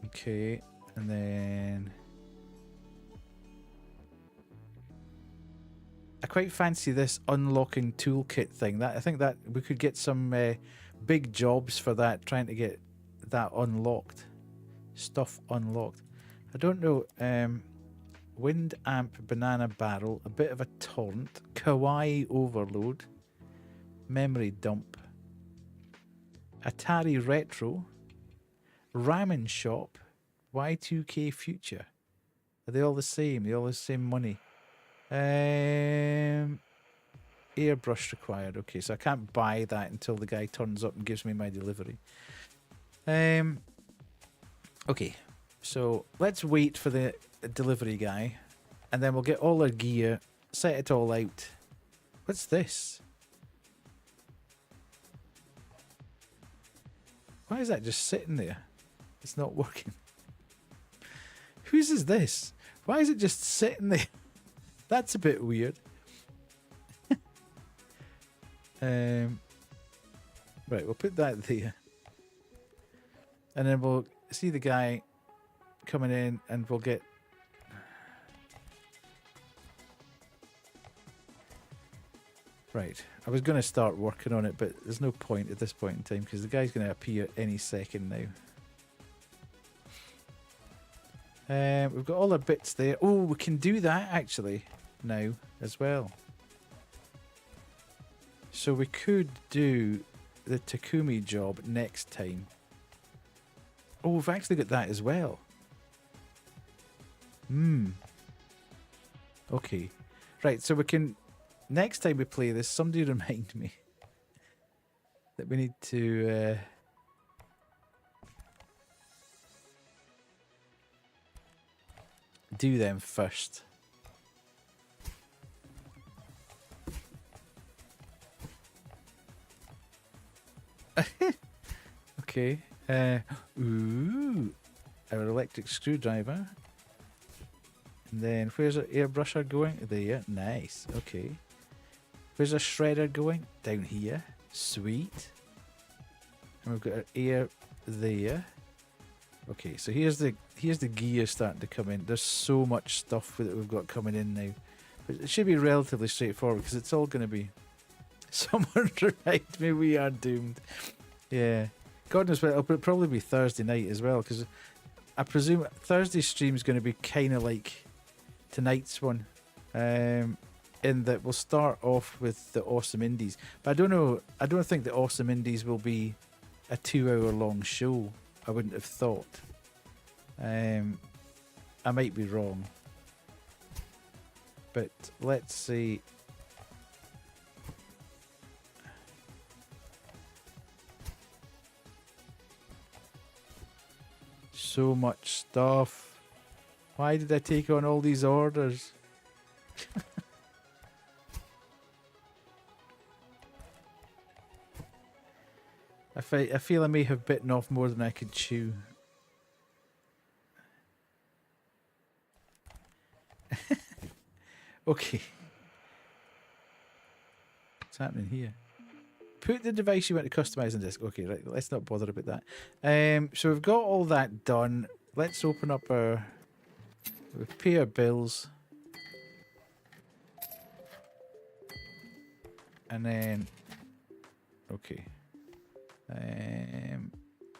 Okay, and then I quite fancy this unlocking toolkit thing. That I think that we could get some big jobs for that, trying to get that unlocked, stuff unlocked. I don't know. Wind amp, banana barrel, a bit of a taunt, kawaii overload, memory dump, Atari retro, ramen shop, Y2K future. Are they all the same? They all the same money? Airbrush required. Okay, so I can't buy that until the guy turns up and gives me my delivery. Okay, so let's wait for the delivery guy, and then we'll get all our gear, set it all out. What's this? Why is that just sitting there? It's not working. Whose is this? Why is it just sitting there? That's a bit weird. Right, we'll put that there. And then we'll see the guy coming in, and we'll get... Right. I was going to start working on it, but there's no point at this point in time because the guy's going to appear any second now. We've got all our bits there. Oh, we can do that actually now as well. So we could do the Takumi job next time. Oh, we've actually got that as well. Okay. Right, so we can... Next time we play this, somebody remind me that we need to... do them first. Okay. Ooh, our electric screwdriver. And then where's our airbrusher going? There. Nice. Okay. Where's our shredder going? Down here. Sweet. And we've got our air there. Okay, so here's the gear starting to come in. There's so much stuff that we've got coming in now. But it should be relatively straightforward because it's all going to be... Someone remind me we are doomed. Yeah. God knows what, it'll probably be Thursday night as well because I presume Thursday's stream is going to be kind of like tonight's one. In that we'll start off with the Awesome Indies. But I don't know, I don't think the Awesome Indies will be a 2-hour long show. I wouldn't have thought. I might be wrong. But let's see. So much stuff. Why did I take on all these orders? I feel I may have bitten off more than I could chew. Okay. What's happening here? Put the device you want to customize on disk. Okay, right. Let's not bother about that. So we've got all that done. Let's open up our... We pay our bills. And then... Okay.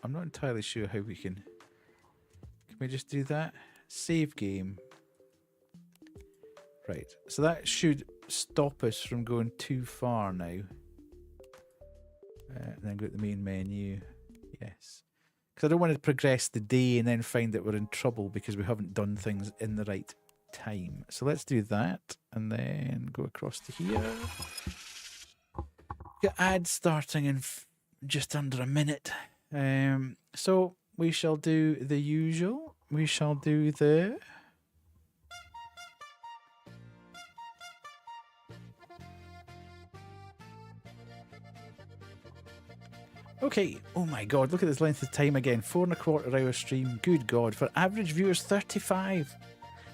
I'm not entirely sure how we can... Can we just do that? Save game. Right. So that should stop us from going too far now. And then go to the main menu. Yes. Because I don't want to progress the day and then find that we're in trouble because we haven't done things in the right time. So let's do that. And then go across to here. Got ads starting in just under a minute. So we shall do the usual. We shall do the... Okay, oh my god, look at this length of time again. 4.25 hour stream. Good god, for average viewers 35.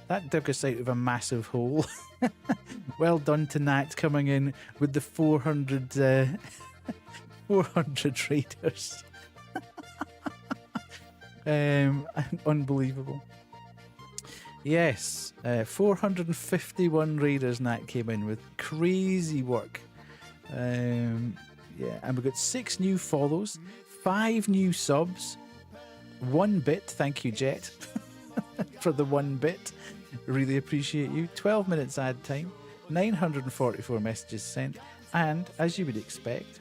That took us out of a massive hole. Well done to Nat coming in with the 400 400 raiders. Unbelievable. Yes, 451 raiders Nat came in with. Crazy work. Yeah, and we've got 6 new follows, 5 new subs, 1 bit. Thank you, Jet, for the 1 bit. Really appreciate you. 12 minutes ad time, 944 messages sent, and as you would expect,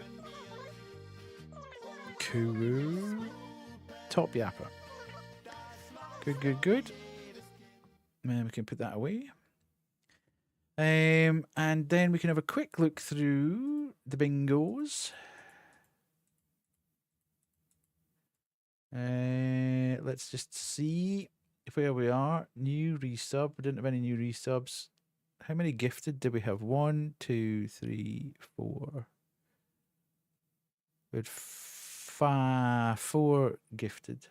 cool top yapper. Good, good, good. And we can put that away. And then we can have a quick look through the bingos. Let's just see where we are. New resub. We didn't have any new resubs. How many gifted did we have? 1, 2, 3, 4. We had 4 gifted.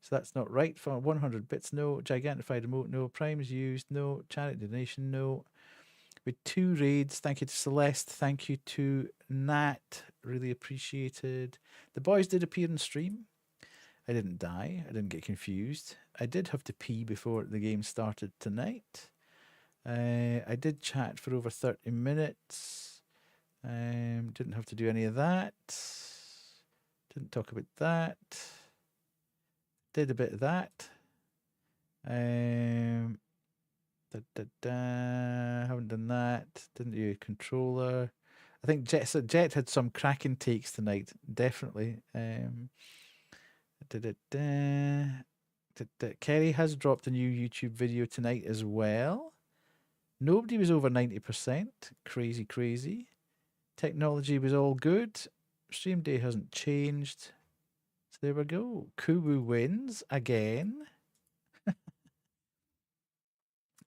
So that's not right. For 100 bits, no. Gigantified remote, no. Primes used, no. Charity donation, no. With 2 raids. Thank you to Celeste. Thank you to Nat. Really appreciated. The boys did appear on stream. I didn't die. I didn't get confused. I did have to pee before the game started tonight. I did chat for over 30 minutes. Didn't have to do any of that. Didn't talk about that. Did a bit of that. Haven't done that. Didn't do a controller. I think Jet had some cracking takes tonight. Definitely. Kerry has dropped a new YouTube video tonight as well. Nobody was over 90%. Crazy, crazy. Technology was all good. Stream day hasn't changed. So there we go. Kubu wins again.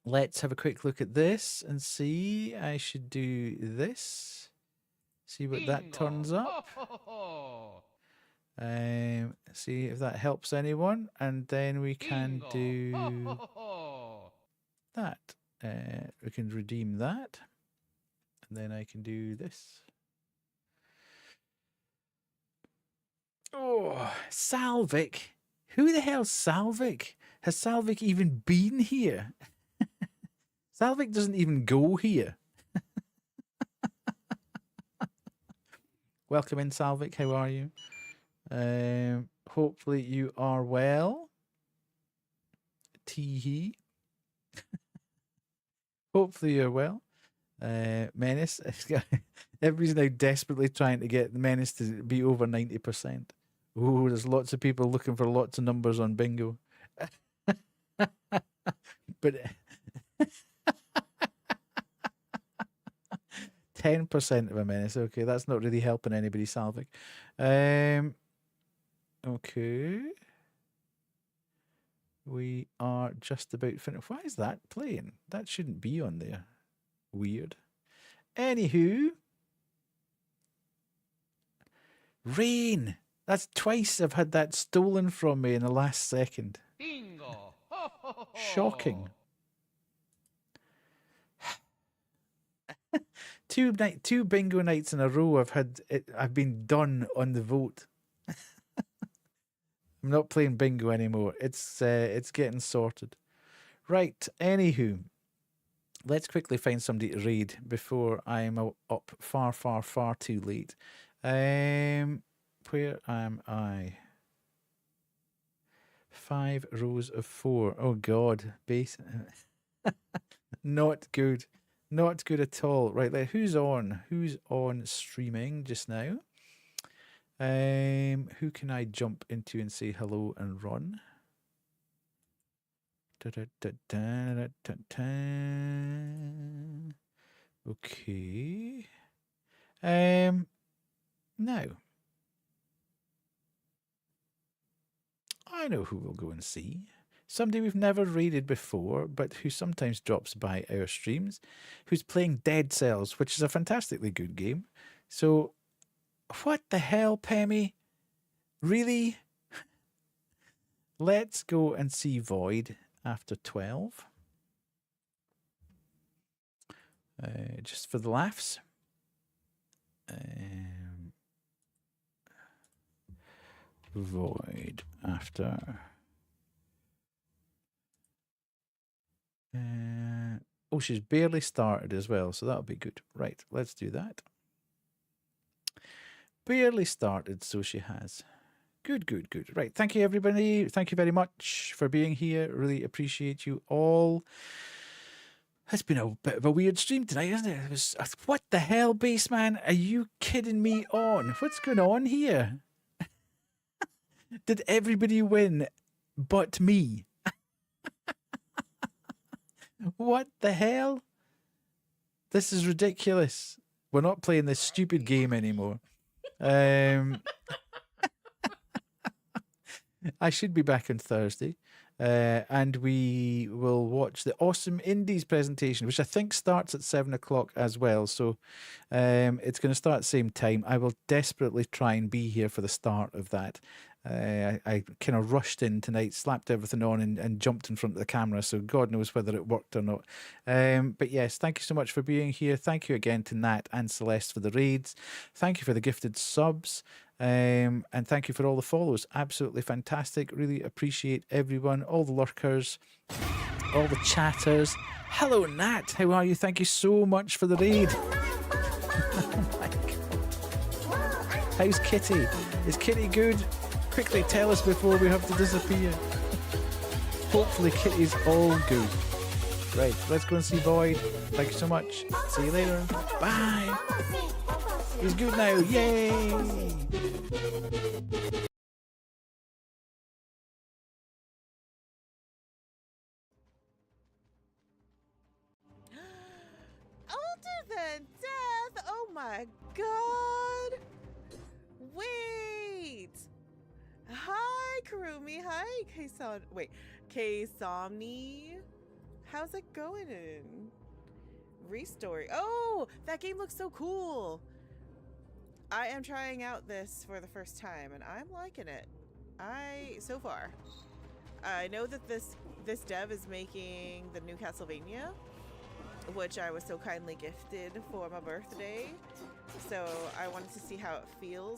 Let's have a quick look at this and see. I should do this. See what that turns up. See if that helps anyone. And then we can do that. We can redeem that. And then I can do this. Oh, Salvik. Who the hell's Salvik? Has Salvik even been here? Salvik doesn't even go here. Welcome in, Salvik. How are you? Hopefully you are well. Tee-hee. Hopefully you're well. Menace. Everybody's now desperately trying to get the Menace to be over 90%. Oh, there's lots of people looking for lots of numbers on bingo. But 10% of a Menace. Okay, that's not really helping anybody, Salvik. Okay. We are just about finished. Why is that playing? That shouldn't be on there. Weird. Anywho. Rain. That's twice I've had that stolen from me in the last second. Bingo. Shocking. Two bingo nights in a row I've been done on the vote. I'm not playing bingo anymore. It's getting sorted. Right, anywho. Let's quickly find somebody to raid before I'm up far, far, far too late. Where am I? 5 rows of 4. Oh God, base. Not good. Not good at all. Right, who's on? Who's on streaming just now? Who can I jump into and say hello and run? Okay. Now, I know who we'll go and see. Somebody we've never raided before, but who sometimes drops by our streams, who's playing Dead Cells, which is a fantastically good game. So, what the hell, Pemmy? Really? Let's go and see Void after 12. Just for the laughs. Void after... oh, she's barely started as well, so that'll be good. Right, let's do that. Barely started, so she has. Good, good, good. Right, thank you, everybody. Thank you very much for being here. Really appreciate you all. It's been a bit of a weird stream tonight, isn't it? It was, what the hell, Baseman? Are you kidding me on? What's going on here? Did everybody win but me? What the hell? This is ridiculous. We're not playing this stupid game anymore. I should be back on Thursday. And we will watch the Awesome Indies presentation, which I think starts at 7 o'clock as well. So it's going to start at the same time. I will desperately try and be here for the start of that. I kind of rushed in tonight, slapped everything on and jumped in front of the camera, so God knows whether it worked or not. But yes, thank you so much for being here. Thank you again to Nat and Celeste for the raids. Thank you for the gifted subs. And thank you for all the follows. Absolutely fantastic. Really appreciate everyone, all the lurkers, all the chatters. Hello, Nat. How are you? Thank you so much for the raid. Oh my God. How's Kitty? Is Kitty good? Quickly tell us before we have to disappear. Hopefully Kitty's all good. Right, let's go and see Void. Thank you so much. See you later. Bye. He's good now. Yay. Older than death? Oh my god! Wait! Hi, Karumi. Hi, Kayson. Wait, Kaysomni. How's it going? ReStory. Oh, that game looks so cool. I am trying out this for the first time, and I'm liking it. So far. I know that this dev is making the new Castlevania, which I was so kindly gifted for my birthday. So I wanted to see how it feels